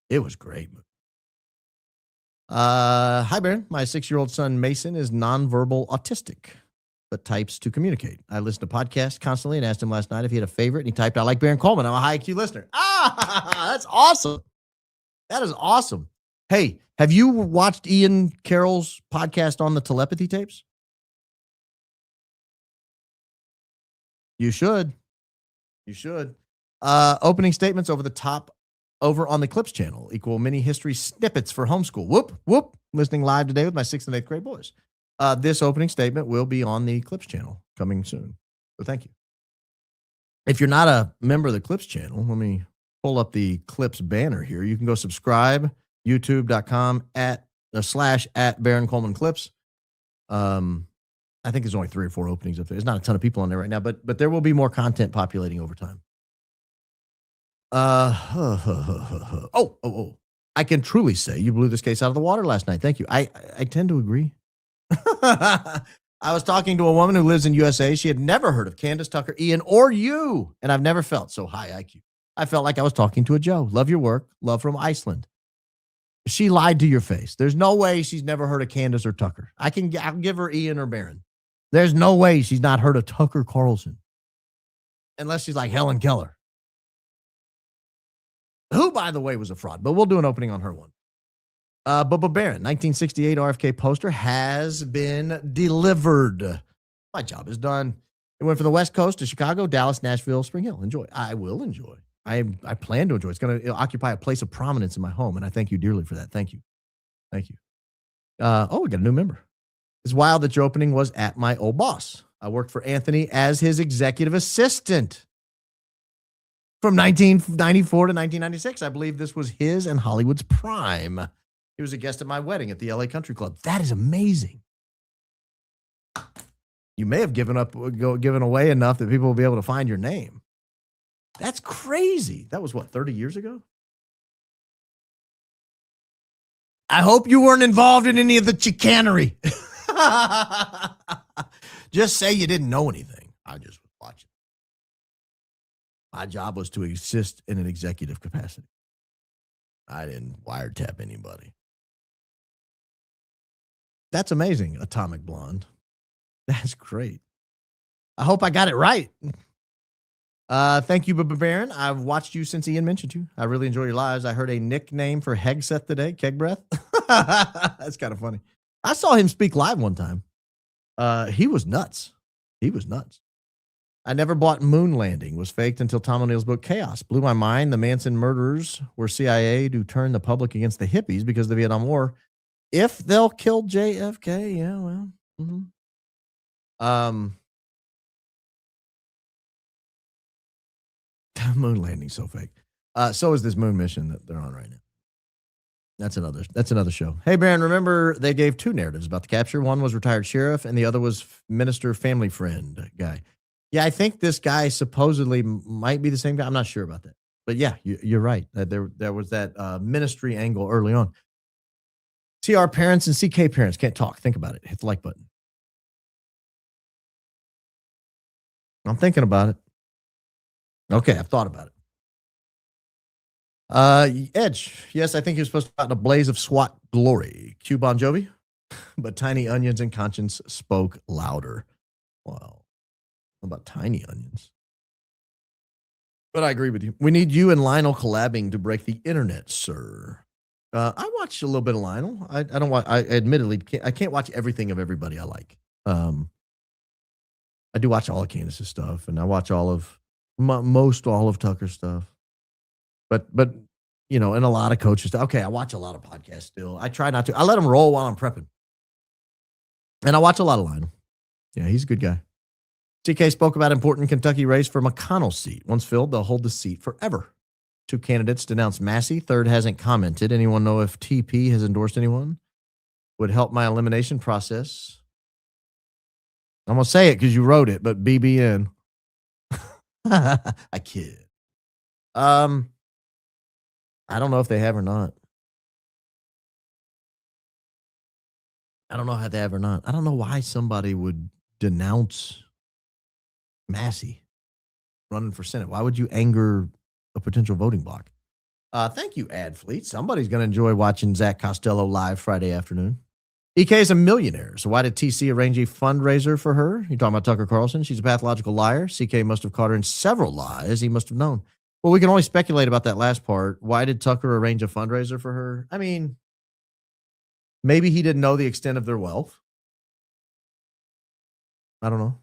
[SPEAKER 1] It was great. Hi, Baron. My 6-year-old son, Mason, is nonverbal autistic, but types to communicate. I listen to podcasts constantly and asked him last night if he had a favorite, and he typed, I like Baron Coleman. I'm a high IQ listener. That's awesome. That is awesome. Hey, have you watched Ian Carroll's podcast on the telepathy tapes? You should. You should. Opening statements over the top over on the Clips channel equal mini history snippets for homeschool. Whoop, whoop. Listening live today with my 6th and 8th grade boys. This opening statement will be on the Clips channel coming soon. So thank you. If you're not a member of the Clips channel, let me pull up the Clips banner here. You can go subscribe, youtube.com /@ Baron Coleman Clips. I think there's only 3 or 4 openings up there. There's not a ton of people on there right now, but there will be more content populating over time. I can truly say you blew this case out of the water last night. Thank you. I tend to agree. I was talking to a woman who lives in USA. She had never heard of Candace, Tucker, Ian, or you, and I've never felt so high IQ. I felt like I was talking to a Joe. Love your work. Love from Iceland. She lied to your face. There's no way she's never heard of Candace or Tucker. I'll give her Ian or Baron. There's no way she's not heard of Tucker Carlson. Unless she's like Helen Keller. Who, by the way, was a fraud. But we'll do an opening on her one. But Baron, 1968 RFK poster has been delivered. My job is done. It went from the West Coast to Chicago, Dallas, Nashville, Spring Hill. Enjoy. I will enjoy. I plan to enjoy. It's going to occupy a place of prominence in my home, and I thank you dearly for that. Thank you. Thank you. We got a new member. It's wild that your opening was at my old boss. I worked for Anthony as his executive assistant from 1994 to 1996. I believe this was his and Hollywood's prime. He was a guest at my wedding at the LA Country Club. That is amazing. You may have given away enough that people will be able to find your name. That's crazy. That was what, 30 years ago? I hope you weren't involved in any of the chicanery. Just say you didn't know anything. I just was watching. My job was to assist in an executive capacity. I didn't wiretap anybody. That's amazing, Atomic Blonde. That's great. I hope I got it right. Thank you, Bubba Baron. I've watched you since Ian mentioned you. I really enjoy your lives. I heard a nickname for Hegseth today, Keg Breath. That's kind of funny. I saw him speak live one time. He was nuts. He was nuts. I never bought Moon Landing. Was faked until Tom O'Neill's book Chaos. Blew my mind. The Manson murderers were CIA to turn the public against the hippies because of the Vietnam War. If they'll kill JFK, yeah, well. Moon landing so fake. So is this moon mission that they're on right now. That's another show. Hey, Baron, remember they gave two narratives about the capture. One was retired sheriff, and the other was minister family friend guy. Yeah, I think this guy supposedly might be the same guy. I'm not sure about that. But yeah, you're right. There was that ministry angle early on. TR parents and CK parents can't talk. Think about it. Hit the like button. I'm thinking about it. Okay, I've thought about it. Edge. Yes, I think he was supposed to be out in a blaze of SWAT glory. Q Bon Jovi. But Tiny Onions and Conscience spoke louder. Wow. How about Tiny Onions? But I agree with you. We need you and Lionel collabing to break the internet, sir. I watched a little bit of Lionel. I don't watch. I admittedly can't watch everything of everybody I like. I do watch all of Candace's stuff, and I watch all of Tucker's stuff. But you know, and a lot of coaches stuff. Okay, I watch a lot of podcasts still. I try not to. I let them roll while I'm prepping, and I watch a lot of Lionel. Yeah, he's a good guy. CK spoke about important Kentucky race for McConnell's seat. Once filled, they'll hold the seat forever. 2 candidates denounced Massey. Third hasn't commented. Anyone know if TP has endorsed anyone? Would help my elimination process. I'm going to say it because you wrote it, but BBN. I kid. I don't know if they have or not. I don't know how they have or not. I don't know why somebody would denounce Massey running for Senate. Why would you anger a potential voting bloc? Thank you, Ad Fleet. Somebody's going to enjoy watching Zach Costello live Friday afternoon. EK is a millionaire, so why did TC arrange a fundraiser for her? You're talking about Tucker Carlson. She's a pathological liar. CK must have caught her in several lies. He must have known. Well, we can only speculate about that last part. Why did Tucker arrange a fundraiser for her? I mean, maybe he didn't know the extent of their wealth. I don't know.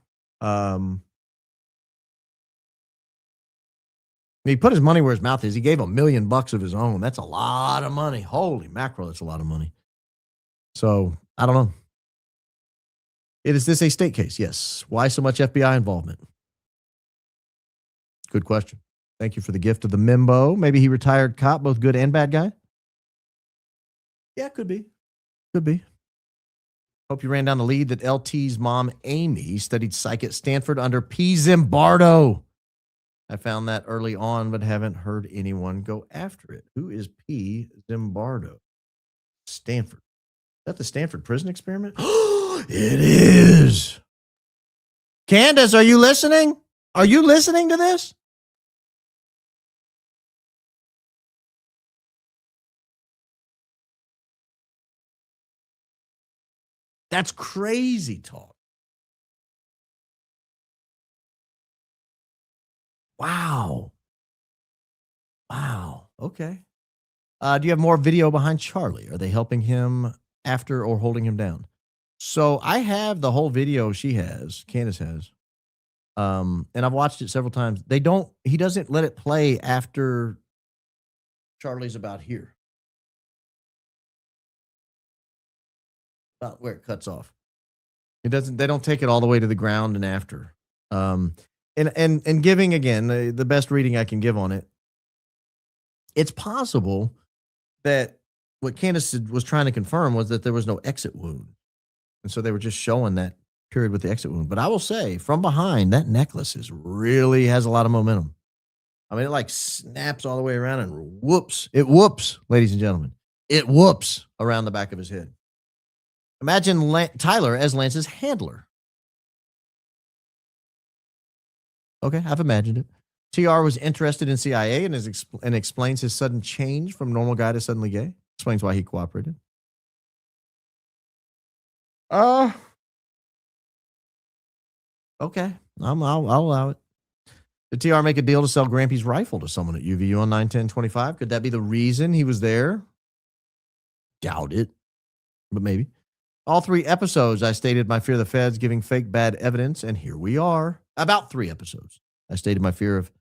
[SPEAKER 1] He put his money where his mouth is. He gave $1 million of his own. That's a lot of money. Holy mackerel, that's a lot of money. So, I don't know. Is this a state case? Yes. Why so much FBI involvement? Good question. Thank you for the gift of the Mimbo. Maybe he retired cop, both good and bad guy? Yeah, could be. Could be. Hope you ran down the lead that LT's mom, Amy, studied psych at Stanford under P. Zimbardo. I found that early on, but haven't heard anyone go after it. Who is P. Zimbardo? Stanford. Is that the Stanford prison experiment? It is. Candace, are you listening? Are you listening to this? That's crazy talk. Wow. Wow. Okay. Do you have more video behind Charlie? Are they helping him after or holding him down? So I have the whole video she has, Candace has. And I've watched it several times. He doesn't let it play after Charlie's about here. About where it cuts off. They don't take it all the way to the ground and after. And giving, again, the best reading I can give on it, it's possible that what Candace was trying to confirm was that there was no exit wound. And so they were just showing that period with the exit wound. But I will say, from behind, that necklace really has a lot of momentum. I mean, it like snaps all the way around and whoops. It whoops, ladies and gentlemen. It whoops around the back of his head. Imagine Tyler as Lance's handler. Okay, I've imagined it. TR was interested in CIA and explains his sudden change from normal guy to suddenly gay. Explains why he cooperated. Okay, I'll allow it. Did TR make a deal to sell Grampy's rifle to someone at UVU on 9/10/25? Could that be the reason he was there? Doubt it, but maybe. All 3 episodes, I stated my fear of the feds giving fake bad evidence, and here we are. About 3 episodes, I stated my fear of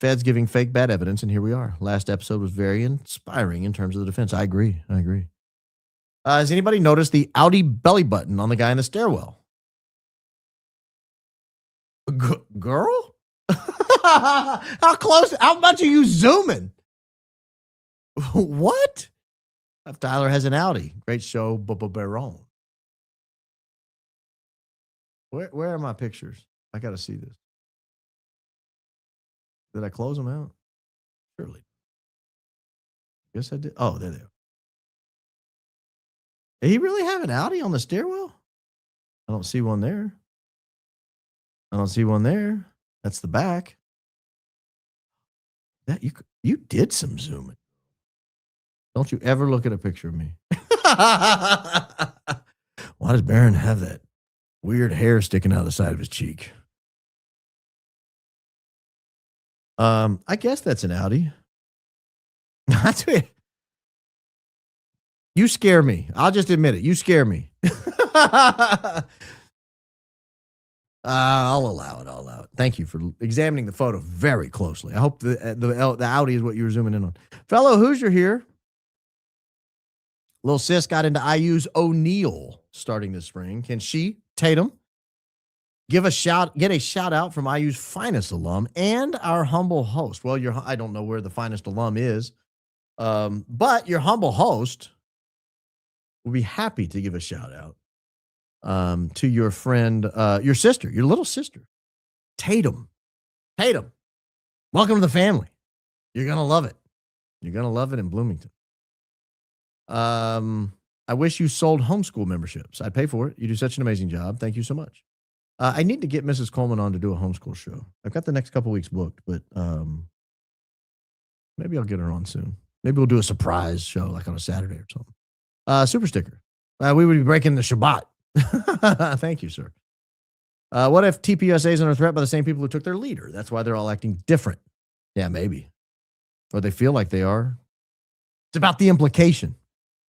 [SPEAKER 1] feds giving fake bad evidence, and here we are. Last episode was very inspiring in terms of the defense. I agree. Has anybody noticed the Audi belly button on the guy in the stairwell? Girl? How close? How much are you zooming? What? If Tyler has an Audi. Great show, Baron. Where are my pictures? I got to see this. Did I close them out? Surely. Yes, I did. Oh, there they are. Did he really have an Audi on the stairwell? I don't see one there. That's the back. That you did some zooming. Don't you ever look at a picture of me. Why does Baron have that weird hair sticking out of the side of his cheek? I guess that's an Audi. That's it. You scare me. I'll just admit it. You scare me. I'll allow it. Thank you for examining the photo very closely. I hope the Audi is what you were zooming in on. Fellow Hoosier here. Little sis got into IU's O'Neal starting this spring. Can she, Tatum, get a shout out from IU's finest alum and our humble host? Well, I don't know where the finest alum is, but your humble host will be happy to give a shout out to your friend, your sister, your little sister, Tatum. Tatum, welcome to the family. You're going to love it. You're going to love it in Bloomington. I wish you sold homeschool memberships. I'd pay for it. You do such an amazing job. Thank you so much. I need to get Mrs. Coleman on to do a homeschool show. I've got the next couple weeks booked, but maybe I'll get her on soon. Maybe we'll do a surprise show like on a Saturday or something. Super sticker. We would be breaking the Shabbat. Thank you, sir. What if TPUSA is under threat by the same people who took their leader? That's why they're all acting different. Yeah, maybe. Or they feel like they are. It's about the implication.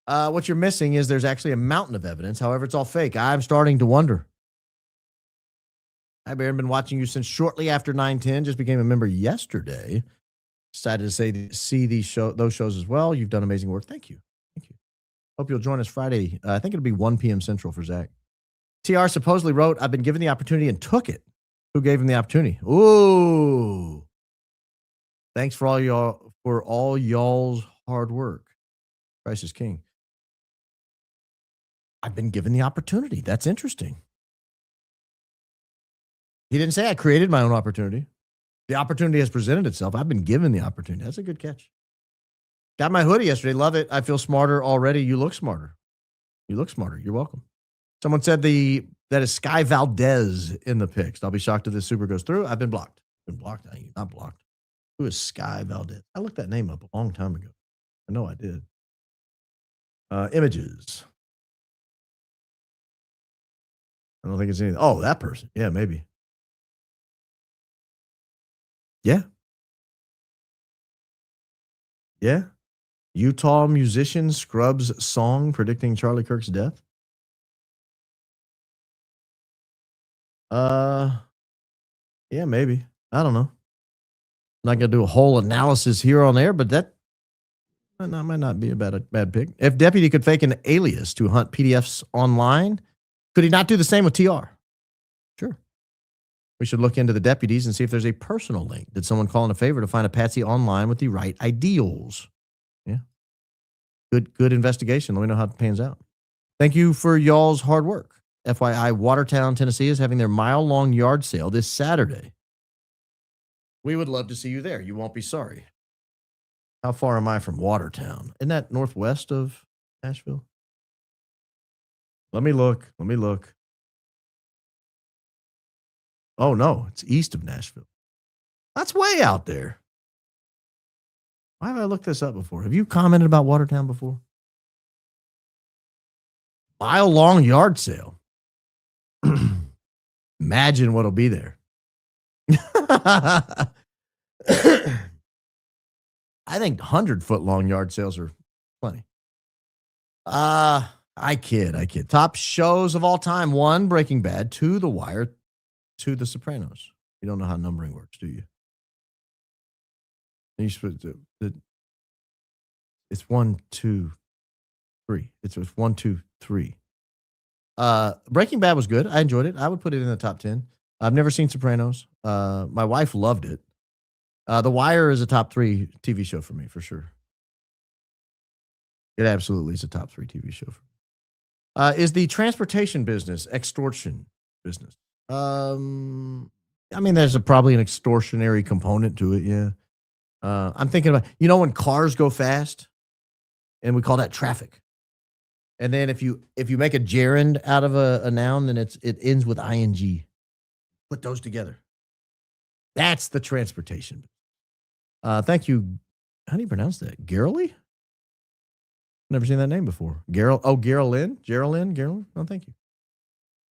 [SPEAKER 1] What you're missing is there's actually a mountain of evidence. However, it's all fake. I'm starting to wonder. I've been watching you since shortly after 9/10. Just became a member yesterday. Decided to see those shows as well. You've done amazing work. Thank you. Hope you'll join us Friday. I think it'll be 1 p.m. Central for Zach. TR supposedly wrote, I've been given the opportunity and took it. Who gave him the opportunity? Ooh. Thanks for all y'all's hard work. Christ is king. I've been given the opportunity. That's interesting. He didn't say I created my own opportunity. The opportunity has presented itself. I've been given the opportunity. That's a good catch. Got my hoodie yesterday. Love it. I feel smarter already. You look smarter. You're welcome. Someone said that is Sky Valdez in the pics. I'll be shocked if this super goes through. I've been blocked. Not blocked. Who is Sky Valdez? I looked that name up a long time ago. I know I did. Images. I don't think it's anything. Oh, that person. Yeah, maybe. Yeah. Utah musician scrubs song predicting Charlie Kirk's death. Yeah, maybe. I don't know. I'm not gonna do a whole analysis here on air, but that might not be a bad pick. If Deputy could fake an alias to hunt PDFs online, could he not do the same with TR? Sure. We should look into the deputies and see if there's a personal link. Did someone call in a favor to find a patsy online with the right ideals? Yeah. Good investigation. Let me know how it pans out. Thank you for y'all's hard work. FYI, Watertown, Tennessee is having their mile-long yard sale this Saturday. We would love to see you there. You won't be sorry. How far am I from Watertown? Isn't that northwest of Nashville? Let me look. Oh, no, it's east of Nashville. That's way out there. Why have I looked this up before? Have you commented about Watertown before? Mile-long yard sale. Imagine what'll be there. I think 100-foot long yard sales are plenty. I kid. Top shows of all time: 1, Breaking Bad; 2, The Wire; 2, The Sopranos. You don't know how numbering works, do you? It's 1, 2, 3. It's 1, 2, 3. Breaking Bad was good. I enjoyed it. I would put it in the top 10. I've never seen Sopranos. My wife loved it. The Wire is a top 3 TV show for me, for sure. It absolutely is a top 3 TV show for me. Is the transportation business extortion business? I mean, there's probably an extortionary component to it, yeah. I'm thinking about, when cars go fast, and we call that traffic. And then if you make a gerund out of a noun, then it ends with ing. Put those together. That's the transportation. Thank you. How do you pronounce that? Geraldine? Never seen that name before. Geraldine? Geraldine? Oh, thank you.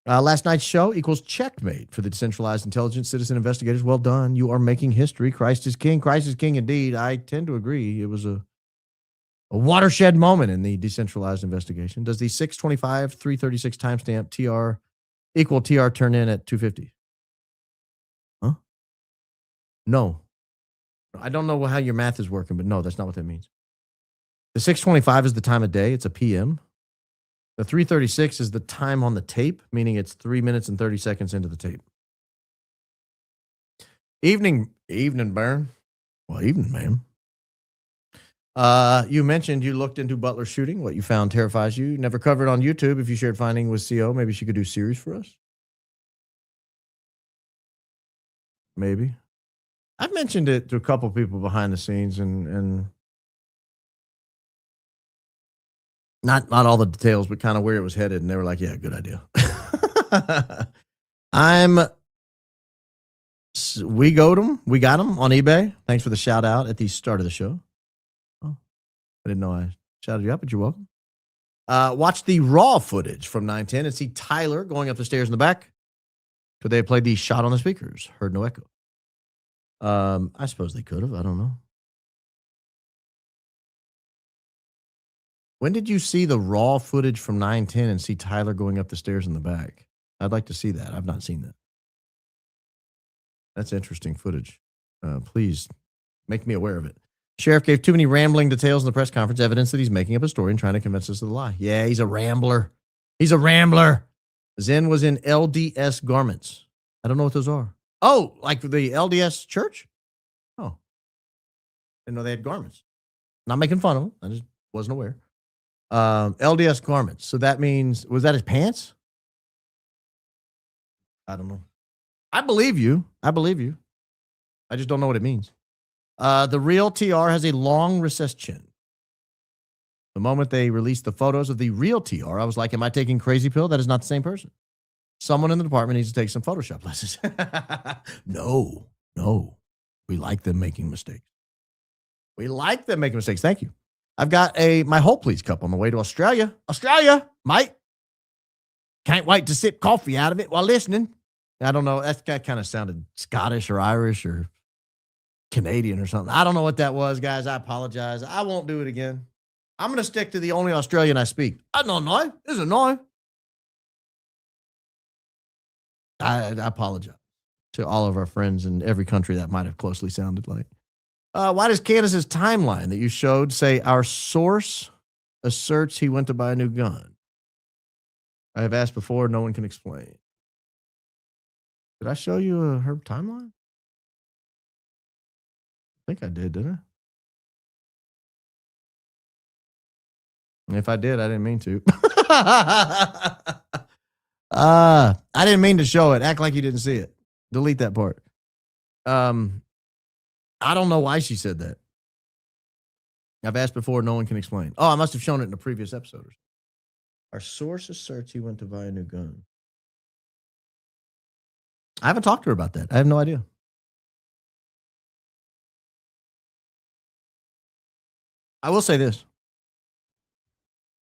[SPEAKER 1] Last night's show equals checkmate for the decentralized intelligence citizen investigators. Well done. You are making history. Christ is king. Christ is king indeed. I tend to agree. It was a watershed moment in the decentralized investigation. Does the 625 336 timestamp TR equal TR turn in at 250? Huh? No. I don't know how your math is working, but no, that's not what that means. The 625 is the time of day. It's a PM. The 336 is the time on the tape, meaning it's 3 minutes and 30 seconds into the tape. Evening, Baron. Well, evening, ma'am. You mentioned you looked into Butler's shooting. What you found terrifies you. Never covered on YouTube. If you shared finding with CO, maybe she could do series for us. Maybe. I've mentioned it to a couple people behind the scenes, and not all the details, but kind of where it was headed, and they were like, "Yeah, good idea." We got them on eBay. Thanks for the shout out at the start of the show. Oh, I didn't know I shouted you up, but you're welcome. Watch the raw footage from 910 and see Tyler going up the stairs in the back. Could they have played the shot on the speakers? Heard no echo. I suppose they could have. I don't know. When did you see the raw footage from 910 and see Tyler going up the stairs in the back? I'd like to see that. I've not seen that. That's interesting footage. Please make me aware of it. Sheriff gave too many rambling details in the press conference, evidence that he's making up a story and trying to convince us of the lie. Yeah, he's a rambler. Zen was in LDS garments. I don't know what those are. Oh, like the LDS church? Oh. Didn't know they had garments. Not making fun of them. I just wasn't aware. LDS garments. So that means, was that his pants? I don't know. I believe you. I just don't know what it means. The real TR has a long recessed chin. The moment they released the photos of the real TR, I was like, am I taking crazy pill? That is not the same person. Someone in the department needs to take some Photoshop lessons. No. We like them making mistakes. Thank you. I've got my Hope Please cup on the way to Australia. Mate. Can't wait to sip coffee out of it while listening. I don't know. That kind of sounded Scottish or Irish or Canadian or something. I don't know what that was, guys. I apologize. I won't do it again. I'm going to stick to the only Australian I speak. I don't know. This is annoying. I apologize to all of our friends in every country that might have closely sounded like. Why does Candace's timeline that you showed say our source asserts he went to buy a new gun? I have asked before. No one can explain. Did I show you her timeline? I think I did, didn't I? If I did, I didn't mean to. I didn't mean to show it. Act like you didn't see it. Delete that part. I don't know why she said that. I've asked before. No one can explain. Oh, I must have shown it in a previous episode. Our source asserts he went to buy a new gun. I haven't talked to her about that. I have no idea. I will say this.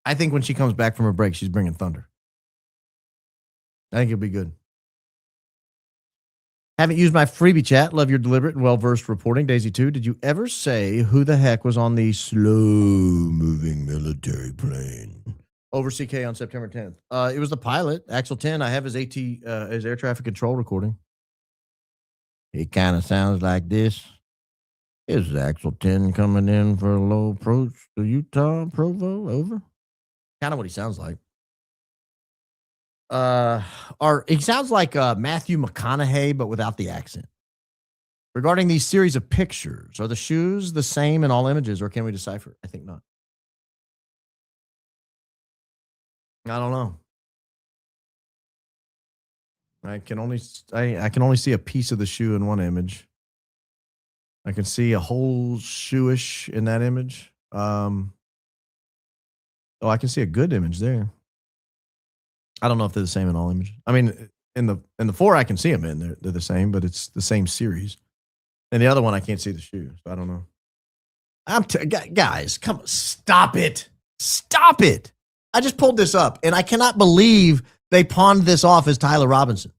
[SPEAKER 1] I think when she comes back from her break, she's bringing thunder. I think it'll be good. Haven't used my freebie chat. Love your deliberate and well-versed reporting. Daisy 2, did you ever say who the heck was on the slow-moving military plane over CK on September 10th? It was the pilot, Axel 10. I have his his air traffic control recording. It kind of sounds like this. Is Axel 10 coming in for a low approach to Utah, Provo? Over. Kind of what he sounds like. Or he sounds like Matthew McConaughey, but without the accent. Regarding these series of pictures, are the shoes the same in all images, or can we decipher? I think not. I don't know. I can only see a piece of the shoe in one image. I can see a whole shoe-ish in that image. I can see a good image there. I don't know if they're the same in all images. I mean, in the 4 I can see them in. They're the same, but it's the same series. And the other one I can't see the shoe, so I don't know. Guys, come on, stop it. Stop it. I just pulled this up, and I cannot believe they pawned this off as Tyler Robinson.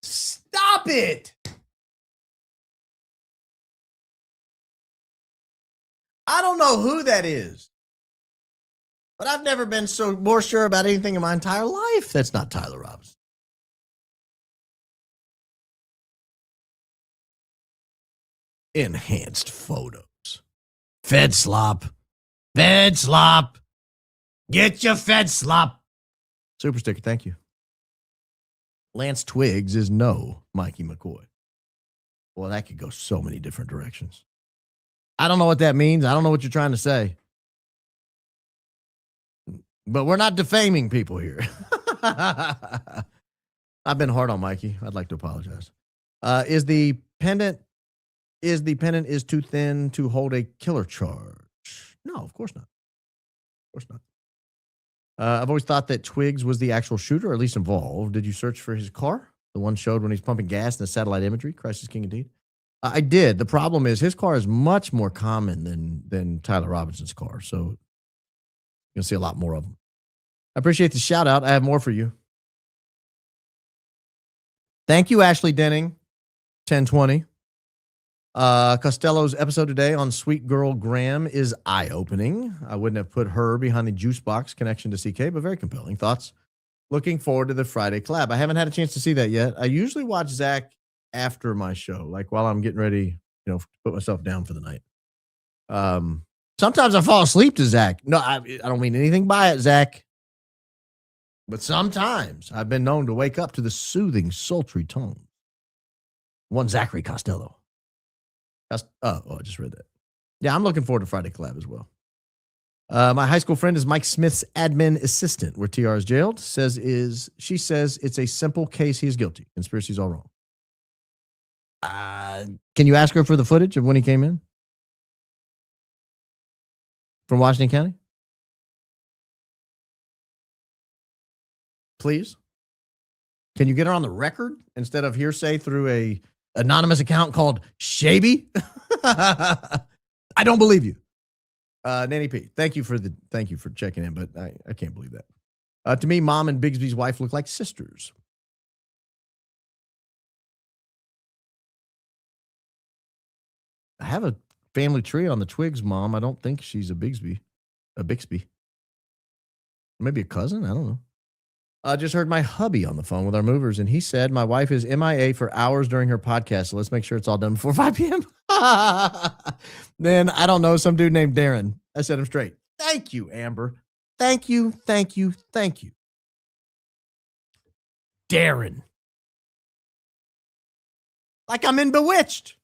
[SPEAKER 1] Stop it. I don't know who that is. But I've never been more sure about anything in my entire life. That's not Tyler Robinson. Enhanced photos. Fed slop. Fed slop. Get your fed slop. Super sticker, thank you. Lance Twiggs is no Mikey McCoy. Well, that could go so many different directions. I don't know what that means. I don't know what you're trying to say. But we're not defaming people here. I've been hard on Mikey. I'd like to apologize. Is the pendant too thin to hold a killer charge? No, of course not. Of course not. I've always thought that Twiggs was the actual shooter, or at least involved. Did you search for his car? The one showed when he's pumping gas in the satellite imagery. Christ is King indeed. I did. The problem is his car is much more common than Tyler Robinson's car. So you'll see a lot more of them. I appreciate the shout out. I have more for you. Thank you, Ashley Denning. 1020. Costello's episode today on Sweet Girl Graham is eye-opening. I wouldn't have put her behind the juice box connection to CK, but very compelling thoughts. Looking forward to the Friday collab. I haven't had a chance to see that yet. I usually watch Zach after my show, like while I'm getting ready, to put myself down for the night. Sometimes I fall asleep to Zach. No, I don't mean anything by it, Zach. But sometimes I've been known to wake up to the soothing, sultry tone. One Zachary Costello. I just read that. Yeah, I'm looking forward to Friday collab as well. My high school friend is Mike Smith's admin assistant, where TR is jailed. She says it's a simple case. He is guilty. Conspiracy's all wrong. Can you ask her for the footage of when he came in from Washington County? Please. Can you get her on the record instead of hearsay through a anonymous account called Shaby? I don't believe you. Nanny P, thank you for checking in, but I can't believe that. To me, Mom and Bigsby's wife look like sisters. I have a family tree on the Twiggs mom. I don't think she's a Bixby. Maybe a cousin? I don't know. I just heard my hubby on the phone with our movers, and he said my wife is MIA for hours during her podcast, so let's make sure it's all done before 5 p.m. Then, I don't know, some dude named Darren. I set him straight. Thank you, Amber. Thank you. Darren. Like I'm in Bewitched.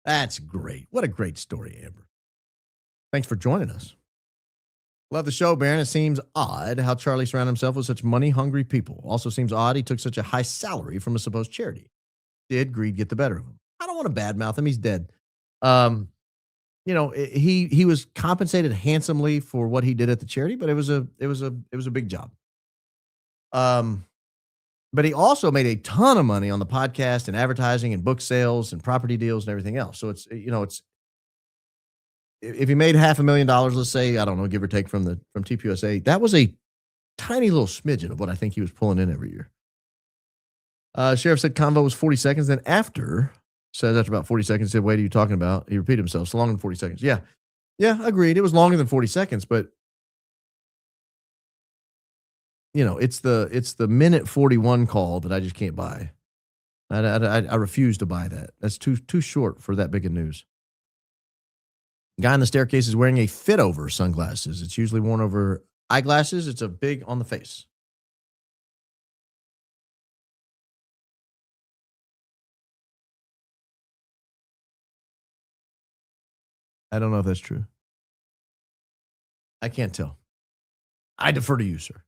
[SPEAKER 1] That's great. What a great story, Amber. Thanks for joining us. Love the show, Baron. It seems odd how Charlie surrounded himself with such money-hungry people. Also seems odd he took such a high salary from a supposed charity. Did greed get the better of him? I don't want to badmouth him. He's dead. He was compensated handsomely for what he did at the charity, but it was a big job. But he also made a ton of money on the podcast and advertising and book sales and property deals and everything else. So it's if he made $500,000, let's say, I don't know, give or take from TPUSA, that was a tiny little smidgen of what I think he was pulling in every year. Sheriff said convo was 40 seconds. Then after, says after about 40 seconds, said, wait, are you talking about? He repeated himself. So longer than 40 seconds. Yeah. Yeah, agreed. It was longer than 40 seconds, but it's the minute 41 call that I just can't buy. I refuse to buy that. That's too short for that big of news. Guy on the staircase is wearing a fit over sunglasses. It's usually worn over eyeglasses. It's a big on the face. I don't know if that's true. I can't tell. I defer to you, sir.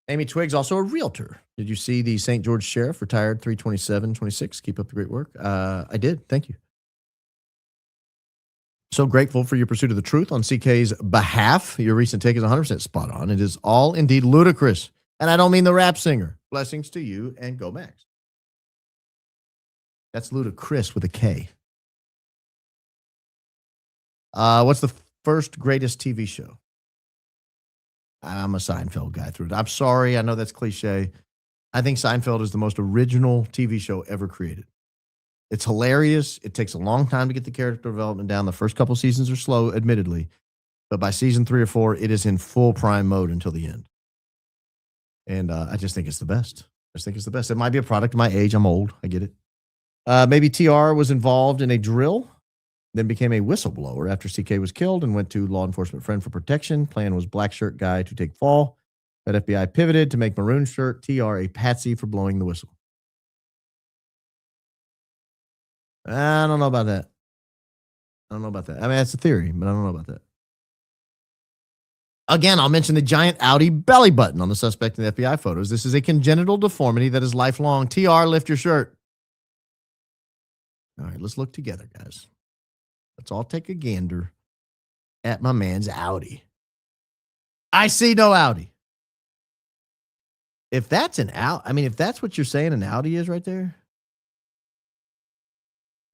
[SPEAKER 1] Amy Twiggs, also a realtor. Did you see the St. George Sheriff retired 3/27/26? Keep up the great work. I did. Thank you. So grateful for your pursuit of the truth on CK's behalf. Your recent take is 100% spot on. It is all indeed ludicrous. And I don't mean the rap singer. Blessings to you and go Max. That's ludicrous with a K. What's the first greatest TV show? I'm a Seinfeld guy through it. I'm sorry. I know that's cliche. I think Seinfeld is the most original TV show ever created. It's hilarious. It takes a long time to get the character development down. The first couple seasons are slow, admittedly. But by season 3 or 4, it is in full prime mode until the end. And I just think it's the best. It might be a product of my age. I'm old. I get it. Maybe TR was involved in a drill, then became a whistleblower after CK was killed and went to law enforcement friend for protection. Plan was black shirt guy to take fall. But FBI pivoted to make maroon shirt TR a patsy for blowing the whistle. I don't know about that. I mean, that's a theory, but I don't know about that. Again, I'll mention the giant Audi belly button on the suspect in the FBI photos. This is a congenital deformity that is lifelong. TR, lift your shirt. All right, let's look together, guys. Let's all take a gander at my man's Audi. I see no Audi. If that's if that's what you're saying an Audi is right there,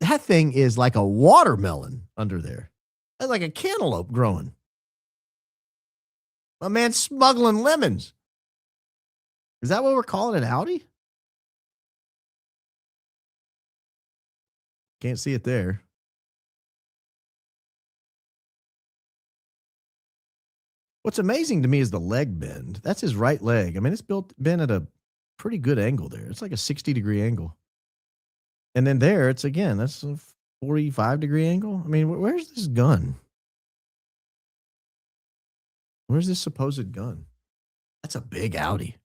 [SPEAKER 1] that thing is like a watermelon under there. That's like a cantaloupe growing. My man's smuggling lemons. Is that what we're calling an Audi? Can't see it there. What's amazing to me is the leg bend. That's his right leg. I mean, it's been at a pretty good angle there. It's like a 60-degree angle. And then there, that's a 45-degree angle. I mean, where's this gun? Where's this supposed gun? That's a big Audi.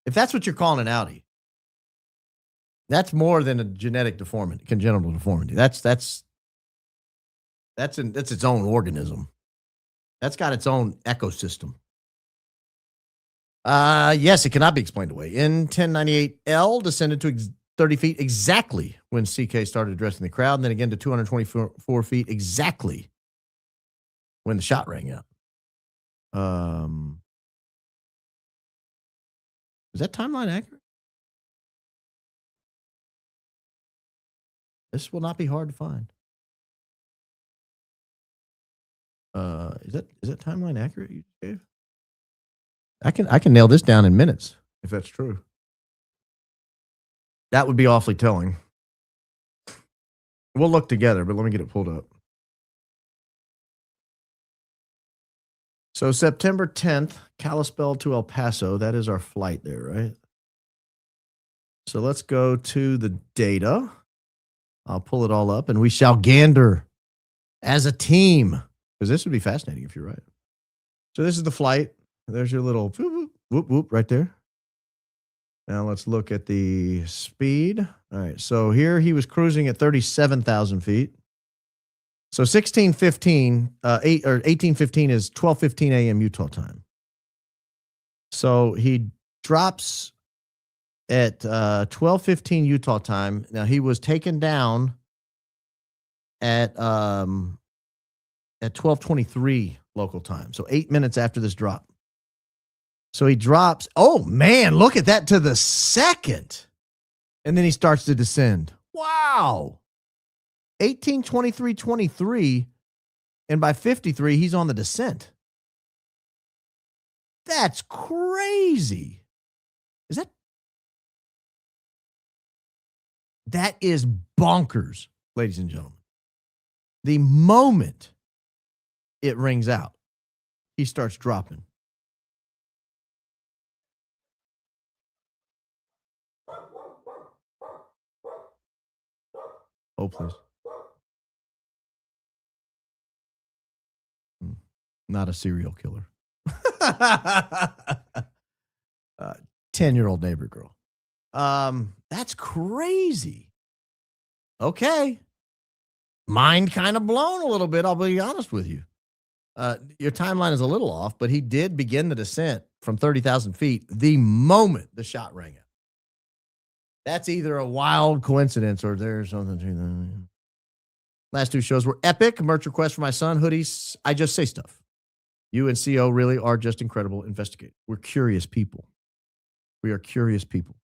[SPEAKER 1] If that's what you're calling an Audi, that's more than a genetic deformity, congenital deformity. That's its own organism. That's got its own ecosystem. Yes, it cannot be explained away. In 1098L descended to 30 feet exactly when CK started addressing the crowd, and then again to 224 feet exactly when the shot rang out. Is that timeline accurate? This will not be hard to find. Is that timeline accurate, you Dave? I can nail this down in minutes if that's true. That would be awfully telling. We'll look together, but let me get it pulled up. So September 10th, Kalispell to El Paso. That is our flight there, right? So let's go to the data. I'll pull it all up, and we shall gander as a team, because this would be fascinating if you're right. So this is the flight. There's your little whoop, whoop, whoop right there. Now let's look at the speed. All right, so here he was cruising at 37,000 feet. So 1815 is 12:15 a.m. Utah time. So he drops at 12:15 Utah time. Now he was taken down at 12:23 local time. So 8 minutes after this drop. So he drops. Oh man, look at that to the second. And then he starts to descend. Wow. 18:23:23, and by 53 he's on the descent. That's crazy. That is bonkers, ladies and gentlemen. The moment it rings out, he starts dropping. Oh, please. Not a serial killer. 10-year-old neighbor girl. That's crazy. Okay. Mind kind of blown a little bit, I'll be honest with you. Your timeline is a little off, but he did begin the descent from 30,000 feet the moment the shot rang out. That's either a wild coincidence or there's something to that. Last two shows were epic. Merch request for my son, hoodies. I just say stuff. You and CO really are just incredible investigators. We're curious people. We are curious people.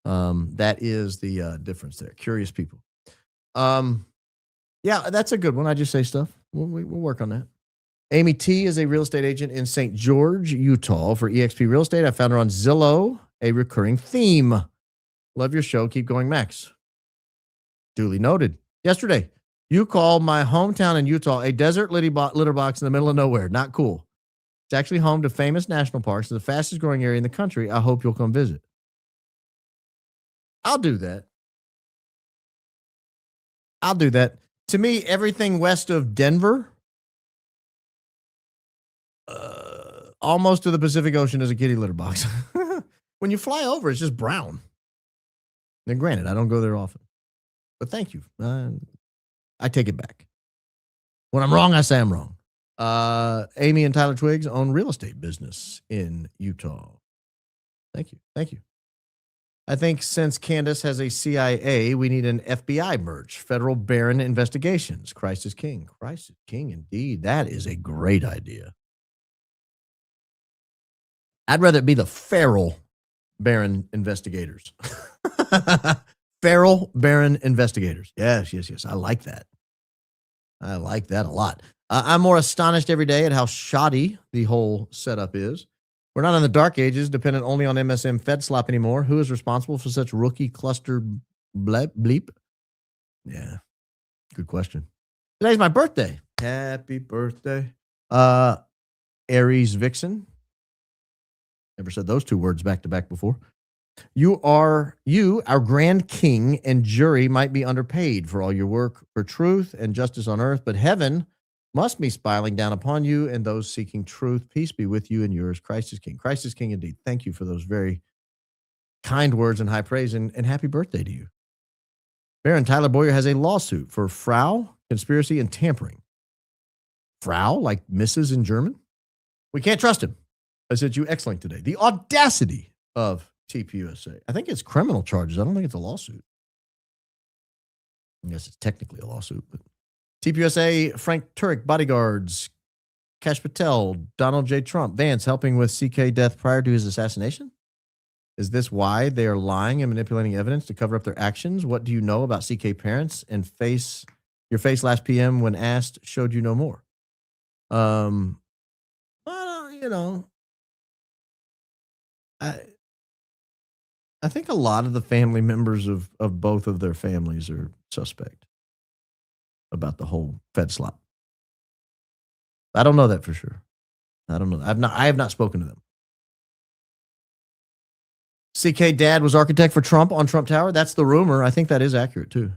[SPEAKER 1] That is the difference there. Curious people. Yeah, that's a good one. I just say stuff. We'll work on that. Amy T is a real estate agent in St. George, Utah for eXp Real Estate. I found her on Zillow, a recurring theme. Love your show. Keep going, Max. Duly noted. Yesterday, you called my hometown in Utah a desert litter box in the middle of nowhere. Not cool. It's actually home to famous national parks and the fastest growing area in the country. I hope you'll come visit. I'll do that. To me, everything west of Denver, almost to the Pacific Ocean, is a kitty litter box. When you fly over, it's just brown. Now, granted, I don't go there often. But thank you. I take it back. When I'm wrong, I say I'm wrong. Amy and Tyler Twiggs own real estate business in Utah. Thank you. I think since Candace has a CIA, we need an FBI merch. Federal Baron Investigations. Christ is King. Christ is King, indeed. That is a great idea. I'd rather it be the Feral Baron Investigators. Feral Baron Investigators. Yes. I like that. I like that a lot. I'm more astonished every day at how shoddy the whole setup is. We're not in the dark ages, dependent only on MSM Fed slop anymore. Who is responsible for such rookie cluster bleep? Yeah, good question. Today's my birthday. Happy birthday. Aries Vixen. Never said those two words back to back before. Our grand king and jury might be underpaid for all your work for truth and justice on earth, but heaven must be smiling down upon you and those seeking truth. Peace be with you and yours. Christ is King. Christ is King indeed. Thank you for those very kind words and high praise, and happy birthday to you. Baron Tyler Boyer has a lawsuit for Frau, conspiracy, and tampering. Frau, like Mrs. in German? We can't trust him. I said you X-Link today. The audacity of TPUSA. I think it's criminal charges. I don't think it's a lawsuit. I guess it's technically a lawsuit, but TPUSA, Frank Turek, bodyguards, Kash Patel, Donald J. Trump, Vance helping with CK death prior to his assassination. Is this why they are lying and manipulating evidence to cover up their actions? What do you know about CK parents and your face last PM when asked showed you no more? Well, I think a lot of the family members of both of their families are suspect about the whole Fed slop. I don't know that for sure. I don't know. I have not spoken to them. CK dad was architect for Trump on Trump Tower. That's the rumor. I think that is accurate too.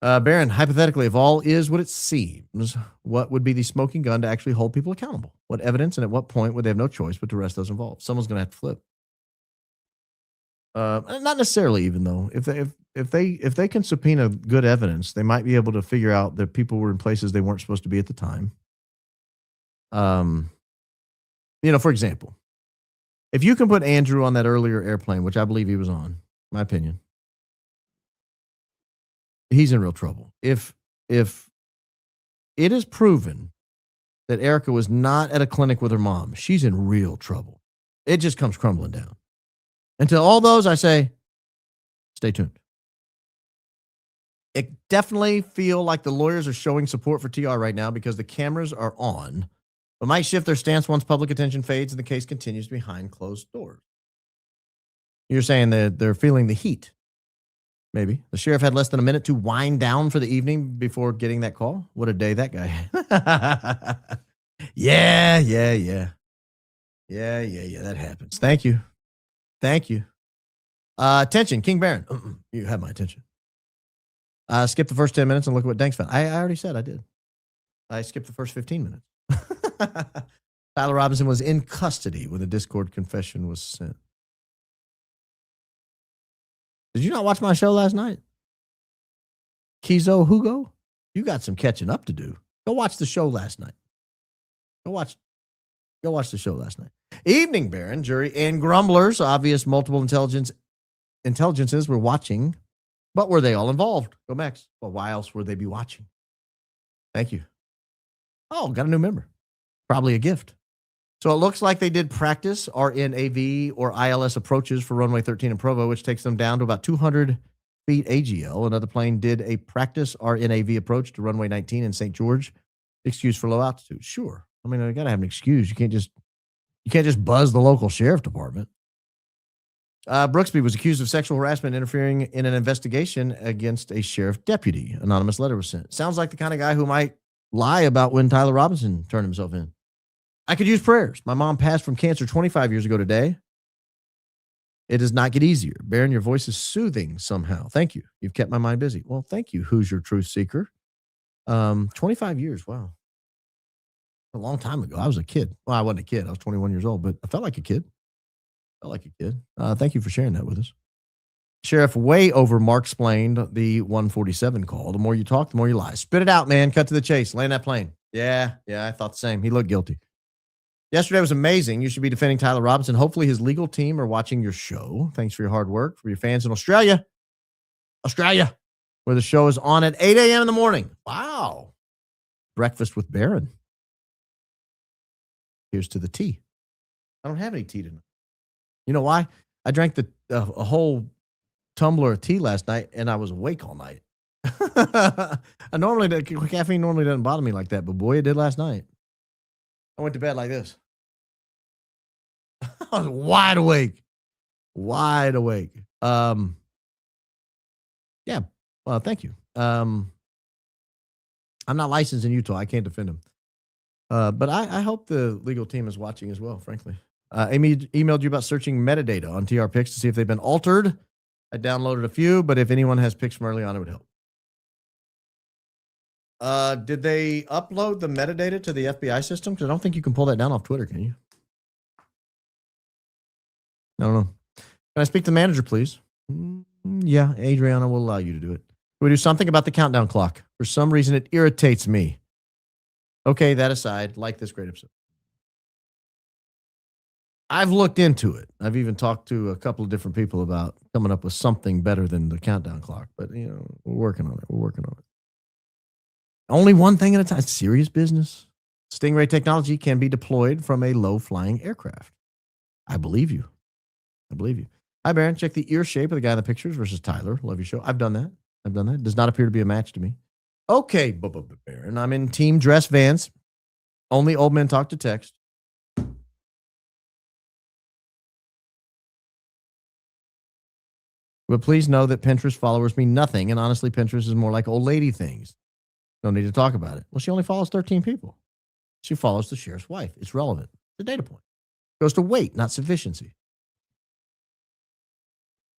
[SPEAKER 1] Baron, hypothetically, if all is what it seems, what would be the smoking gun to actually hold people accountable? What evidence and at what point would they have no choice but to arrest those involved? Someone's going to have to flip. Not necessarily, even though if they can subpoena good evidence, they might be able to figure out that people were in places they weren't supposed to be at the time. For example, if you can put Andrew on that earlier airplane, which I believe he was on, my opinion, he's in real trouble. If it is proven that Erica was not at a clinic with her mom, she's in real trouble. It just comes crumbling down. And to all those, I say, stay tuned. It definitely feel like the lawyers are showing support for TR right now because the cameras are on, but might shift their stance once public attention fades and the case continues behind closed doors. You're saying that they're feeling the heat. Maybe. The sheriff had less than a minute to wind down for the evening before getting that call. What a day that guy had. Yeah. That happens. Thank you. Attention, King Baron. You have my attention. Skip the first 10 minutes and look at what Danks found. I already said I did. I skipped the first 15 minutes. Tyler Robinson was in custody when the Discord confession was sent. Did you not watch my show last night? Kizo Hugo? You got some catching up to do. Go watch the show last night. Go watch the show last night. Evening, Baron, jury, and grumblers. Obvious multiple intelligences were watching, but were they all involved? Go Max. Well, why else would they be watching? Thank you. Oh, got a new member. Probably a gift. So it looks like they did practice RNAV or ILS approaches for runway 13 in Provo, which takes them down to about 200 feet AGL. Another plane did a practice RNAV approach to runway 19 in St. George. Excuse for low altitude. Sure. I mean, I got to have an excuse. You can't just buzz the local sheriff department. Brooksby was accused of sexual harassment interfering in an investigation against a sheriff deputy. Anonymous letter was sent. Sounds like the kind of guy who might lie about when Tyler Robinson turned himself in. I could use prayers. My mom passed from cancer 25 years ago today. It does not get easier. Baron, your voice is soothing somehow. Thank you. You've kept my mind busy. Well, thank you. Who's your truth seeker? 25 years. Wow. A long time ago. I was a kid. Well, I wasn't a kid. I was 21 years old, but I felt like a kid. Thank you for sharing that with us. Sheriff way over Mark-splained the 147 call. The more you talk, the more you lie. Spit it out, man. Cut to the chase. Land that plane. Yeah, I thought the same. He looked guilty. Yesterday was amazing. You should be defending Tyler Robinson. Hopefully his legal team are watching your show. Thanks for your hard work. For your fans in Australia, where the show is on at 8 a.m. in the morning. Wow. Breakfast with Baron. Here's to the tea. I don't have any tea tonight. You know why? I drank a whole tumbler of tea last night, and I was awake all night. Caffeine normally doesn't bother me like that, but boy, it did last night. I went to bed like this. I was wide awake. Yeah. Well, thank you. I'm not licensed in Utah. I can't defend him. But I hope the legal team is watching as well, frankly. Amy emailed you about searching metadata on TR pics to see if they've been altered. I downloaded a few, but if anyone has pics from early on, it would help. Did they upload the metadata to the FBI system? Because I don't think you can pull that down off Twitter, can you? I don't know. Can I speak to the manager, please? Yeah, Adriana will allow you to do it. Can we do something about the countdown clock? For some reason, it irritates me. Okay, that aside, like this great episode. I've looked into it. I've even talked to a couple of different people about coming up with something better than the countdown clock. But, we're working on it. Only one thing at a time. Serious business. Stingray technology can be deployed from a low-flying aircraft. I believe you. Hi, Baron. Check the ear shape of the guy in the pictures versus Tyler. Love your show. I've done that. Does not appear to be a match to me. Okay, Baron. I'm in team dress Vans. Only old men talk to text. But please know that Pinterest followers mean nothing. And honestly, Pinterest is more like old lady things. Don't need to talk about it. Well, she only follows 13 people. She follows the sheriff's wife. It's relevant. The data point goes to weight, not sufficiency.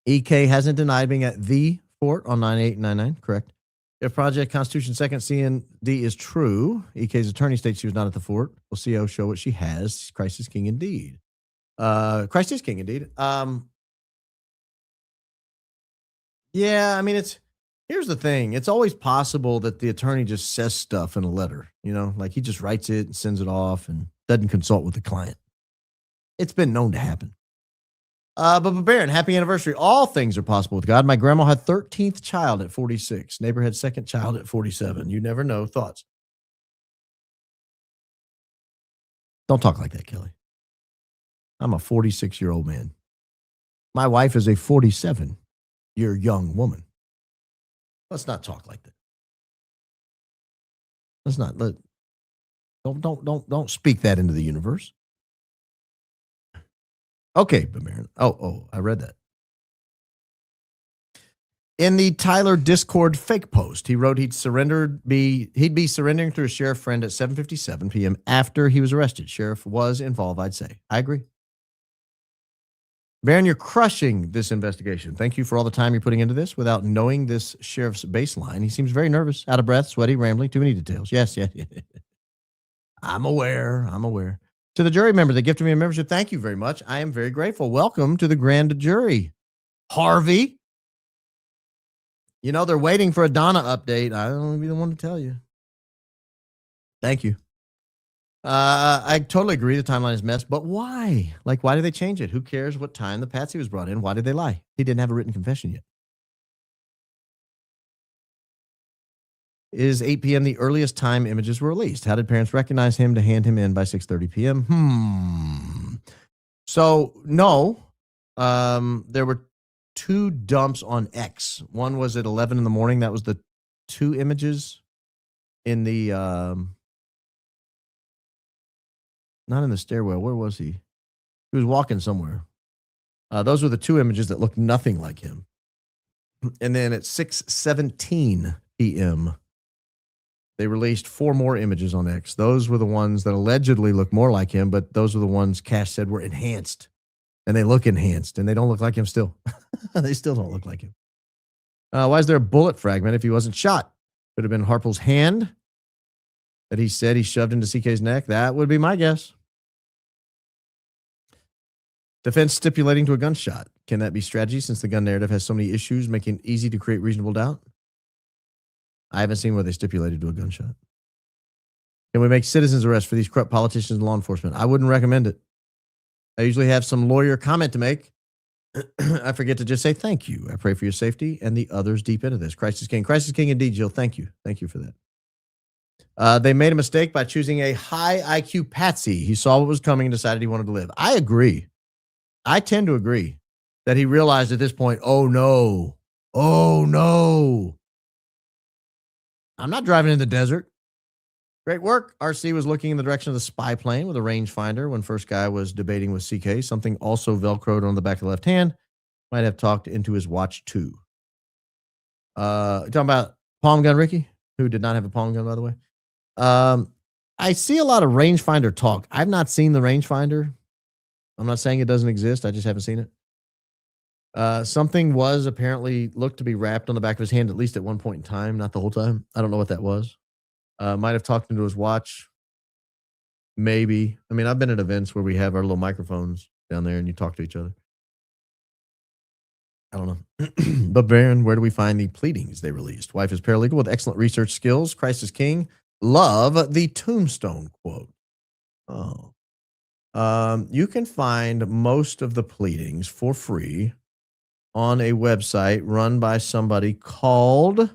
[SPEAKER 1] EK hasn't denied being at the fort on 9899. Correct. If Project Constitution Second CND is true, EK's attorney states she was not at the fort. Will CO show what she has? Christ is king indeed. Christ is king indeed. Yeah, I mean, here's the thing. It's always possible that the attorney just says stuff in a letter, like he just writes it and sends it off and doesn't consult with the client. It's been known to happen. But Baron, happy anniversary. All things are possible with God. My grandma had 13th child at 46. Neighbor had second child at 47. You never know. Thoughts? Don't talk like that, Kelly. I'm a 46-year-old man. My wife is a 47-year young woman. Let's not talk like that. Don't speak that into the universe. Okay, Baron. Oh, I read that. In the Tyler Discord fake post, he wrote he'd be surrendering to a sheriff friend at 7:57 p.m. after he was arrested. Sheriff was involved, I'd say. I agree. Baron, you're crushing this investigation. Thank you for all the time you're putting into this without knowing this sheriff's baseline. He seems very nervous, out of breath, sweaty, rambling, too many details. Yes. I'm aware. To the jury member that gifted me a membership, thank you very much. I am very grateful. Welcome to the grand jury. Harvey. You know, they're waiting for a Donna update. I don't want to be the one to tell you. Thank you. I totally agree the timeline is messed, but why? Like, why did they change it? Who cares what time the Patsy was brought in? Why did they lie? He didn't have a written confession yet. Is 8 p.m. the earliest time images were released? How did parents recognize him to hand him in by 6:30 p.m.? So, no. There were 2 dumps on X. One was at 11 in the morning. That was the 2 images in the, not in the stairwell. Where was he? He was walking somewhere. Those were the 2 images that looked nothing like him. And then at 6:17 p.m., they released 4 more images on X. Those were the ones that allegedly look more like him, but those were the ones Cash said were enhanced. And they look enhanced, and they don't look like him still. They still don't look like him. Why is there a bullet fragment if he wasn't shot? Could have been Harple's hand that he said he shoved into CK's neck. That would be my guess. Defense stipulating to a gunshot. Can that be strategy since the gun narrative has so many issues, making it easy to create reasonable doubt? I haven't seen where they stipulated to a gunshot. Can we make citizens arrest for these corrupt politicians and law enforcement? I wouldn't recommend it. I usually have some lawyer comment to make. I forget to just say thank you. I pray for your safety and the others deep into this. Christ is King. Christ is King indeed, Jill. Thank you. Thank you for that. They made a mistake by choosing a high IQ patsy. He saw what was coming and decided he wanted to live. I agree. I tend to agree that he realized at this point, oh no, I'm not driving in the desert. Great work. RC was looking in the direction of the spy plane with a rangefinder when first guy was debating with CK. Something also velcroed on the back of the left hand. Might have talked into his watch too. Talking about palm gun Ricky, who did not have a palm gun, by the way. I see a lot of rangefinder talk. I've not seen the rangefinder. I'm not saying it doesn't exist. I just haven't seen it. Something was apparently looked to be wrapped on the back of his hand, at least at one point in time, not the whole time. I don't know what that was. Might have talked into his watch. Maybe. I mean, I've been at events where we have our little microphones down there and you talk to each other. I don't know. But Baron, where do we find the pleadings they released? Wife is paralegal with excellent research skills. Christ is King. Love the tombstone quote. Oh. You can find most of the pleadings for free on a website run by somebody called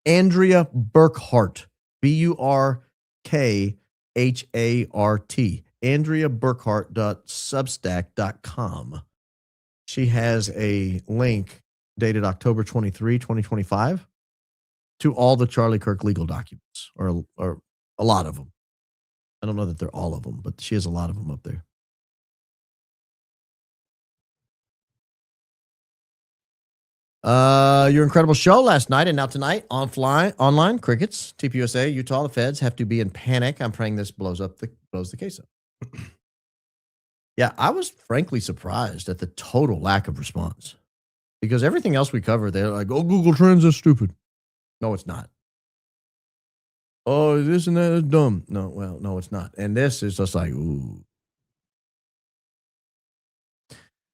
[SPEAKER 1] Andrea Burkhart, Burkhart, AndreaBurkhart.substack.com. She has a link dated October 23, 2025 to all the Charlie Kirk legal documents, or a lot of them. I don't know that they're all of them, but she has a lot of them up there. Your incredible show last night and now tonight online crickets, TPUSA, Utah, the feds have to be in panic. I'm praying this blows the case up. Yeah, I was frankly surprised at the total lack of response because everything else we covered, they're like, oh, Google Trends is stupid. No, it's not. Oh, this and that is dumb. No, well, no, it's not. And this is just like, ooh.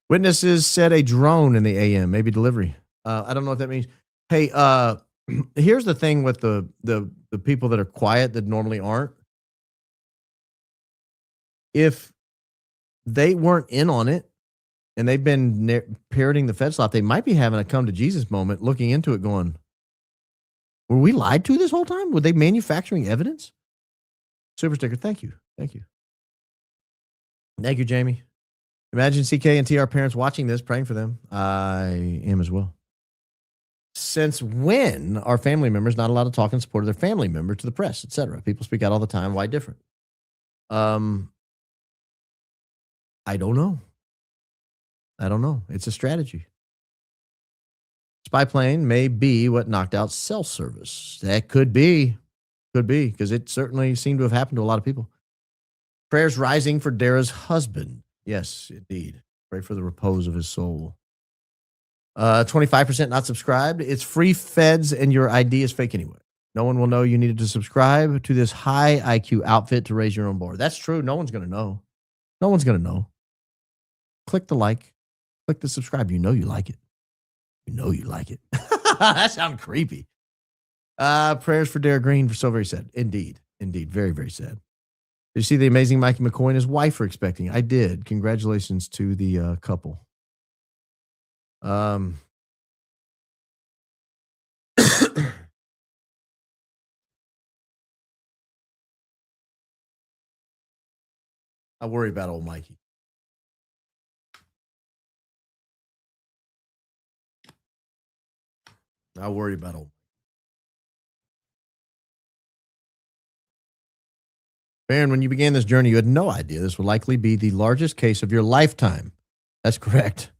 [SPEAKER 1] Witnesses said a drone in the AM, maybe delivery. I don't know what that means. Hey, here's the thing with the people that are quiet that normally aren't. If they weren't in on it and they've been parroting the Fed slot, they might be having a come to Jesus moment, looking into it going, were we lied to this whole time? Were they manufacturing evidence? Super sticker. Thank you. Thank you. Thank you, Jamie. Imagine CK and TR parents watching this, praying for them. I am as well. Since when are family members not allowed to talk in support of their family member to the press, etc.? People speak out all the time. Why different? I don't know. It's a strategy. Spy plane may be what knocked out cell service. That could be, because it certainly seemed to have happened to a lot of people. Prayers rising for Dara's husband. Yes, indeed. Pray for the repose of his soul. 25% not subscribed. It's free feds and your ID is fake anyway. No one will know you needed to subscribe to this high IQ outfit to raise your own bar. That's true. No one's going to know. No one's going to know. Click the like. Click the subscribe. You know you like it. You know you like it. That sounds creepy. Prayers for Dara Green for so very sad. Indeed. Indeed. Very, very sad. Did you see the amazing Mikey McCoy and his wife are expecting? I did. Congratulations to the couple. I worry about old Mikey. I worry about old. Baron, when you began this journey, you had no idea this would likely be the largest case of your lifetime. That's correct.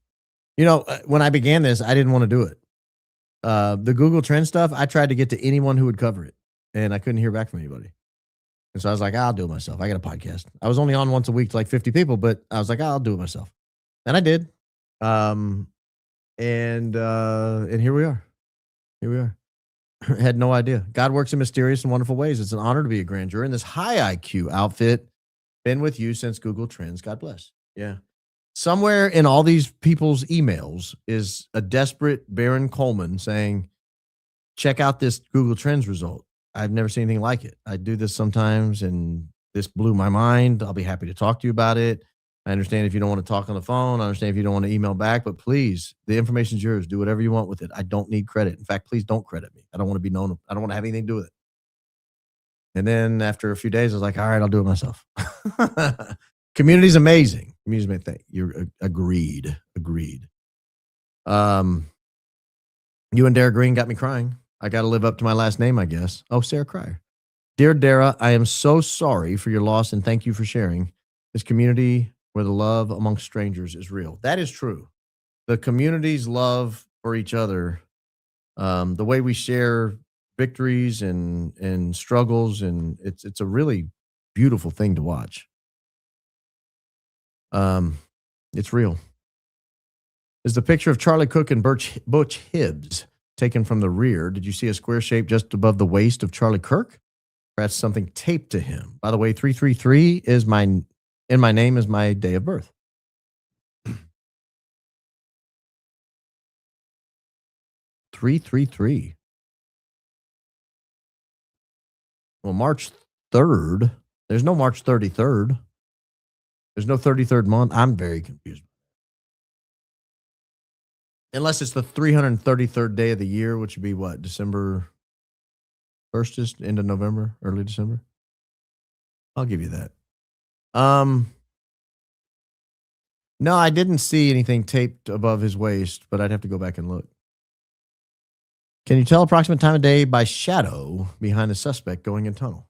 [SPEAKER 1] You know, when I began this, I didn't want to do it. The Google Trend stuff, I tried to get to anyone who would cover it, and I couldn't hear back from anybody. And so I was like, I'll do it myself. I got a podcast. I was only on once a week to like 50 people, but I was like, I'll do it myself. And I did. And here we are. Here we are. Had no idea. God works in mysterious and wonderful ways. It's an honor to be a grand juror in this high IQ outfit. Been with you since Google Trends. God bless. Yeah. Somewhere in all these people's emails is a desperate Baron Coleman saying, check out this Google Trends result. I've never seen anything like it. I do this sometimes, and this blew my mind. I'll be happy to talk to you about it. I understand if you don't want to talk on the phone. I understand if you don't want to email back, but please, the information's yours. Do whatever you want with it. I don't need credit. In fact, please don't credit me. I don't want to be known. I don't want to have anything to do with it. And then after a few days, I was like, all right, I'll do it myself. Community's amazing. Community's amazing. You're agreed. Agreed. You and Dara Green got me crying. I got to live up to my last name, I guess. Oh, Sarah Cryer. Dear Dara, I am so sorry for your loss and thank you for sharing. This community where the love amongst strangers is real. That is true. The community's love for each other, the way we share victories and struggles, and it's a really beautiful thing to watch. It's real. Is the picture of Charlie Cook and Butch Hibbs taken from the rear? Did you see a square shape just above the waist of Charlie Kirk? Perhaps something taped to him. By the way, 333 is my name is my day of birth. 333. Well, March 3rd. There's no March 33rd. There's no 33rd month. I'm very confused. Unless it's the 333rd day of the year, which would be what? December 1st is end of November, early December. I'll give you that. No, I didn't see anything taped above his waist, but I'd have to go back and look. Can you tell approximate time of day by shadow behind the suspect going in tunnel?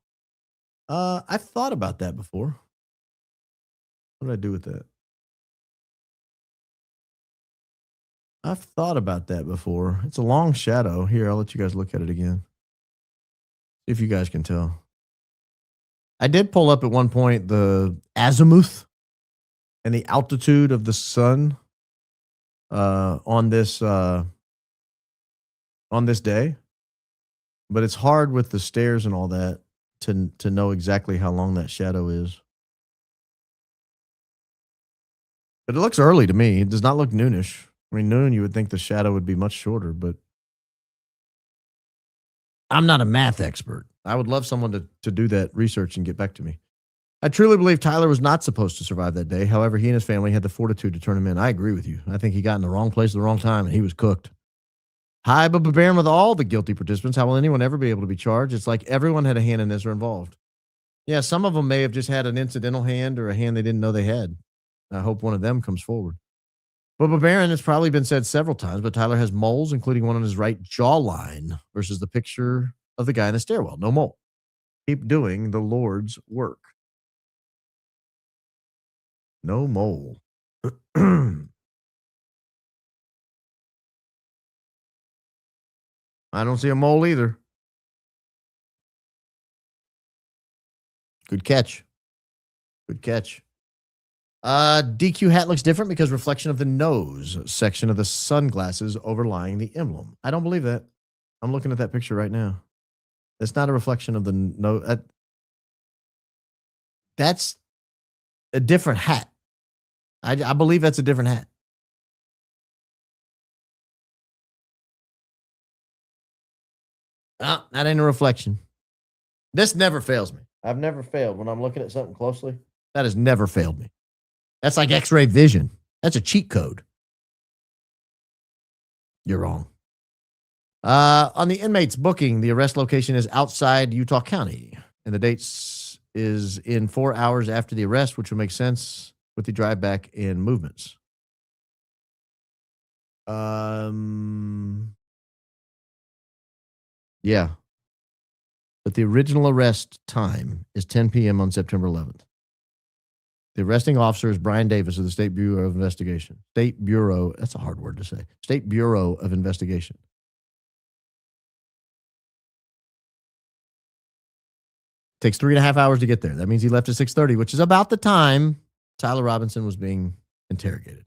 [SPEAKER 1] I've thought about that before. What did I do with that? I've thought about that before. It's a long shadow. Here, I'll let you guys look at it again. See if you guys can tell. I did pull up at one point the azimuth and the altitude of the sun on this day, but it's hard with the stairs and all that to know exactly how long that shadow is. But it looks early to me. It does not look noonish. I mean, noon, you would think the shadow would be much shorter, but I'm not a math expert. I would love someone to do that research and get back to me. I truly believe Tyler was not supposed to survive that day. However, he and his family had the fortitude to turn him in. I agree with you. I think he got in the wrong place at the wrong time, and he was cooked. Hi, but bearing with all the guilty participants, how will anyone ever be able to be charged? It's like everyone had a hand in this or involved. Yeah, some of them may have just had an incidental hand or a hand they didn't know they had. I hope one of them comes forward. Bubba Barron has probably been said several times, but Tyler has moles, including one on his right jawline, versus the picture of the guy in the stairwell. No mole. Keep doing the Lord's work. No mole. I don't see a mole either. Good catch. Good catch. DQ hat looks different because reflection of the nose section of the sunglasses overlying the emblem. I don't believe that. I'm looking at that picture right now. It's not a reflection of the nose. That's a different hat. I believe that's a different hat. Oh, that ain't a reflection. This never fails me. I've never failed when I'm looking at something closely. That has never failed me. That's like X-ray vision. That's a cheat code. You're wrong. On the inmate's booking, the arrest location is outside Utah County, and the dates is in 4 hours after the arrest, which will make sense with the drive back and movements. Yeah. But the original arrest time is 10 p.m. on September 11th. The arresting officer is Brian Davis of the State Bureau of Investigation. State Bureau, that's a hard word to say. State Bureau of Investigation. Takes 3.5 hours to get there. That means he left at 6:30, which is about the time Tyler Robinson was being interrogated.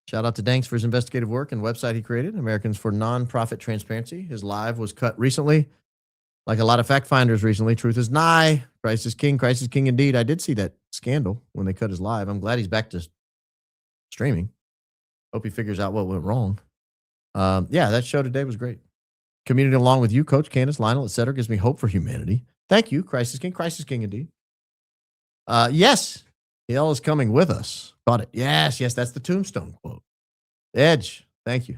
[SPEAKER 1] Shout out to Danks for his investigative work and website he created, Americans for Nonprofit Transparency. His live was cut recently. Like a lot of fact finders recently, truth is nigh. Christ is king indeed. I did see that scandal when they cut his live. I'm glad he's back to streaming. Hope he figures out what went wrong. Yeah, that show today was great. Community along with you, Coach, Candace, Lionel, etc. gives me hope for humanity. Thank you, Christ is king indeed. Yes, hell is coming with us. Got it. Yes, that's the tombstone quote. Edge, thank you.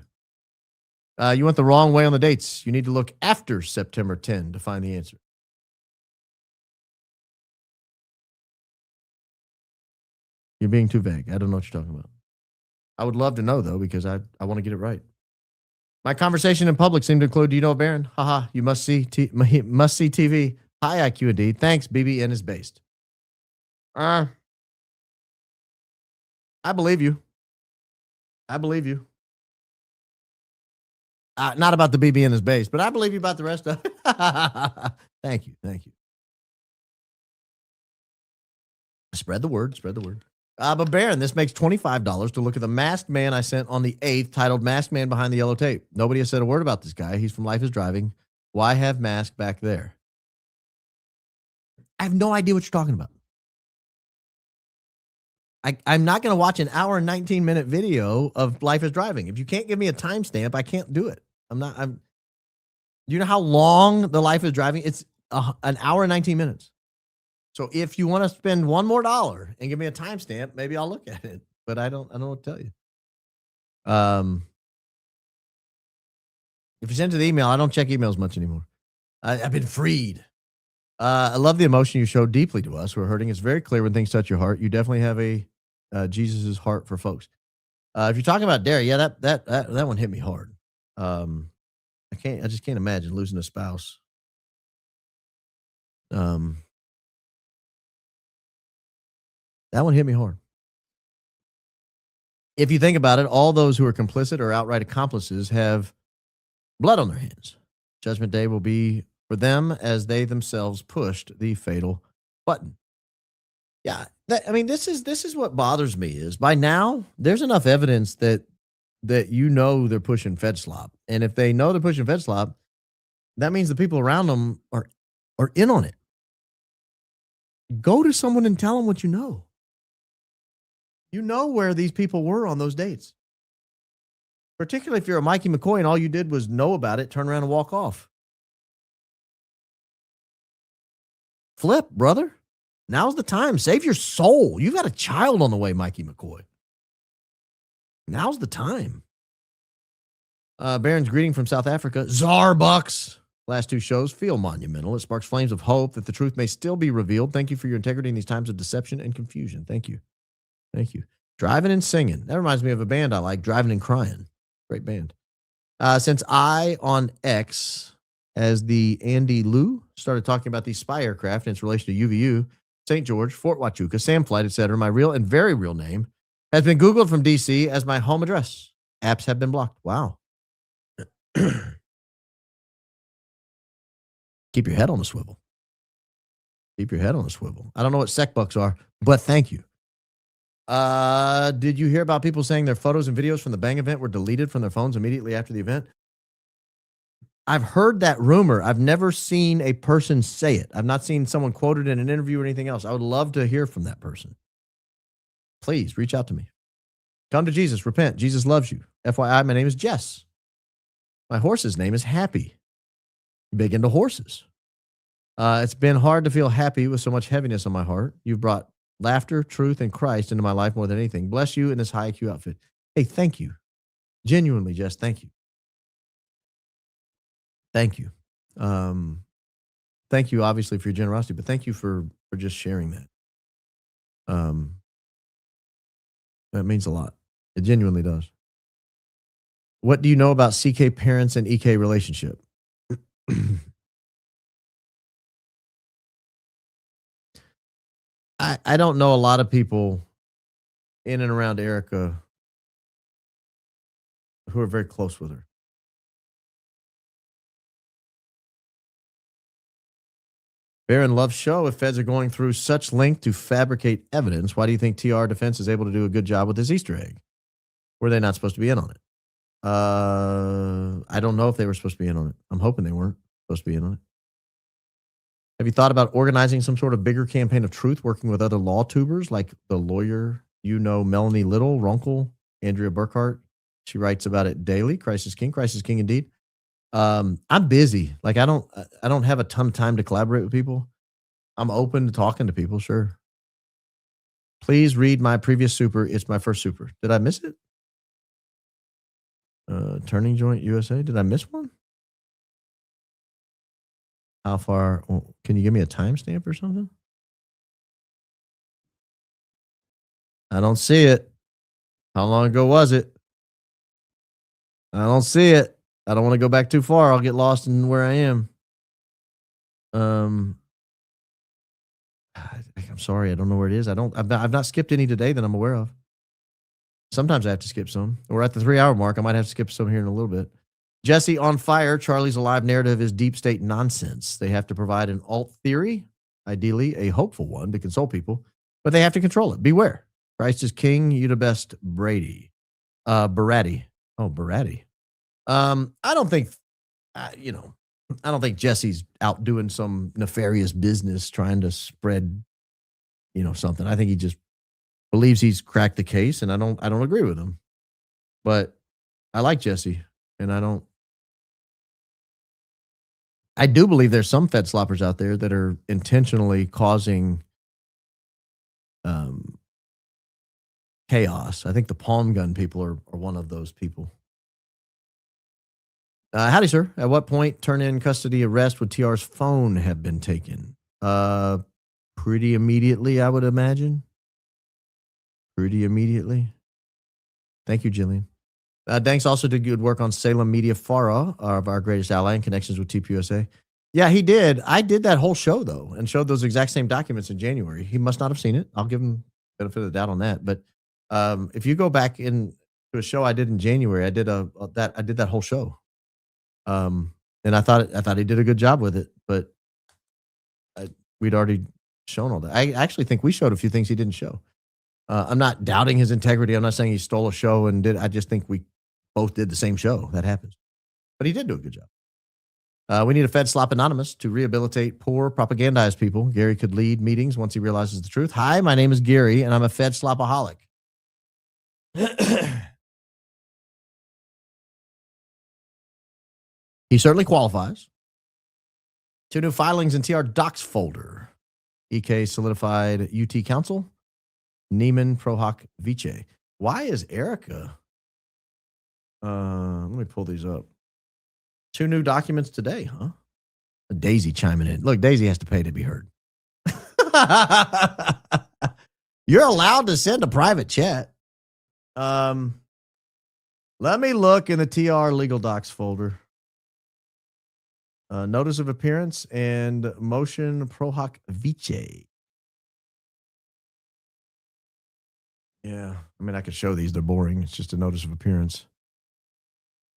[SPEAKER 1] You went the wrong way on the dates. You need to look after September 10 to find the answer. You're being too vague. I don't know what you're talking about. I would love to know, though, because I want to get it right. My conversation in public seemed to include, do you know Barron? Haha, you must see TV. Hi, IQ indeed. Thanks, BBN is based. I believe you. Not about the BBN is based, but I believe you about the rest of it. Thank you. Spread the word. But Baron, this makes $25 to look at the masked man I sent on the 8th titled Masked Man Behind the Yellow Tape. Nobody has said a word about this guy. He's from Life is Driving. Why have mask back there? I have no idea what you're talking about. I'm not going to watch an hour and 19-minute video of Life is Driving. If you can't give me a timestamp, I can't do it. You know how long the Life is Driving? It's an hour and 19 minutes. So if you want to spend $1 more and give me a timestamp, maybe I'll look at it. But I don't know what to tell you. If you send to the email, I don't check emails much anymore. I've been freed. I love the emotion you showed deeply to us. We're hurting. It's very clear when things touch your heart. You definitely have a Jesus's heart for folks. If you're talking about Derry, yeah, that one hit me hard. I just can't imagine losing a spouse. That one hit me hard. If you think about it, all those who are complicit or outright accomplices have blood on their hands. Judgment Day will be for them as they themselves pushed the fatal button. Yeah, this is what bothers me is by now there's enough evidence that you know they're pushing Fed slop, and if they know they're pushing Fed slop, that means the people around them are in on it. Go to someone and tell them what you know. You know where these people were on those dates. Particularly if you're a Mikey McCoy and all you did was know about it, turn around and walk off. Flip, brother. Now's the time. Save your soul. You've got a child on the way, Mikey McCoy. Now's the time. Baron's greeting from South Africa. Zarbucks. Last two shows feel monumental. It sparks flames of hope that the truth may still be revealed. Thank you for your integrity in these times of deception and confusion. Thank you. Driving and singing. That reminds me of a band I like, Driving and Crying. Great band. Since I on X, as the Andy Liu started talking about these spy aircraft and its relation to UVU, St. George, Fort Huachuca, Sam Flight, etc., my real and very real name has been Googled from DC as my home address. Apps have been blocked. Wow. Keep your head on a swivel. Keep your head on a swivel. I don't know what sec bucks are, but thank you. Did you hear about people saying their photos and videos from the Bang event were deleted from their phones immediately after the event? I've heard that rumor. I've never seen a person say it. I've not seen someone quoted in an interview or anything else. I would love to hear from that person. Please reach out to me. Come to Jesus. Repent. Jesus loves you. FYI, my name is Jess. My horse's name is Happy. Big into horses. It's been hard to feel happy with so much heaviness on my heart. You've brought laughter, truth, and Christ into my life more than anything. Bless you in this high IQ outfit. Hey, thank you. Genuinely, Jess, thank you. Thank you. Thank you, obviously, for your generosity, but thank you for just sharing that. That means a lot. It genuinely does. What do you know about CK parents and EK relationship? I don't know a lot of people in and around Erica who are very close with her. Baron loves show. If feds are going through such length to fabricate evidence, why do you think TR Defense is able to do a good job with this Easter egg? Were they not supposed to be in on it? I don't know if they were supposed to be in on it. I'm hoping they weren't supposed to be in on it. Have you thought about organizing some sort of bigger campaign of truth, working with other law tubers like the lawyer, Melanie Little, Runkle, Andrea Burkhart? She writes about it daily. Crisis King indeed. I'm busy. Like I don't have a ton of time to collaborate with people. I'm open to talking to people, sure. Please read my previous super. It's my first super. Did I miss it? Turning Joint USA. Did I miss one? How far? Well, can you give me a timestamp or something? I don't see it. How long ago was it? I don't see it. I don't want to go back too far. I'll get lost in where I am. I'm sorry. I don't know where it is. I've not skipped any today that I'm aware of. Sometimes I have to skip some. We're at the 3-hour mark. I might have to skip some here in a little bit. Jesse on fire. Charlie's alive narrative is deep state nonsense. They have to provide an alt theory, ideally a hopeful one to console people, but they have to control it. Beware. Christ is king. You the best, Brady. Baratti. Oh, Baratti. I don't think, I don't think Jesse's out doing some nefarious business trying to spread, something. I think he just believes he's cracked the case, and I don't agree with him. But I like Jesse, and I do believe there's some Fed sloppers out there that are intentionally causing chaos. I think the palm gun people are one of those people. Howdy, sir. At what point turn-in custody arrest would TR's phone have been taken? Pretty immediately, I would imagine. Pretty immediately. Thank you, Jillian. Danks also did good work on Salem Media Farah, of our greatest ally in connections with TPUSA. Yeah, he did. I did that whole show, though, and showed those exact same documents in January. He must not have seen it. I'll give him benefit of the doubt on that. But if you go back into a show I did in January, I did that whole show. And I thought he did a good job with it, but we'd already shown all that. I actually think we showed a few things he didn't show. I'm not doubting his integrity. I'm not saying he stole a show and did. I just think we both did the same show. That happens. But he did do a good job. We need a Fed slop anonymous to rehabilitate poor propagandized people. Gary could lead meetings once he realizes the truth. Hi, my name is Gary, and I'm a Fed slopaholic. He certainly qualifies. 2 new filings in TR Docs folder. EK solidified UT Council. Neiman Prohoc Vice. Why is Erica? Let me pull these up. 2 new documents today, huh? Daisy chiming in. Look, Daisy has to pay to be heard. You're allowed to send a private chat. Let me look in the TR legal docs folder. Notice of appearance and motion Prohoc Vice. Yeah, I mean, I could show these. They're boring. It's just a notice of appearance.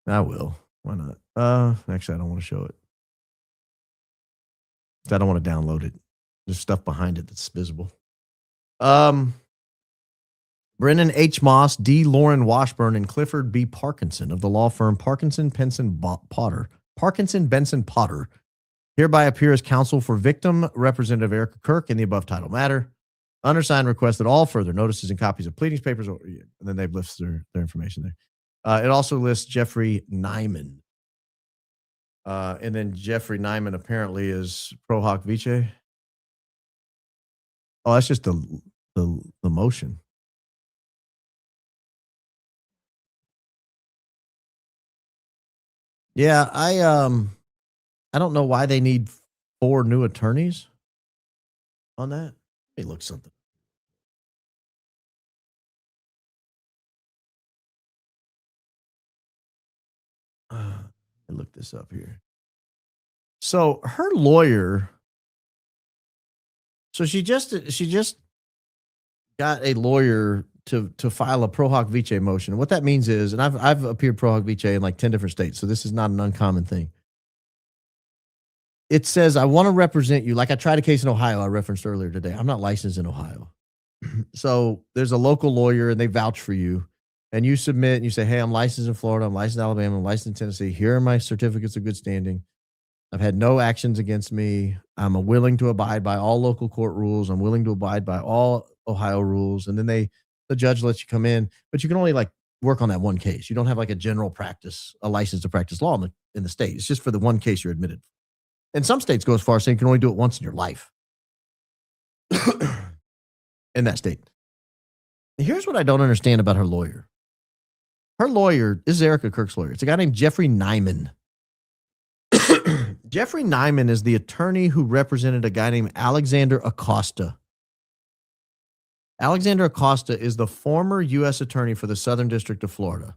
[SPEAKER 1] I will. Why not? Actually, I don't want to show it. I don't want to download it. There's stuff behind it that's visible. Brennan H. Moss, D. Lauren Washburn, and Clifford B. Parkinson of the law firm Parkinson Benson Potter hereby appear as counsel for victim Representative Erica Kirk in the above title matter. Undersigned requests that all further notices and copies of pleadings papers, and then they've listed their information there. It also lists Jeffrey Nyman. And then Jeffrey Nyman apparently is pro hoc vice. Oh, that's just the motion. Yeah, I don't know why they need 4 new attorneys on that. Let me look something. Let me look this up here. So her lawyer. So she just got a lawyer to file a pro hoc vice motion. And what that means is, and I've appeared pro hoc vice in like 10 different states, so this is not an uncommon thing. It says, I want to represent you. Like I tried a case in Ohio I referenced earlier today. I'm not licensed in Ohio. So there's a local lawyer and they vouch for you. And you submit and you say, hey, I'm licensed in Florida. I'm licensed in Alabama. I'm licensed in Tennessee. Here are my certificates of good standing. I've had no actions against me. I'm willing to abide by all local court rules. I'm willing to abide by all Ohio rules. And then the judge lets you come in, but you can only like work on that one case. You don't have like a general practice, a license to practice law in the state. It's just for the one case you're admitted. And some states go as far as saying you can only do it once in your life in that state. Here's what I don't understand about her lawyer. Her lawyer, this is Erica Kirk's lawyer. It's a guy named Jeffrey Nyman. Jeffrey Nyman is the attorney who represented a guy named Alexander Acosta. Alexander Acosta is the former U.S. attorney for the Southern District of Florida.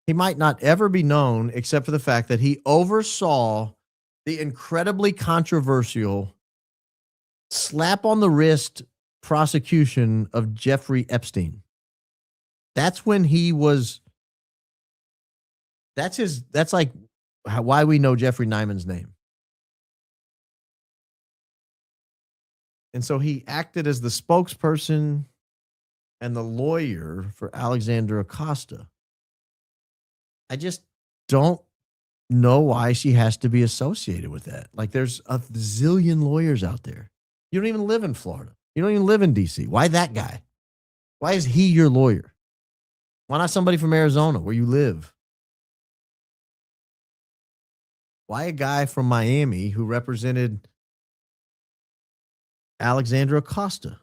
[SPEAKER 1] He might not ever be known except for the fact that he oversaw the incredibly controversial slap on the wrist prosecution of Jeffrey Epstein. That's when he was, that's like why we know Jeffrey Nyman's name. And so he acted as the spokesperson and the lawyer for Alexander Acosta. I just don't know why she has to be associated with that. Like there's a zillion lawyers out there. You don't even live in Florida. You don't even live in DC. Why that guy? Why is he your lawyer? Why not somebody from Arizona where you live? Why a guy from Miami who represented Alexander Acosta?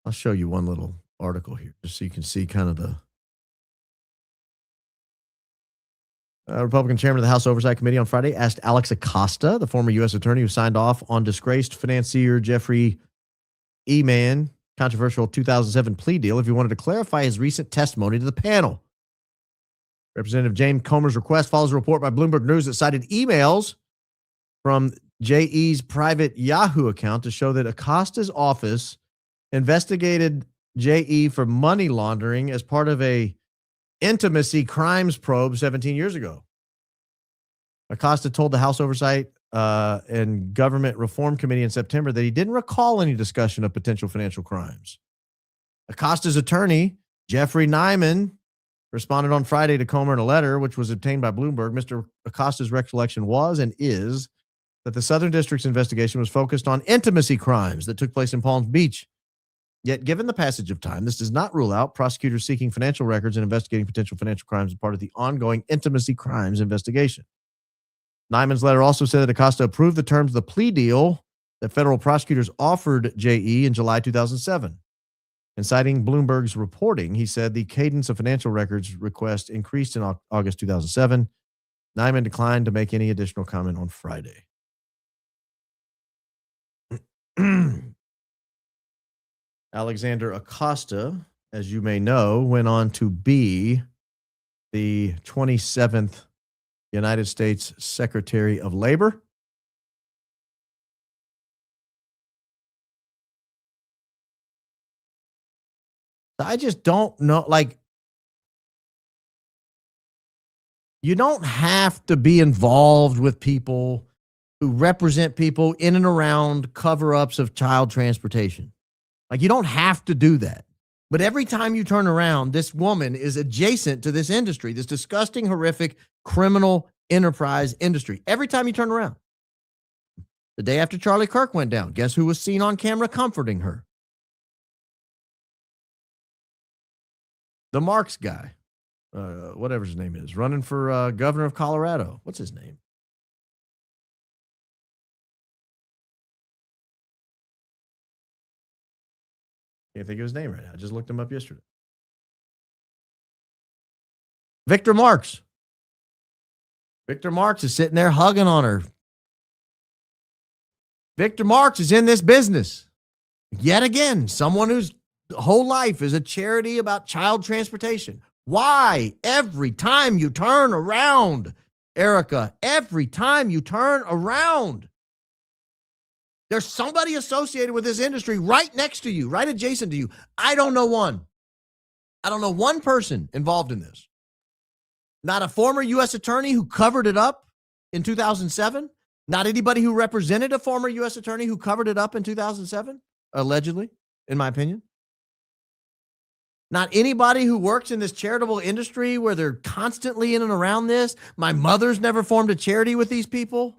[SPEAKER 1] I'll show you one little article here just so you can see kind of the Republican chairman of the House Oversight Committee on Friday asked Alex Acosta, the former U.S. attorney who signed off on disgraced financier Jeffrey E-Man controversial 2007 plea deal, if he wanted to clarify his recent testimony to the panel. Representative James Comer's request follows a report by Bloomberg News that cited emails from J.E.'s private Yahoo account to show that Acosta's office investigated J.E. for money laundering as part of a intimacy crimes probe 17 years ago. Acosta told the House Oversight and Government Reform Committee in September that he didn't recall any discussion of potential financial crimes. Acosta's attorney, Jeffrey Nyman, responded on Friday to Comer in a letter, which was obtained by Bloomberg. Mr. Acosta's recollection was and is that the Southern District's investigation was focused on intimacy crimes that took place in Palm Beach. Yet, given the passage of time, this does not rule out prosecutors seeking financial records and investigating potential financial crimes as part of the ongoing intimacy crimes investigation. Nyman's letter also said that Acosta approved the terms of the plea deal that federal prosecutors offered J.E. in July 2007. In citing Bloomberg's reporting, he said the cadence of financial records request increased in August 2007. Nyman declined to make any additional comment on Friday. Alexander Acosta, as you may know, went on to be the 27th United States Secretary of Labor. I just don't know. Like, you don't have to be involved with people who represent people in and around cover-ups of child transportation. Like, you don't have to do that. But every time you turn around, this woman is adjacent to this industry, this disgusting, horrific, criminal enterprise industry. Every time you turn around. The day after Charlie Kirk went down, guess who was seen on camera comforting her? The Marks guy, whatever his name is, running for governor of Colorado. What's his name? Can't think of his name right now. I just looked him up yesterday. Victor Marks. Victor Marks is sitting there hugging on her. Victor Marks is in this business. Yet again, someone whose whole life is a charity about child transportation. Why? Every time you turn around, Erica, every time you turn around, there's somebody associated with this industry right next to you, right adjacent to you. I don't know one. I don't know one person involved in this. Not a former U.S. attorney who covered it up in 2007. Not anybody who represented a former U.S. attorney who covered it up in 2007, allegedly, in my opinion. Not anybody who works in this charitable industry where they're constantly in and around this. My mother's never formed a charity with these people.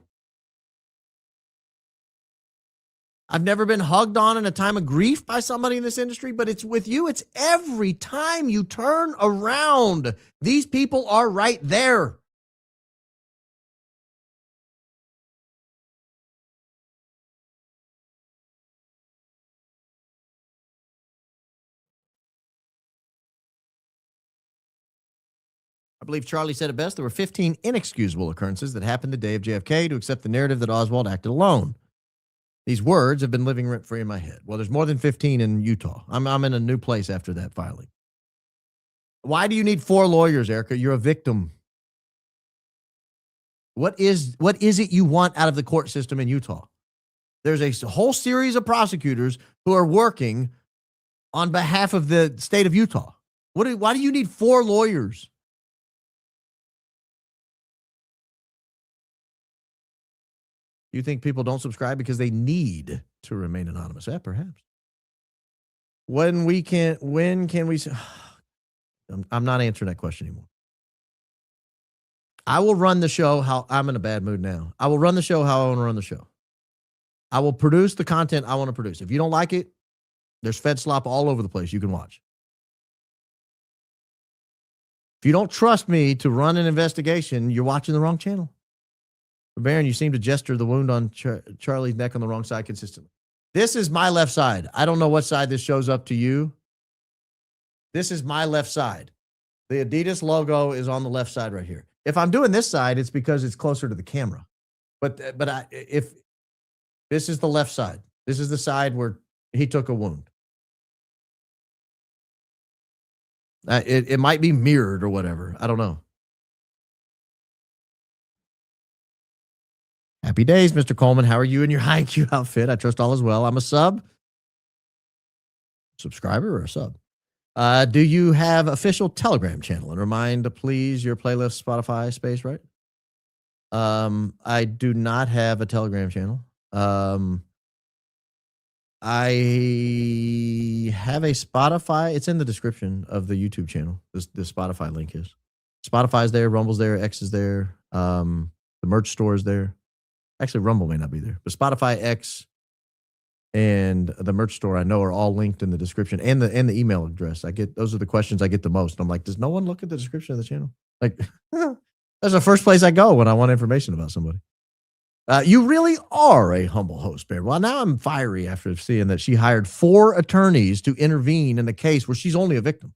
[SPEAKER 1] I've never been hugged on in a time of grief by somebody in this industry, but it's with you. It's every time you turn around. These people are right there. I believe Charlie said it best. There were 15 inexcusable occurrences that happened the day of JFK to accept the narrative that Oswald acted alone. These words have been living rent-free in my head. Well, there's more than 15 in Utah. I'm in a new place after that filing. Why do you need 4 lawyers, Erica? You're a victim. What is it you want out of the court system in Utah? There's a whole series of prosecutors who are working on behalf of the state of Utah. Why do you need 4 lawyers? You think people don't subscribe because they need to remain anonymous? Yeah, perhaps. When can we? I'm not answering that question anymore. I will run the show how I'm in a bad mood now. I will run the show how I want to run the show. I will produce the content I want to produce. If you don't like it, there's Fed slop all over the place you can watch. If you don't trust me to run an investigation, you're watching the wrong channel. Baron, you seem to gesture the wound on Charlie's neck on the wrong side consistently. This is my left side. I don't know what side this shows up to you. This is my left side. The Adidas logo is on the left side right here. If I'm doing this side, it's because it's closer to the camera. But if this is the left side, this is the side where he took a wound. It might be mirrored or whatever. I don't know. Happy days, Mr. Coleman. How are you in your high IQ outfit? I trust all is well. I'm a subscriber or a sub. Do you have official Telegram channel? And remind, please, your playlist Spotify space, right? I do not have a Telegram channel. I have a Spotify. It's in the description of the YouTube channel. The Spotify link is. Spotify's there, Rumble's there, X is there. The merch store is there. Actually, Rumble may not be there, but Spotify, X, and the merch store I know are all linked in the description and the email address. Those are the questions I get the most. I'm like, does no one look at the description of the channel? Like, that's the first place I go when I want information about somebody. You really are a humble host, Bear. Well, now I'm fiery after seeing that she hired 4 attorneys to intervene in a case where she's only a victim.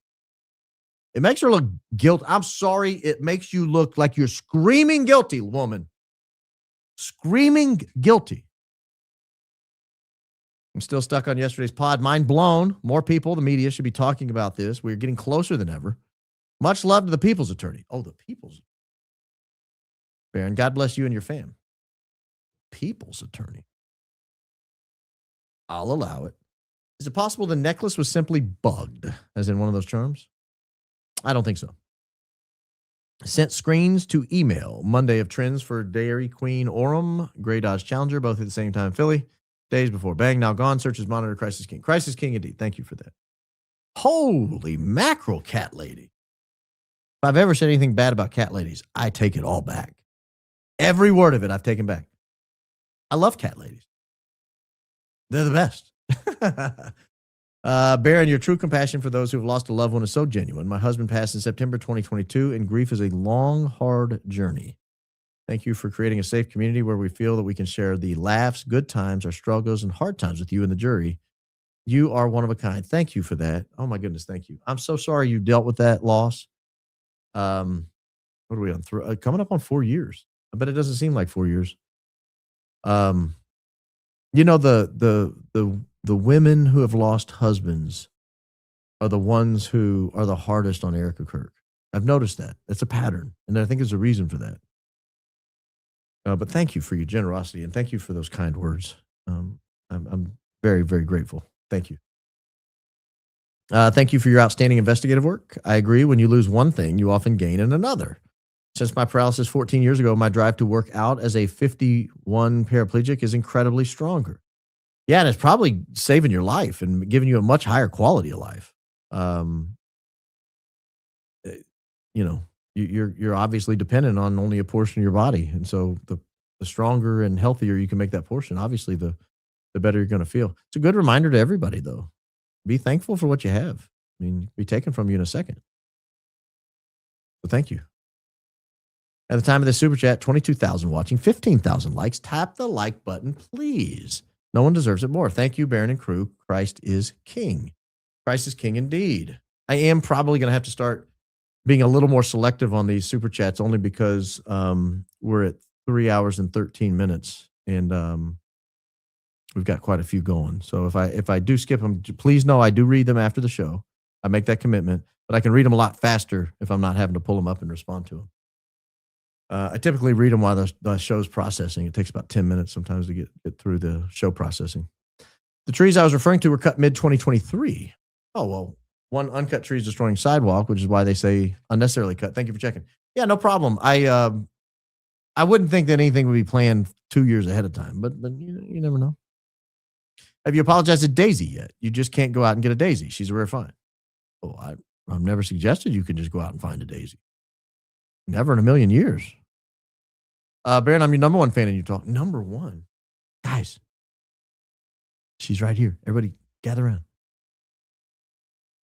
[SPEAKER 1] It makes her look guilty. I'm sorry. It makes you look like you're screaming guilty, woman. Screaming guilty. I'm still stuck on yesterday's pod. Mind blown. More people, the media should be talking about this. We're getting closer than ever. Much love to the people's attorney. Oh, the people's. Baron, God bless you and your fam. People's attorney. I'll allow it. Is it possible the necklace was simply bugged, as in one of those terms? I don't think so. Sent screens to email. Monday of trends for Dairy Queen Orem, Grey Dodge Challenger, both at the same time. Philly, days before. Bang, now gone. Searches monitor. Crisis King. Crisis King indeed. Thank you for that. Holy mackerel, cat lady. If I've ever said anything bad about cat ladies, I take it all back. Every word of it I've taken back. I love cat ladies. They're the best. Baron, your true compassion for those who have lost a loved one is so genuine. My husband passed in September 2022, and grief is a long, hard journey. Thank you for creating a safe community where we feel that we can share the laughs, good times, our struggles, and hard times with you and the jury. You are one of a kind. Thank you for that. Oh, my goodness. Thank you. I'm so sorry you dealt with that loss. What are we on? Coming up on 4 years. I bet it doesn't seem like 4 years. You know, the women who have lost husbands are the ones who are the hardest on Erica Kirk. I've noticed that. It's a pattern, and I think there's a reason for that. But thank you for your generosity, and thank you for those kind words. I'm very, very grateful. Thank you. Thank you for your outstanding investigative work. I agree. When you lose one thing, you often gain in another. Since my paralysis 14 years ago, my drive to work out as a 51 paraplegic is incredibly stronger. Yeah, and it's probably saving your life and giving you a much higher quality of life. You know, you're obviously dependent on only a portion of your body, and so the stronger and healthier you can make that portion, obviously the better you're going to feel. It's a good reminder to everybody, though. Be thankful for what you have. I mean, it'll be taken from you in a second. So thank you. At the time of the super chat, 22,000 watching, 15,000 likes. Tap the like button, please. No one deserves it more. Thank you, Baron and crew. Christ is king. Christ is king indeed. I am probably going to have to start being a little more selective on these super chats, only because we're at 3 hours and 13 minutes, and we've got quite a few going. So if I do skip them, please know I do read them after the show. I make that commitment, but I can read them a lot faster if I'm not having to pull them up and respond to them. I typically read them while the show's processing. It takes about 10 minutes sometimes to get through the show processing. The trees I was referring to were cut mid-2023. Oh, well, one uncut tree is destroying sidewalk, which is why they say unnecessarily cut. Thank you for checking. Yeah, no problem. I wouldn't think that anything would be planned 2 years ahead of time, but you never know. Have you apologized to Daisy yet? You just can't go out and get a Daisy. She's a rare find. Oh, I've never suggested you can just go out and find a Daisy. Never in a million years. Baron, I'm your number one fan and you talk. Number one. Guys, she's right here. Everybody gather around.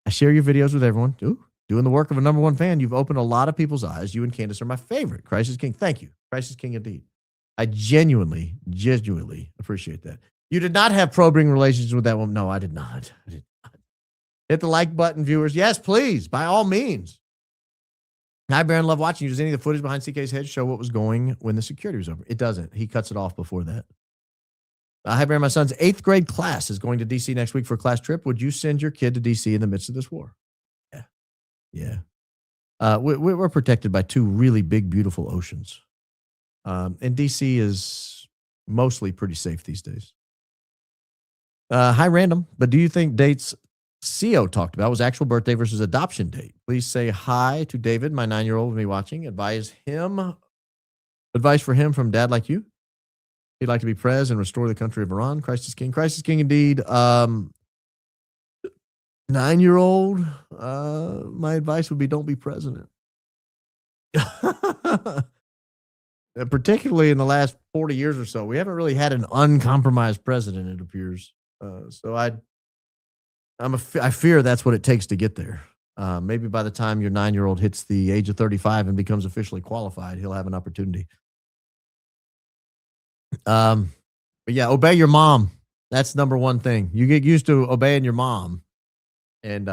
[SPEAKER 1] I share your videos with everyone. Ooh, doing the work of a number one fan. You've opened a lot of people's eyes. You and Candace are my favorite. Crisis King. Thank you. Crisis King indeed. I genuinely appreciate that. You did not have probing relations with that woman. No, I did not. Hit the like button, viewers. Yes, please. By all means. Hi, Baron. Love watching you. Does any of the footage behind CK's head show what was going when the security was over? It doesn't. He cuts it off before that. Hi, Baron. My son's 8th grade class is going to D.C. next week for a class trip. Would you send your kid to D.C. in the midst of this war? Yeah. We're protected by 2 really big, beautiful oceans. And D.C. is mostly pretty safe these days. Hi, Random. But do you think dates CO talked about was actual birthday versus adoption date? Please say hi to David, my 9-year-old with me watching. Advice for him from dad like you. He'd like to be pres and restore the country of Iran. Christ is king. Christ is king indeed. 9-year-old, my advice would be don't be president. Particularly in the last 40 years or so. We haven't really had an uncompromised president, it appears. So I fear that's what it takes to get there. Maybe by the time your 9-year-old hits the age of 35 and becomes officially qualified, he'll have an opportunity. But yeah, obey your mom. That's number one thing. You get used to obeying your mom, and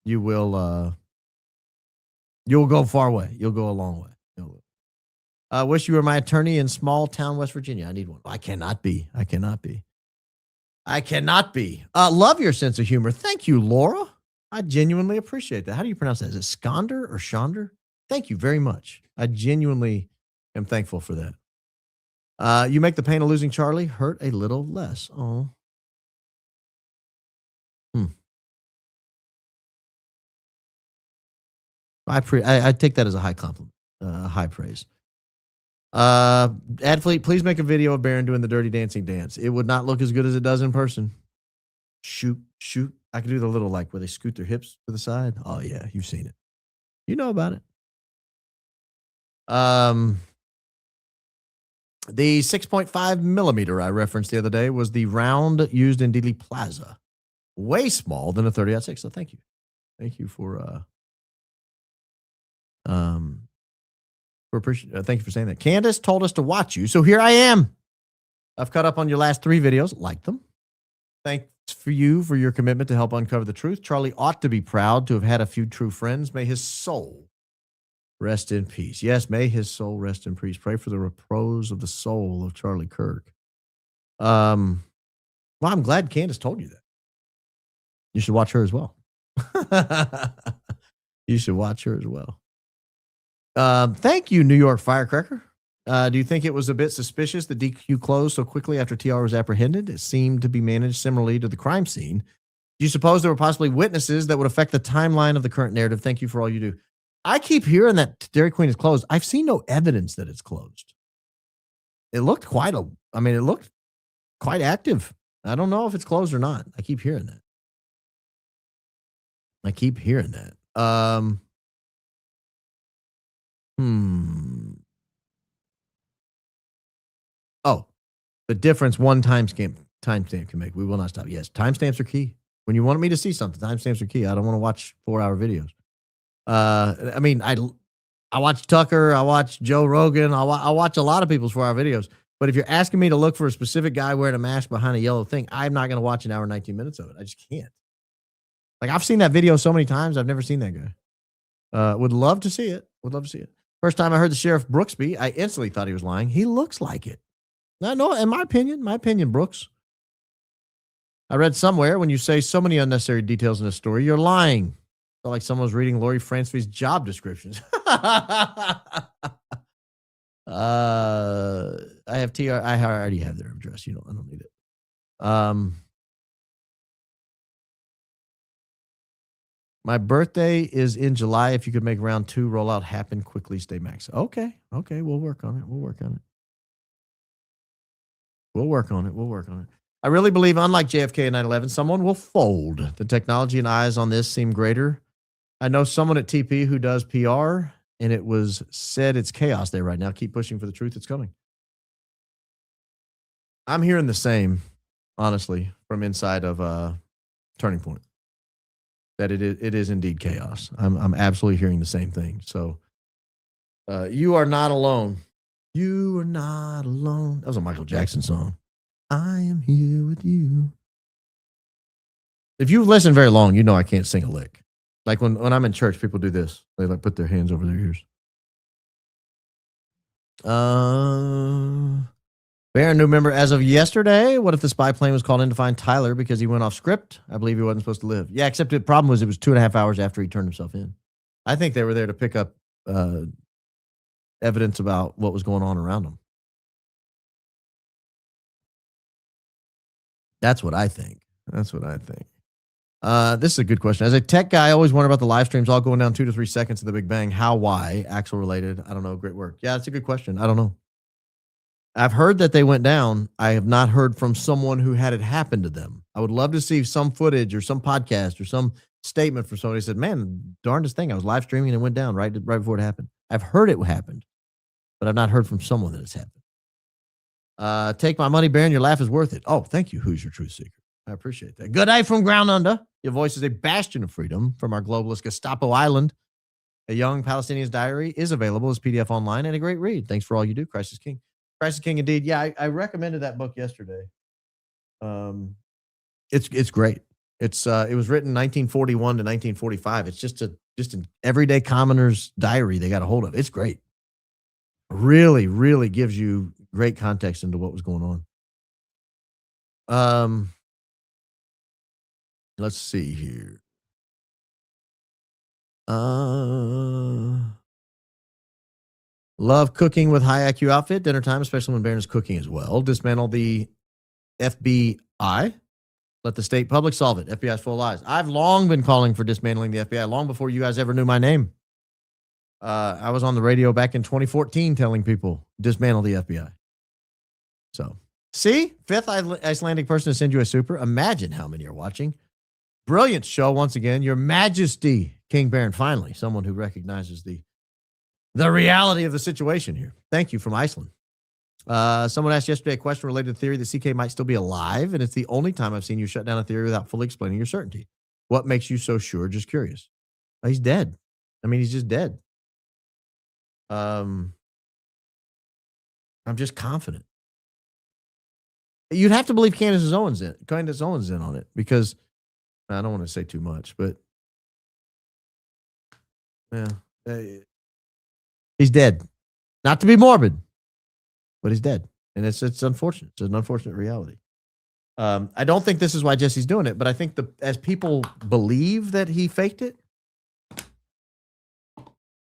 [SPEAKER 1] you'll go far way. You'll go a long way. Wish you were my attorney in small town West Virginia. I need one. I cannot be. Love your sense of humor. Thank you, Laura. I genuinely appreciate that. How do you pronounce that? Is it Skonder or Shonder? Thank you very much. I genuinely am thankful for that. You make the pain of losing Charlie hurt a little less. Oh, I take that as a high compliment, high praise. Adfleet, please make a video of Baron doing the Dirty Dancing dance. It would not look as good as it does in person. Shoot. I can do the little like where they scoot their hips to the side. Oh yeah, you've seen it. You know about it. The 6.5 millimeter I referenced the other day was the round used in Dealey Plaza. Way small than a 30-06. So thank you. Thank you for thank you for saying that. Candace told us to watch you, so here I am. I've caught up on your last 3 videos. Like them. Thanks for your commitment to help uncover the truth. Charlie ought to be proud to have had a few true friends. May his soul rest in peace. Yes, may his soul rest in peace. Pray for the repose of the soul of Charlie Kirk. Well, I'm glad Candace told you that. You should watch her as well. You should watch her as well. Thank you, New York Firecracker. Do you think it was a bit suspicious that DQ closed so quickly after TR was apprehended? It seemed to be managed similarly to the crime scene. Do you suppose there were possibly witnesses that would affect the timeline of the current narrative? Thank you for all you do. I keep hearing that Dairy Queen is closed. I've seen no evidence that it's closed. It looked quite active. I don't know if it's closed or not. I keep hearing that. Oh, the difference one timestamp can make. We will not stop. Yes, timestamps are key. When you want me to see something, timestamps are key. I don't want to watch 4-hour videos. I mean, I watch Tucker. I watch Joe Rogan. I watch a lot of people's 4-hour videos. But if you're asking me to look for a specific guy wearing a mask behind a yellow thing, I'm not going to watch an hour and 19 minutes of it. I just can't. Like, I've seen that video so many times. I've never seen that guy. Would love to see it. First time I heard the Sheriff Brooksby, I instantly thought he was lying. He looks like it. No, in my opinion, Brooks. I read somewhere when you say so many unnecessary details in a story, you're lying. Felt like someone was reading Lori Fransby's job descriptions. I have TR. I already have their address. I don't need it. My birthday is in July. If you could make round 2 rollout happen quickly, stay max. Okay. We'll work on it. I really believe, unlike JFK and 9/11, someone will fold. The technology and eyes on this seem greater. I know someone at TP who does PR, and it was said it's chaos there right now. Keep pushing for the truth. It's coming. I'm hearing the same, honestly, from inside of Turning Point. That it is indeed chaos. I'm absolutely hearing the same thing. So you are not alone. You are not alone. That was a Michael Jackson song. I am here with you. If you've listened very long, you know I can't sing a lick. Like when I'm in church, people do this. They like put their hands over their ears. Baron, new member as of yesterday. What if the spy plane was called in to find Tyler because he went off script? I believe he wasn't supposed to live. Yeah, except the problem was it was 2.5 hours after he turned himself in. I think they were there to pick up evidence about what was going on around him. That's what I think. This is a good question. As a tech guy, I always wonder about the live streams all going down 2 to 3 seconds of the Big Bang. How, why? Axel related. I don't know. Great work. Yeah, that's a good question. I don't know. I've heard that they went down. I have not heard from someone who had it happen to them. I would love to see some footage or some podcast or some statement from somebody who said, man, darndest thing. I was live streaming and it went down right before it happened. I've heard it happened, but I've not heard from someone that it's happened. Take my money, Baron. Your laugh is worth it. Oh, thank you. Who's your truth seeker? I appreciate that. Good day from Ground Under. Your voice is a bastion of freedom from our globalist Gestapo Island. A Young Palestinian's Diary is available as PDF online and a great read. Thanks for all you do, Christ is King. Christ is King indeed. Yeah, I recommended that book yesterday. It's great. It was written 1941 to 1945. It's just an everyday commoner's diary they got a hold of. It's great. Really, really gives you great context into what was going on. Let's see here. Love cooking with high IQ outfit, dinner time, especially when Baron is cooking as well. Dismantle the FBI. Let the state public solve it. FBI's full of lies. I've long been calling for dismantling the FBI, long before you guys ever knew my name. I was on the radio back in 2014 telling people dismantle the FBI. So, see, fifth Icelandic person to send you a super. Imagine how many are watching. Brilliant show once again. Your Majesty, King Baron. Finally, someone who recognizes the reality of the situation here. Thank you from Iceland. Someone asked yesterday a question related to the theory that CK might still be alive, and it's the only time I've seen you shut down a theory without fully explaining your certainty. What makes you so sure? Just curious. He's dead. I mean, he's just dead. I'm just confident. You'd have to believe Candace Owens in on it, because I don't want to say too much, but yeah, he's dead. Not to be morbid, but he's dead, and it's unfortunate. It's an unfortunate reality. I don't think this is why Jesse's doing it, but I think as people believe that he faked it,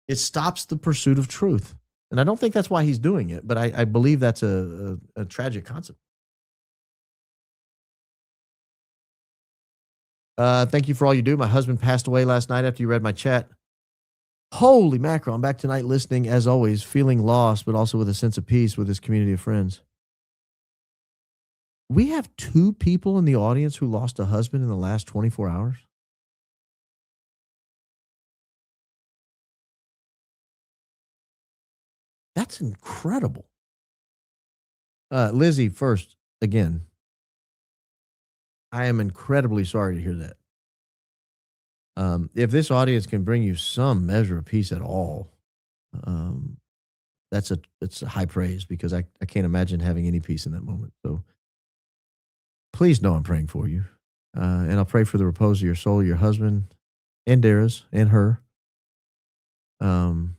[SPEAKER 1] it stops the pursuit of truth. And I don't think that's why he's doing it, but I believe that's a tragic consequence. Thank you for all you do. My husband passed away last night after you read my chat. Holy mackerel. I'm back tonight listening, as always, feeling lost, but also with a sense of peace with this community of friends. We have 2 people in the audience who lost a husband in the last 24 hours. That's incredible. Lizzie, first, again, I am incredibly sorry to hear that. If this audience can bring you some measure of peace at all, it's a high praise, because I can't imagine having any peace in that moment. So please know I'm praying for you. And I'll pray for the repose of your soul, your husband, and Dara's, and her. I'm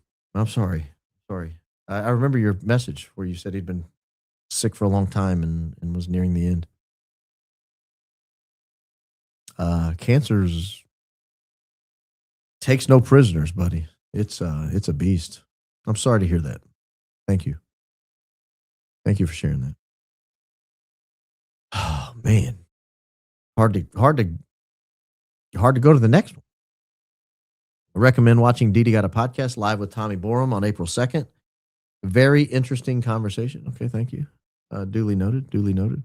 [SPEAKER 1] sorry. Sorry. I remember your message where you said he'd been sick for a long time and was nearing the end. Cancer's takes no prisoners, buddy. It's a beast. I'm sorry to hear that. Thank you. Thank you for sharing that. Oh man, hard to go to the next one. I recommend watching Didi Got a Podcast live with Tommy Borum on April 2nd. Very interesting conversation. Okay, thank you. Duly noted. Duly noted.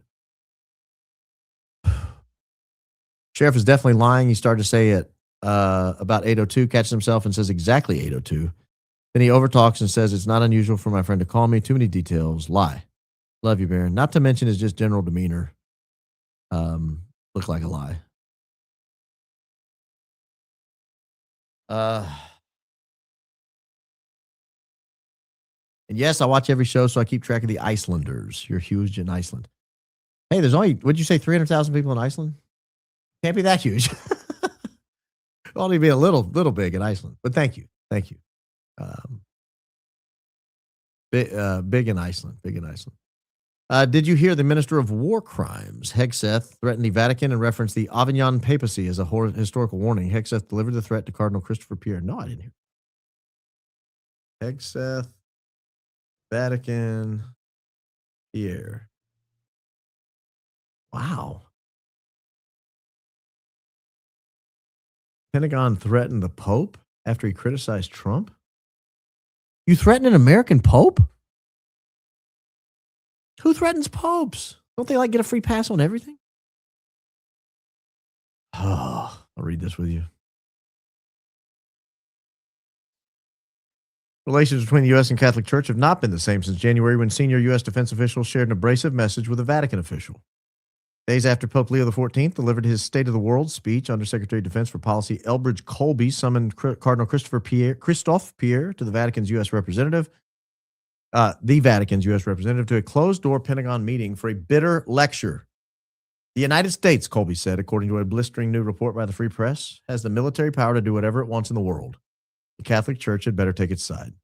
[SPEAKER 1] Sheriff is definitely lying. He started to say it about 8:02, catches himself and says exactly 8:02. Then he overtalks and says it's not unusual for my friend to call me. Too many details. Lie. Love you, Baron. Not to mention his just general demeanor. Look like a lie. And yes, I watch every show, so I keep track of the Icelanders. You're huge in Iceland. Hey, there's only, what'd you say, 300,000 people in Iceland? Can't be that huge. Only be a little big in Iceland. But thank you. Thank you. Big in Iceland. Big in Iceland. Did you hear the Minister of War Crimes, Hegseth, threatened the Vatican and referenced the Avignon papacy as a historical warning? Hegseth delivered the threat to Cardinal Christopher Pierre. No, I didn't hear. Hegseth, Vatican, Pierre. Wow. Pentagon threatened the Pope after he criticized Trump? You threaten an American Pope? Who threatens popes? Don't they get a free pass on everything? Oh, I'll read this with you. Relations between the U.S. and Catholic Church have not been the same since January, when senior U.S. defense officials shared an abrasive message with a Vatican official. Days after Pope Leo XIV delivered his State of the World speech, Undersecretary of Defense for Policy Elbridge Colby summoned Cardinal Christophe Pierre to the Vatican's U.S. representative, to a closed-door Pentagon meeting for a bitter lecture. The United States, Colby said, according to a blistering new report by the Free Press, has the military power to do whatever it wants in the world. The Catholic Church had better take its side.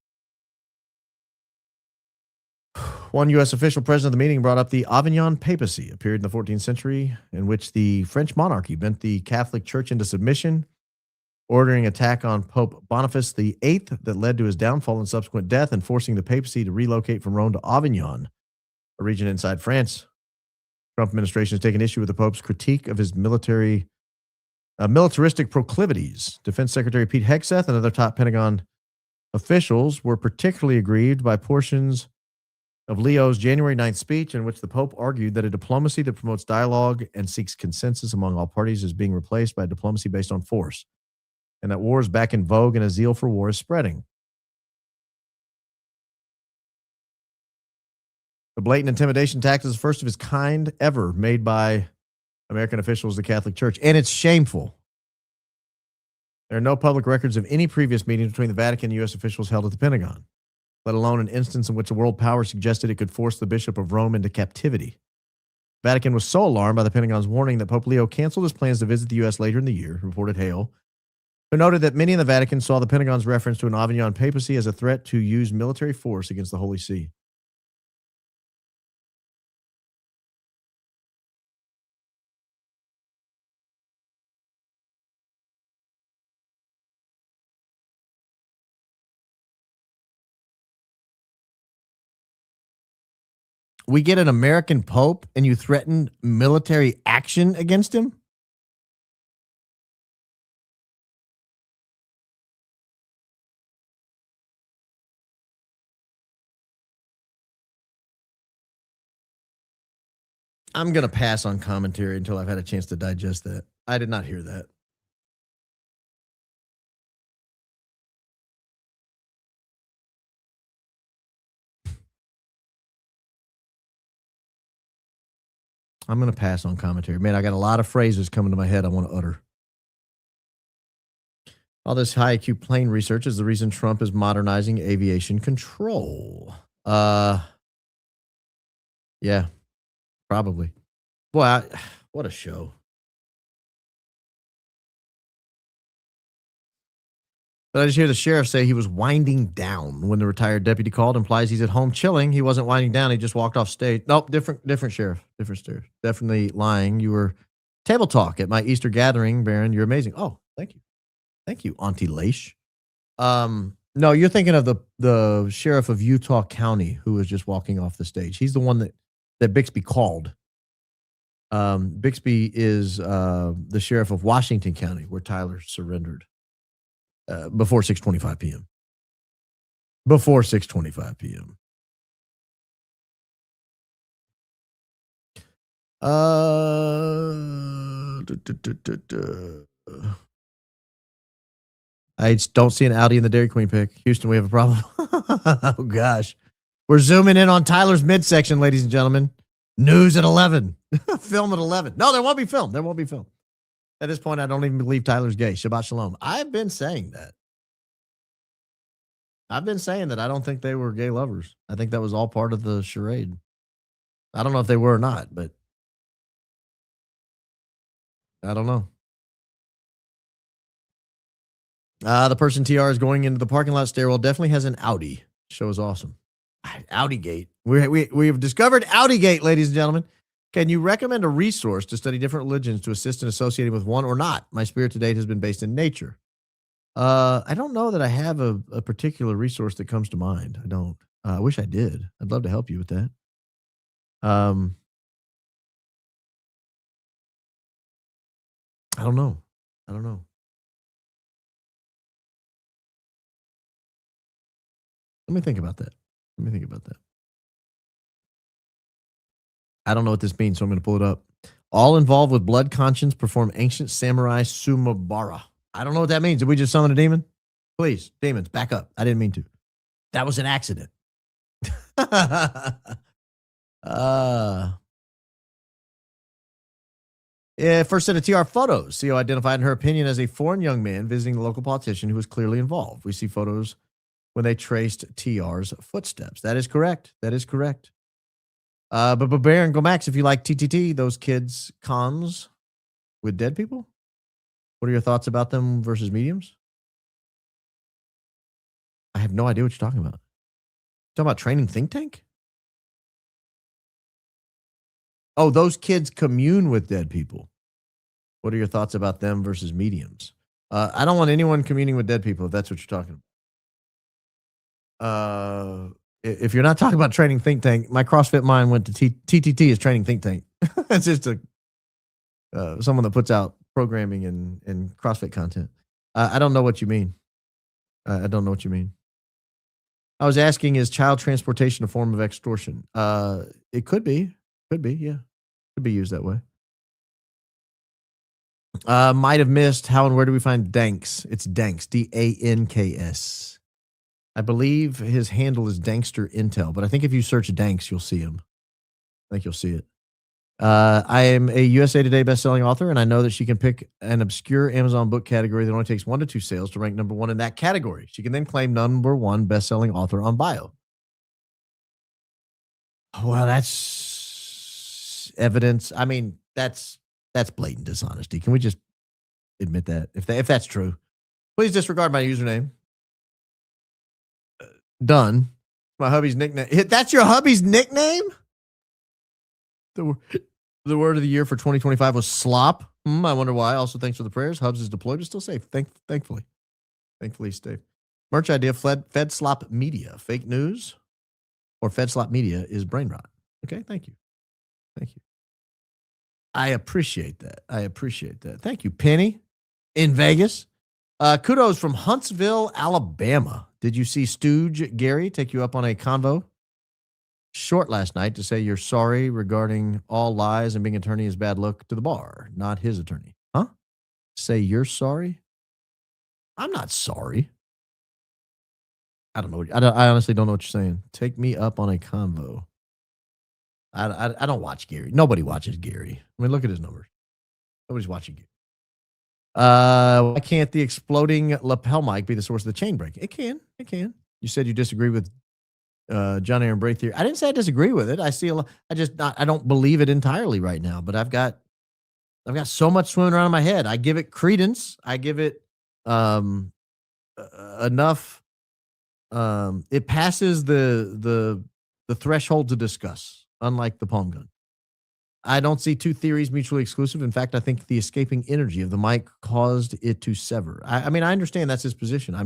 [SPEAKER 1] One U.S. official present at the meeting brought up the Avignon papacy, a period in the 14th century in which the French monarchy bent the Catholic Church into submission, ordering attack on Pope Boniface VIII that led to his downfall and subsequent death, and forcing the papacy to relocate from Rome to Avignon, a region inside France. Trump administration has taken issue with the Pope's critique of his militaristic proclivities. Defense Secretary Pete Hegseth and other top Pentagon Officials were particularly aggrieved by portions of Leo's January 9th speech in which the Pope argued that a diplomacy that promotes dialogue and seeks consensus among all parties is being replaced by a diplomacy based on force, and that war is back in vogue and a zeal for war is spreading. The blatant intimidation tactic is the first of its kind ever made by American officials of the Catholic Church, and it's shameful. There are no public records of any previous meetings between the Vatican and U.S. officials held at the Pentagon, let alone an instance in which a world power suggested it could force the Bishop of Rome into captivity. The Vatican was so alarmed by the Pentagon's warning that Pope Leo canceled his plans to visit the U.S. later in the year, reported Hale, who noted that many in the Vatican saw the Pentagon's reference to an Avignon papacy as a threat to use military force against the Holy See. We get an American Pope and you threaten military action against him? I'm going to pass on commentary until I've had a chance to digest that. I did not hear that. I'm going to pass on commentary. Man, I got a lot of phrases coming to my head I want to utter. All this high IQ plane research is the reason Trump is modernizing aviation control. Yeah, probably. Boy, what a show. But I just hear the sheriff say he was winding down when the retired deputy called. Implies he's at home chilling. He wasn't winding down. He just walked off stage. Nope, different sheriff. Different sheriff. Definitely lying. You were table talk at my Easter gathering, Baron. You're amazing. Oh, thank you. Thank you, Auntie Laish. No, you're thinking of the sheriff of Utah County who was just walking off the stage. He's the one that Bixby called. Bixby is the sheriff of Washington County, where Tyler surrendered. Before 6:25 p.m. Before 6:25 p.m. I don't see an Audi in the Dairy Queen pick. Houston, we have a problem. Oh, gosh. We're zooming in on Tyler's midsection, ladies and gentlemen. News at 11. Film at 11. No, there won't be film. There won't be film. At this point, I don't even believe Tyler's gay. Shabbat shalom. I've been saying that. I don't think they were gay lovers. I think that was all part of the charade. I don't know if they were or not, but I don't know. The person TR is going into the parking lot stairwell definitely has an Audi. Show is awesome. Audi Gate. We have discovered Audi Gate, ladies and gentlemen. Can you recommend a resource to study different religions to assist in associating with one or not? My spirit to date has been based in nature. I don't know that I have a particular resource that comes to mind. I don't. I wish I did. I'd love to help you with that. I don't know. Let me think about that. I don't know what this means, so I'm going to pull it up. All involved with blood conscience perform ancient samurai sumabara. I don't know what that means. Did we just summon a demon? Please, demons, back up. I didn't mean to. That was an accident. First set of TR photos. CO identified in her opinion as a foreign young man visiting the local politician who was clearly involved. We see photos when they traced TR's footsteps. That is correct. But Baron, go Max, if you like TTT, those kids cons with dead people. What are your thoughts about them versus mediums? I have no idea what you're talking about. Talking about training think tank? Oh, those kids commune with dead people. What are your thoughts about them versus mediums? I don't want anyone communing with dead people, if that's what you're talking about. If you're not talking about training think tank, my CrossFit mind went to TTT is training think tank. It's just someone that puts out programming and CrossFit content. I don't know what you mean. I don't know what you mean. I was asking, is child transportation a form of extortion? It could be. Could be, yeah. Could be used that way. Might have missed how and where do we find Danks? It's Danks, Danks. I believe his handle is Dankster Intel, but I think if you search Danks, you'll see him. I think you'll see it. I am a USA Today bestselling author, and I know that she can pick an obscure Amazon book category that only takes 1 to 2 sales to rank number 1 in that category. She can then claim number 1 bestselling author on bio. Well, that's evidence. I mean, that's blatant dishonesty. Can we just admit that? If that's true, please disregard my username. Done. My hubby's nickname. That's your hubby's nickname? The word of the year for 2025 was slop. I wonder why. Also, thanks for the prayers. Hubs is deployed, but still safe. Thankfully. Thankfully, safe. Merch idea, Fed Slop Media. Fake news or Fed Slop Media is brain rot. Okay, thank you. Thank you. I appreciate that. Thank you, Penny in Vegas. Kudos from Huntsville, Alabama. Did you see Stooge Gary take you up on a convo short last night to say you're sorry regarding all lies and being attorney is bad luck to the bar, not his attorney? Huh? Say you're sorry? I'm not sorry. I don't know. I honestly don't know what you're saying. Take me up on a convo. I don't watch Gary. Nobody watches Gary. I mean, look at his numbers. Nobody's watching Gary. Why can't the exploding lapel mic be the source of the chain break? It can. You said you disagree with John Aaron Bray theory. I didn't say I disagree with it. I see a lot. I don't believe it entirely right now, but I've got so much swimming around in my head. I give it credence. I give it enough. It passes the threshold to discuss, unlike the palm gun. I don't see two theories mutually exclusive. In fact, I think the escaping energy of the mic caused it to sever. I mean, I understand that's his position. I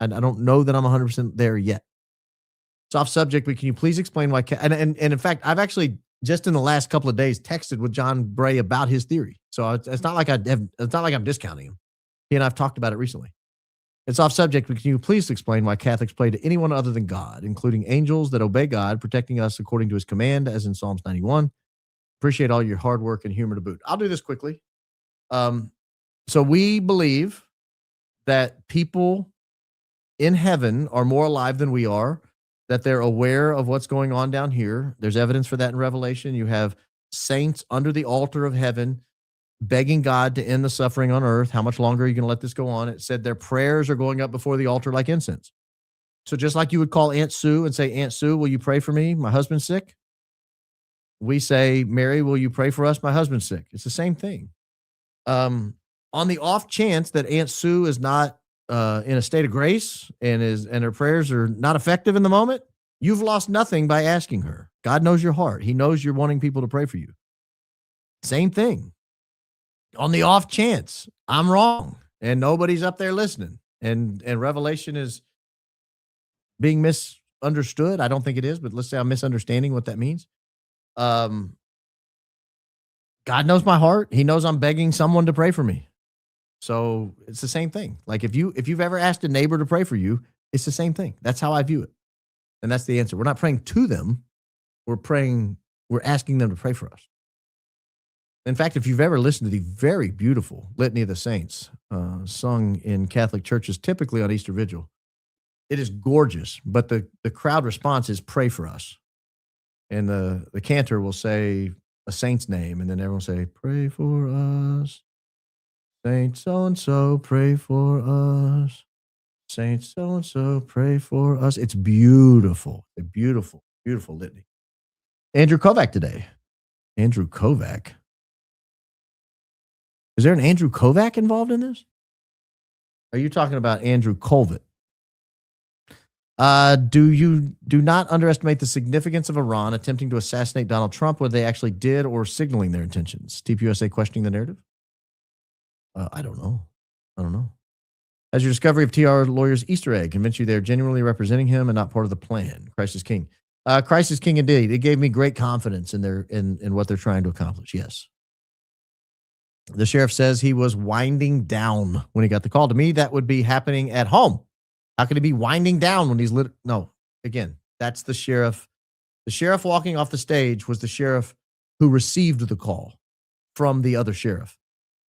[SPEAKER 1] don't know that I'm 100% there yet. It's off subject, but can you please explain why? And in fact, I've actually just in the last couple of days texted with John Bray about his theory. So it's not like I'm discounting him. He and I've talked about it recently. It's off subject, but can you please explain why Catholics pray to anyone other than God, including angels that obey God, protecting us according to his command, as in Psalms 91? Appreciate all your hard work and humor to boot. I'll do this quickly. So we believe that people in heaven are more alive than we are, that they're aware of what's going on down here. There's evidence for that in Revelation. You have saints under the altar of heaven begging God to end the suffering on earth. How much longer are you going to let this go on? It said their prayers are going up before the altar like incense. So just like you would call Aunt Sue and say, Aunt Sue, will you pray for me? My husband's sick. We say, Mary, will you pray for us? My husband's sick. It's the same thing. On the off chance that Aunt Sue is not in a state of grace and her prayers are not effective in the moment, you've lost nothing by asking her. God knows your heart. He knows you're wanting people to pray for you. Same thing. On the off chance I'm wrong and nobody's up there listening and Revelation is being misunderstood. I don't think it is, but let's say I'm misunderstanding what that means. God knows my heart. He knows I'm begging someone to pray for me. So it's the same thing. Like if you've ever asked a neighbor to pray for you, it's the same thing. That's how I view it. And that's the answer. We're not praying to them. We're asking them to pray for us. In fact, if you've ever listened to the very beautiful Litany of the Saints, sung in Catholic churches, typically on Easter Vigil, it is gorgeous, but the crowd response is pray for us. And the cantor will say a saint's name, and then everyone will say, pray for us. Saint so-and-so, pray for us. Saint so-and-so, pray for us. It's beautiful. A beautiful, beautiful litany. Andrew Kovac today. Andrew Kovac. Is there an Andrew Kovac involved in this? Are you talking about Andrew Colvett? Do not underestimate the significance of Iran attempting to assassinate Donald Trump, whether they actually did or signaling their intentions. TPUSA questioning the narrative? I don't know. Has your discovery of TR lawyer's Easter egg convinced you they're genuinely representing him and not part of the plan? Christ is king. Christ is king indeed. It gave me great confidence in what they're trying to accomplish. Yes. The sheriff says he was winding down when he got the call. To me, that would be happening at home. How could he be winding down when he's lit? No, again, that's the sheriff. The sheriff walking off the stage was the sheriff who received the call from the other sheriff.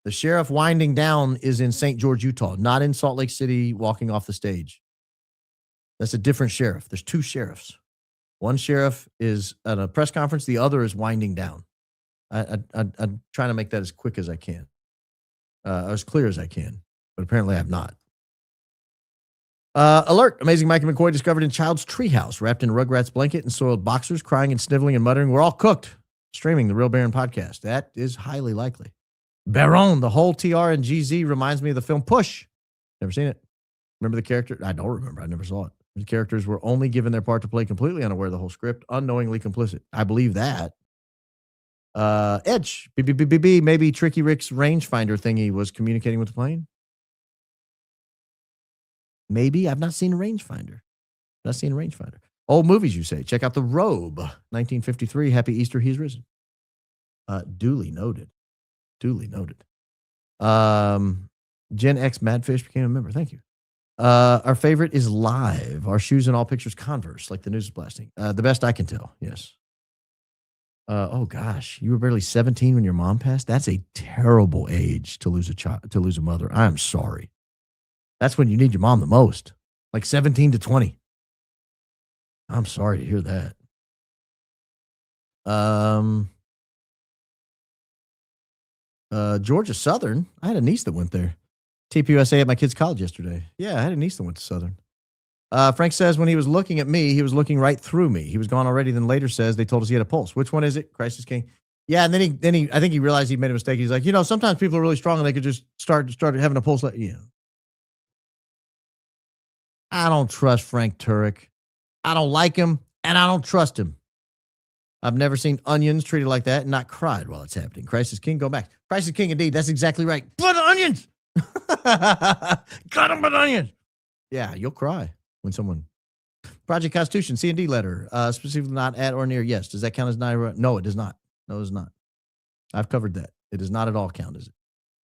[SPEAKER 1] The sheriff winding down is in St. George, Utah, not in Salt Lake City walking off the stage. That's a different sheriff. There's two sheriffs. One sheriff is at a press conference. The other is winding down. I'm trying to make that as quick as I can, as clear as I can, but apparently I have not. Alert. Amazing Mike and McCoy discovered in child's treehouse, wrapped in Rugrats blanket and soiled boxers, crying and sniveling and muttering. We're all cooked. Streaming the Real Baron podcast. That is highly likely. Baron, the whole TR and GZ reminds me of the film Push. Never seen it. Remember the character? I don't remember. I never saw it. The characters were only given their part to play, completely unaware of the whole script, unknowingly complicit. I believe that. Edge. Maybe Tricky Rick's rangefinder thingy was communicating with the plane. Maybe. I've not seen a rangefinder. Old movies, you say. Check out The Robe, 1953. Happy Easter, he's risen. Duly noted. Gen X Madfish became a member. Thank you. Our favorite is Live. Our shoes and all pictures Converse, like the news is blasting. The best I can tell, yes. Oh gosh, you were barely 17 when your mom passed? That's a terrible age to lose a child, to lose a mother. I'm sorry. That's when you need your mom the most, like 17 to 20. I'm sorry to hear that. Georgia Southern. I had a niece that went there. TPUSA at my kid's college yesterday. Yeah, I had a niece that went to Southern. Frank says when he was looking at me, he was looking right through me. He was gone already. Then later says they told us he had a pulse. Which one is it? Christ is King. Yeah, and then he I think he realized he made a mistake. He's like, sometimes people are really strong and they could just start having a pulse. I don't trust Frank Turek. I don't like him, and I don't trust him. I've never seen onions treated like that and not cried while it's happening. Christ is King, go back. Christ is King, indeed. That's exactly right. Blood onions. Got him, but onions. Yeah, you'll cry when someone. Project Constitution, C&D letter, specifically not at or near. Yes. Does that count as NIRA? No, it does not. No, it does not. I've covered that. It does not at all count, is it?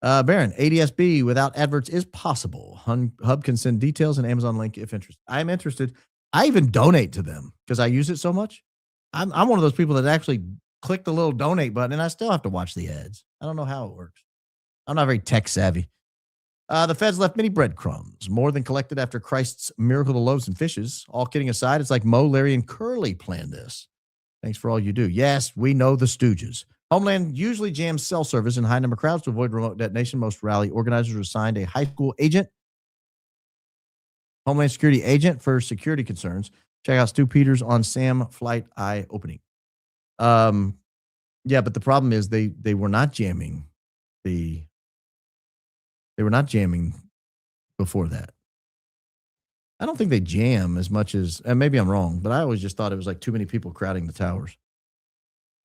[SPEAKER 1] Baron, ADSB without adverts is possible. Hub can send details and Amazon link if interested. I am interested. I even donate to them because I use it so much. I'm one of those people that actually click the little donate button and I still have to watch the ads. I don't know how it works. I'm not very tech savvy. The feds left many breadcrumbs, more than collected after Christ's miracle of loaves and fishes. All kidding aside, it's like Mo, Larry, and Curly planned this. Thanks for all you do. Yes, we know the Stooges. Homeland usually jams cell service in high number crowds to avoid remote detonation. Most rally organizers are assigned a high school agent, Homeland Security agent for security concerns. Check out Stu Peters on Sam Flight Eye Opening. Yeah, but the problem is they were not jamming They were not jamming before that. I don't think they jam as much as, and maybe I'm wrong, but I always just thought it was like too many people crowding the towers.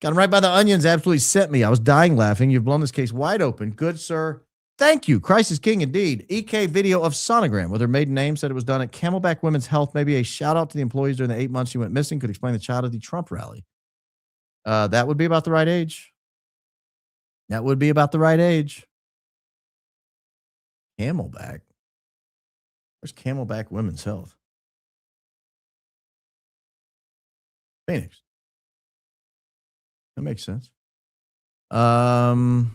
[SPEAKER 1] Got him right by the onions. Absolutely sent me. I was dying laughing. You've blown this case wide open. Good, sir. Thank you. Christ is King indeed. EK video of sonogram with her maiden name said it was done at Camelback Women's Health. Maybe a shout out to the employees during the 8 months she went missing. Could explain the child of the Trump rally. That would be about the right age. That would be about the right age. Camelback. Where's Camelback Women's Health? Phoenix. That makes sense. The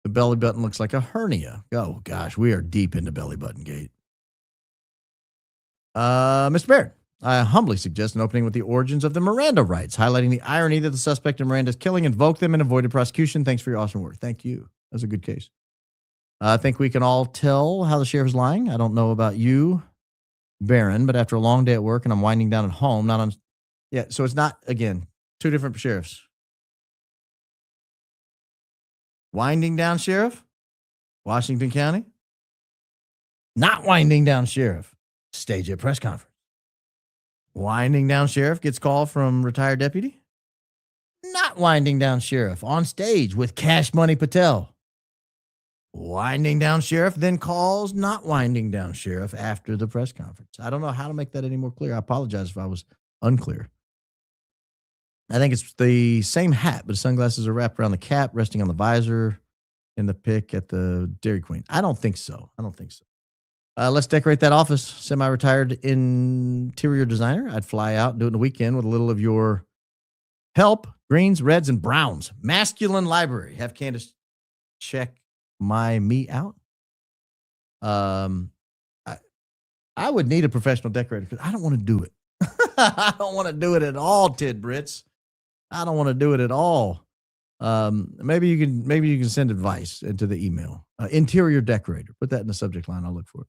[SPEAKER 1] belly button looks like a hernia. Oh, gosh. We are deep into belly button gate. Mr. Barrett, I humbly suggest an opening with the origins of the Miranda rights, highlighting the irony that the suspect in Miranda's killing invoked them and avoided prosecution. Thanks for your awesome work. Thank you. That's a good case. I think we can all tell how the sheriff is lying. I don't know about you, Baron, but after a long day at work and I'm winding down at home, not on. Yeah, so it's not, again, two different sheriffs. Winding down sheriff, Washington County. Not winding down sheriff, stage at press conference. Winding down sheriff gets call from retired deputy. Not winding down sheriff on stage with Cash Money Patel. Winding down sheriff then calls not winding down sheriff after the press conference. I don't know how to make that any more clear. I apologize if I was unclear. I think it's the same hat, but the sunglasses are wrapped around the cap, resting on the visor in the pic at the Dairy Queen. I don't think so. Let's decorate that office. Semi-retired interior designer. I'd fly out and do it in the weekend with a little of your help. Greens, reds, and browns. Masculine library. Have Candace check me out. I would need a professional decorator because I don't want to do it. I don't want to do it at all, Tid Brits. I don't want to do it at all. Maybe you can send advice into the email. Interior decorator. Put that in the subject line. I'll look for it.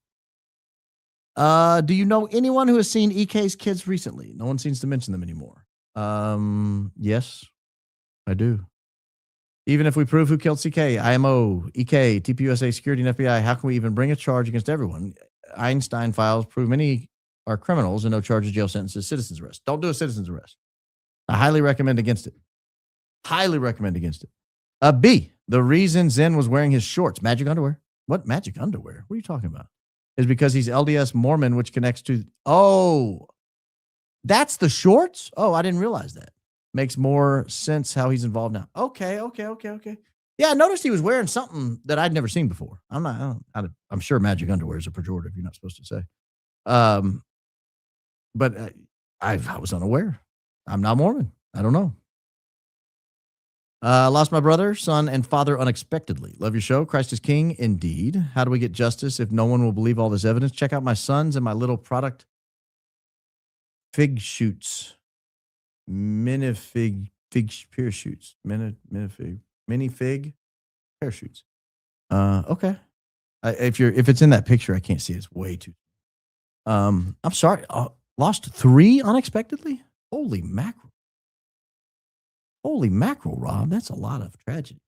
[SPEAKER 1] Do you know anyone who has seen EK's kids recently? No one seems to mention them anymore. Yes, I do. Even if we prove who killed CK, IMO, EK, TPUSA, security, and FBI, how can we even bring a charge against everyone? Einstein files prove many are criminals and no charges, jail sentences, citizen's arrest. Don't do a citizen's arrest. I highly recommend against it. Highly recommend against it. B, the reason Zen was wearing his shorts, magic underwear. What magic underwear? What are you talking about? Is because he's LDS Mormon, which connects to, that's the shorts? Oh, I didn't realize that. Makes more sense how he's involved now. Okay. Yeah, I noticed he was wearing something that I'd never seen before. I'm sure magic underwear is a pejorative. You're not supposed to say. But I was unaware. I'm not Mormon. I don't know. Lost my brother, son, and father unexpectedly. Love your show. Christ is King, indeed. How do we get justice if no one will believe all this evidence? Check out my sons and my little product fig shoots. Minifig parachutes. Mini fig parachutes. Okay. If it's in that picture, I can't see it. It's way too. I'm sorry. Lost 3 unexpectedly? Holy mackerel. Holy mackerel, Rob. That's a lot of tragedy.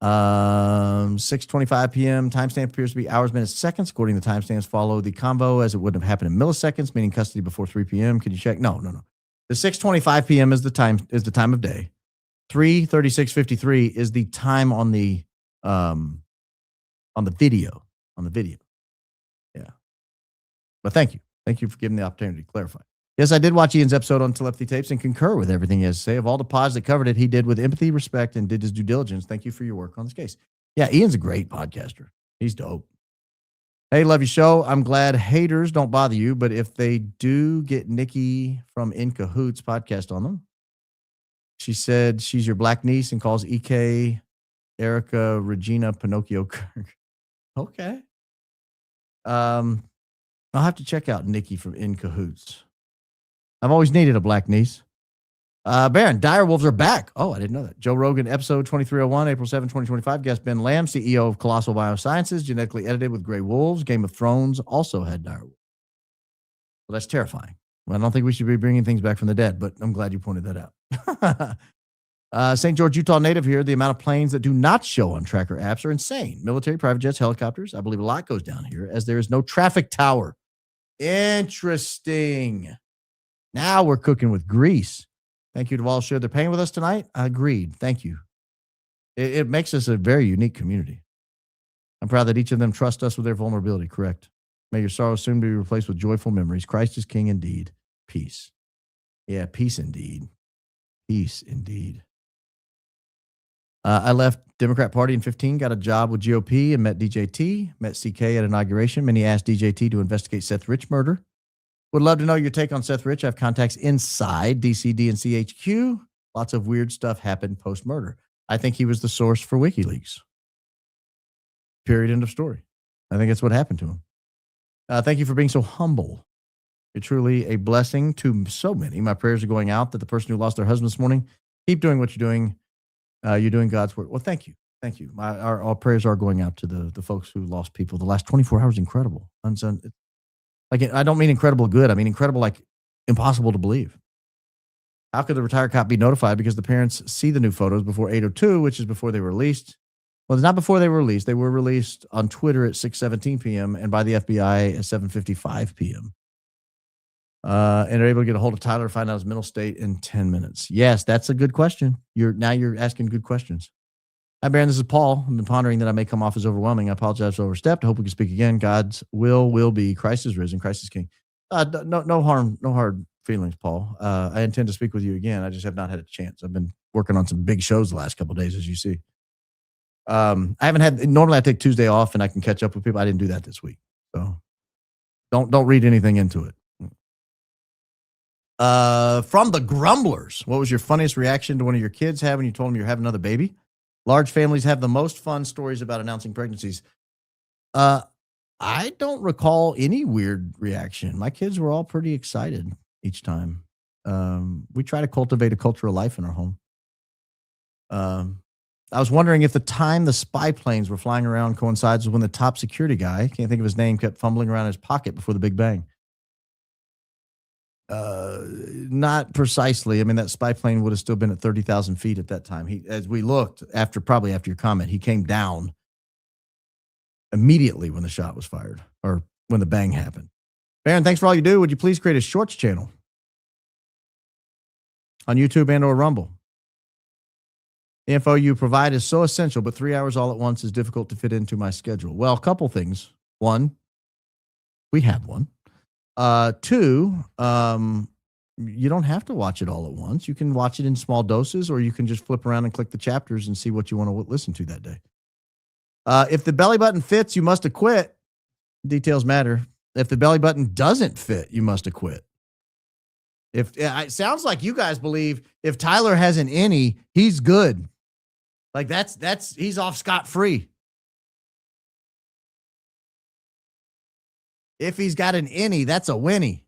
[SPEAKER 1] 6:25 p.m. Timestamp appears to be hours, minutes, seconds. According to timestamps, follow the convo as it would have happened in milliseconds, meaning custody before 3 p.m. Can you check? No. The 6:25 p.m. is the time of day. 3:36:53 is the time on the video. Yeah. But thank you for giving the opportunity to clarify. Yes, I did watch Ian's episode on telepathy tapes and concur with everything he has to say. Of all the pods that covered it, he did with empathy, respect, and did his due diligence. Thank you for your work on this case. Yeah, Ian's a great podcaster. He's dope. Hey, love your show. I'm glad haters don't bother you, but if they do, get Nikki from In Cahoots podcast on them. She said she's your black niece and calls EK Erica Regina Pinocchio Kirk. Okay. I'll have to check out Nikki from In Cahoots. I've always needed a black niece. Baron, dire wolves are back. Oh, I didn't know that. Joe Rogan, episode 2301, April 7, 2025. Guest Ben Lamb, CEO of Colossal Biosciences, genetically edited with gray wolves. Game of Thrones also had dire wolves. Well, that's terrifying. Well, I don't think we should be bringing things back from the dead, but I'm glad you pointed that out. St. George, Utah native here. The amount of planes that do not show on tracker apps are insane. Military, private jets, helicopters. I believe a lot goes down here as there is no traffic tower. Interesting. Now we're cooking with grease. Thank you to all who shared their pain with us tonight. I agreed. Thank you. It makes us a very unique community. I'm proud that each of them trust us with their vulnerability. Correct. May your sorrow soon be replaced with joyful memories. Christ is King indeed. Peace. Yeah, peace indeed. Peace indeed. I left Democrat Party in 2015, got a job with GOP and met DJT, met CK at inauguration. Many asked DJT to investigate Seth Rich murder. Would love to know your take on Seth Rich. I have contacts inside DCD and CHQ. Lots of weird stuff happened post-murder. I think he was the source for WikiLeaks. Period. End of story. I think that's what happened to him. Thank you for being so humble. You're truly a blessing to so many. My prayers are going out that the person who lost their husband this morning, keep doing what you're doing. You're doing God's work. Well, thank you. Thank you. Our prayers are going out to the folks who lost people. The last 24 hours, incredible. Like, I don't mean incredible good. I mean incredible, like impossible to believe. How could the retired cop be notified? Because the parents see the new photos before 8:02, which is before they were released. Well, it's not before they were released. They were released on Twitter at 6:17 p.m. and by the FBI at 7:55 p.m. And they're able to get a hold of Tyler, find out his mental state in 10 minutes. Yes, that's a good question. You're asking good questions. Hi, Baron. This is Paul. I've been pondering that I may come off as overwhelming. I apologize for overstepped. I hope we can speak again. God's will be. Christ is risen. Christ is King. No harm, no hard feelings, Paul. I intend to speak with you again. I just have not had a chance. I've been working on some big shows the last couple of days, as you see. I haven't had, normally I take Tuesday off and I can catch up with people. I didn't do that this week. So don't read anything into it. From the Grumblers, what was your funniest reaction to one of your kids having you told them you're having another baby? Large families have the most fun stories about announcing pregnancies. I don't recall any weird reaction. My kids were all pretty excited each time. We try to cultivate a culture of life in our home. I was wondering if the time the spy planes were flying around coincides with when the top security guy, can't think of his name, kept fumbling around his pocket before the Big Bang. Not precisely. I mean, that spy plane would have still been at 30,000 feet at that time. As we looked probably after your comment, he came down immediately when the shot was fired or when the bang happened. Baron, thanks for all you do. Would you please create a shorts channel on YouTube and or Rumble? The info you provide is so essential, but 3 hours all at once is difficult to fit into my schedule. Well, a couple things. One, we have one. Two, you don't have to watch it all at once. You can watch it in small doses, or you can just flip around and click the chapters and see what you want to listen to that day. If the belly button fits, you must acquit. Details matter. If the belly button doesn't fit, you must acquit. It sounds like you guys believe if Tyler has an innie, he's good. Like he's off scot-free. If he's got an innie, that's a winnie.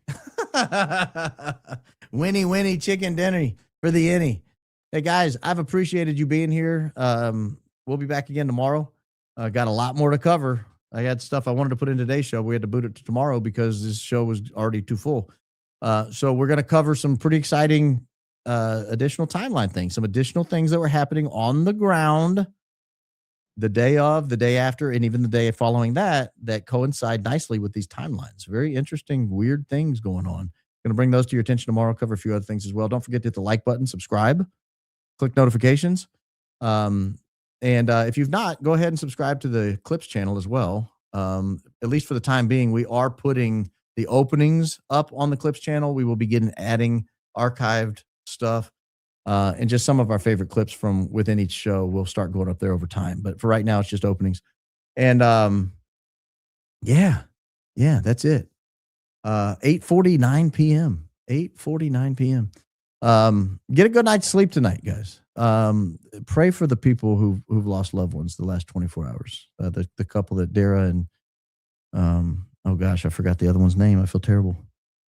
[SPEAKER 1] Winnie, chicken dinner for the innie. Hey, guys, I've appreciated you being here. We'll be back again tomorrow. Got a lot more to cover. I had stuff I wanted to put in today's show. We had to boot it to tomorrow because this show was already too full. So we're going to cover some pretty exciting additional timeline things, some additional things that were happening on the ground the day of, the day after, and even the day following that coincide nicely with these timelines. Very interesting, weird things going on. Going to bring those to your attention tomorrow, cover a few other things as well. Don't forget to hit the like button, subscribe, click notifications. And if you've not, go ahead and subscribe to the Clips channel as well. At least for the time being, we are putting the openings up on the Clips channel. We will begin adding archived stuff. And just some of our favorite clips from within each show will start going up there over time. But for right now, it's just openings. And yeah, that's it. 8:49 p.m. 8:49 p.m. Get a good night's sleep tonight, guys. Pray for the people who've lost loved ones the last 24 hours. The couple that Dara and oh gosh, I forgot the other one's name. I feel terrible.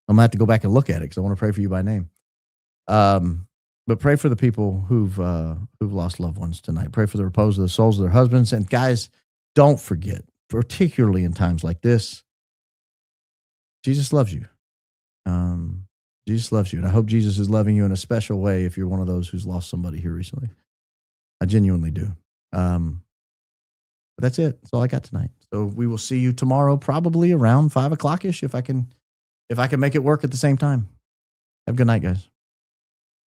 [SPEAKER 1] I'm gonna have to go back and look at it because I want to pray for you by name. But pray for the people who've lost loved ones tonight. Pray for the repose of the souls of their husbands. And guys, don't forget, particularly in times like this, Jesus loves you. Jesus loves you. And I hope Jesus is loving you in a special way if you're one of those who's lost somebody here recently. I genuinely do. But that's it. That's all I got tonight. So we will see you tomorrow, probably around 5 o'clock-ish, if I can make it work at the same time. Have a good night, guys.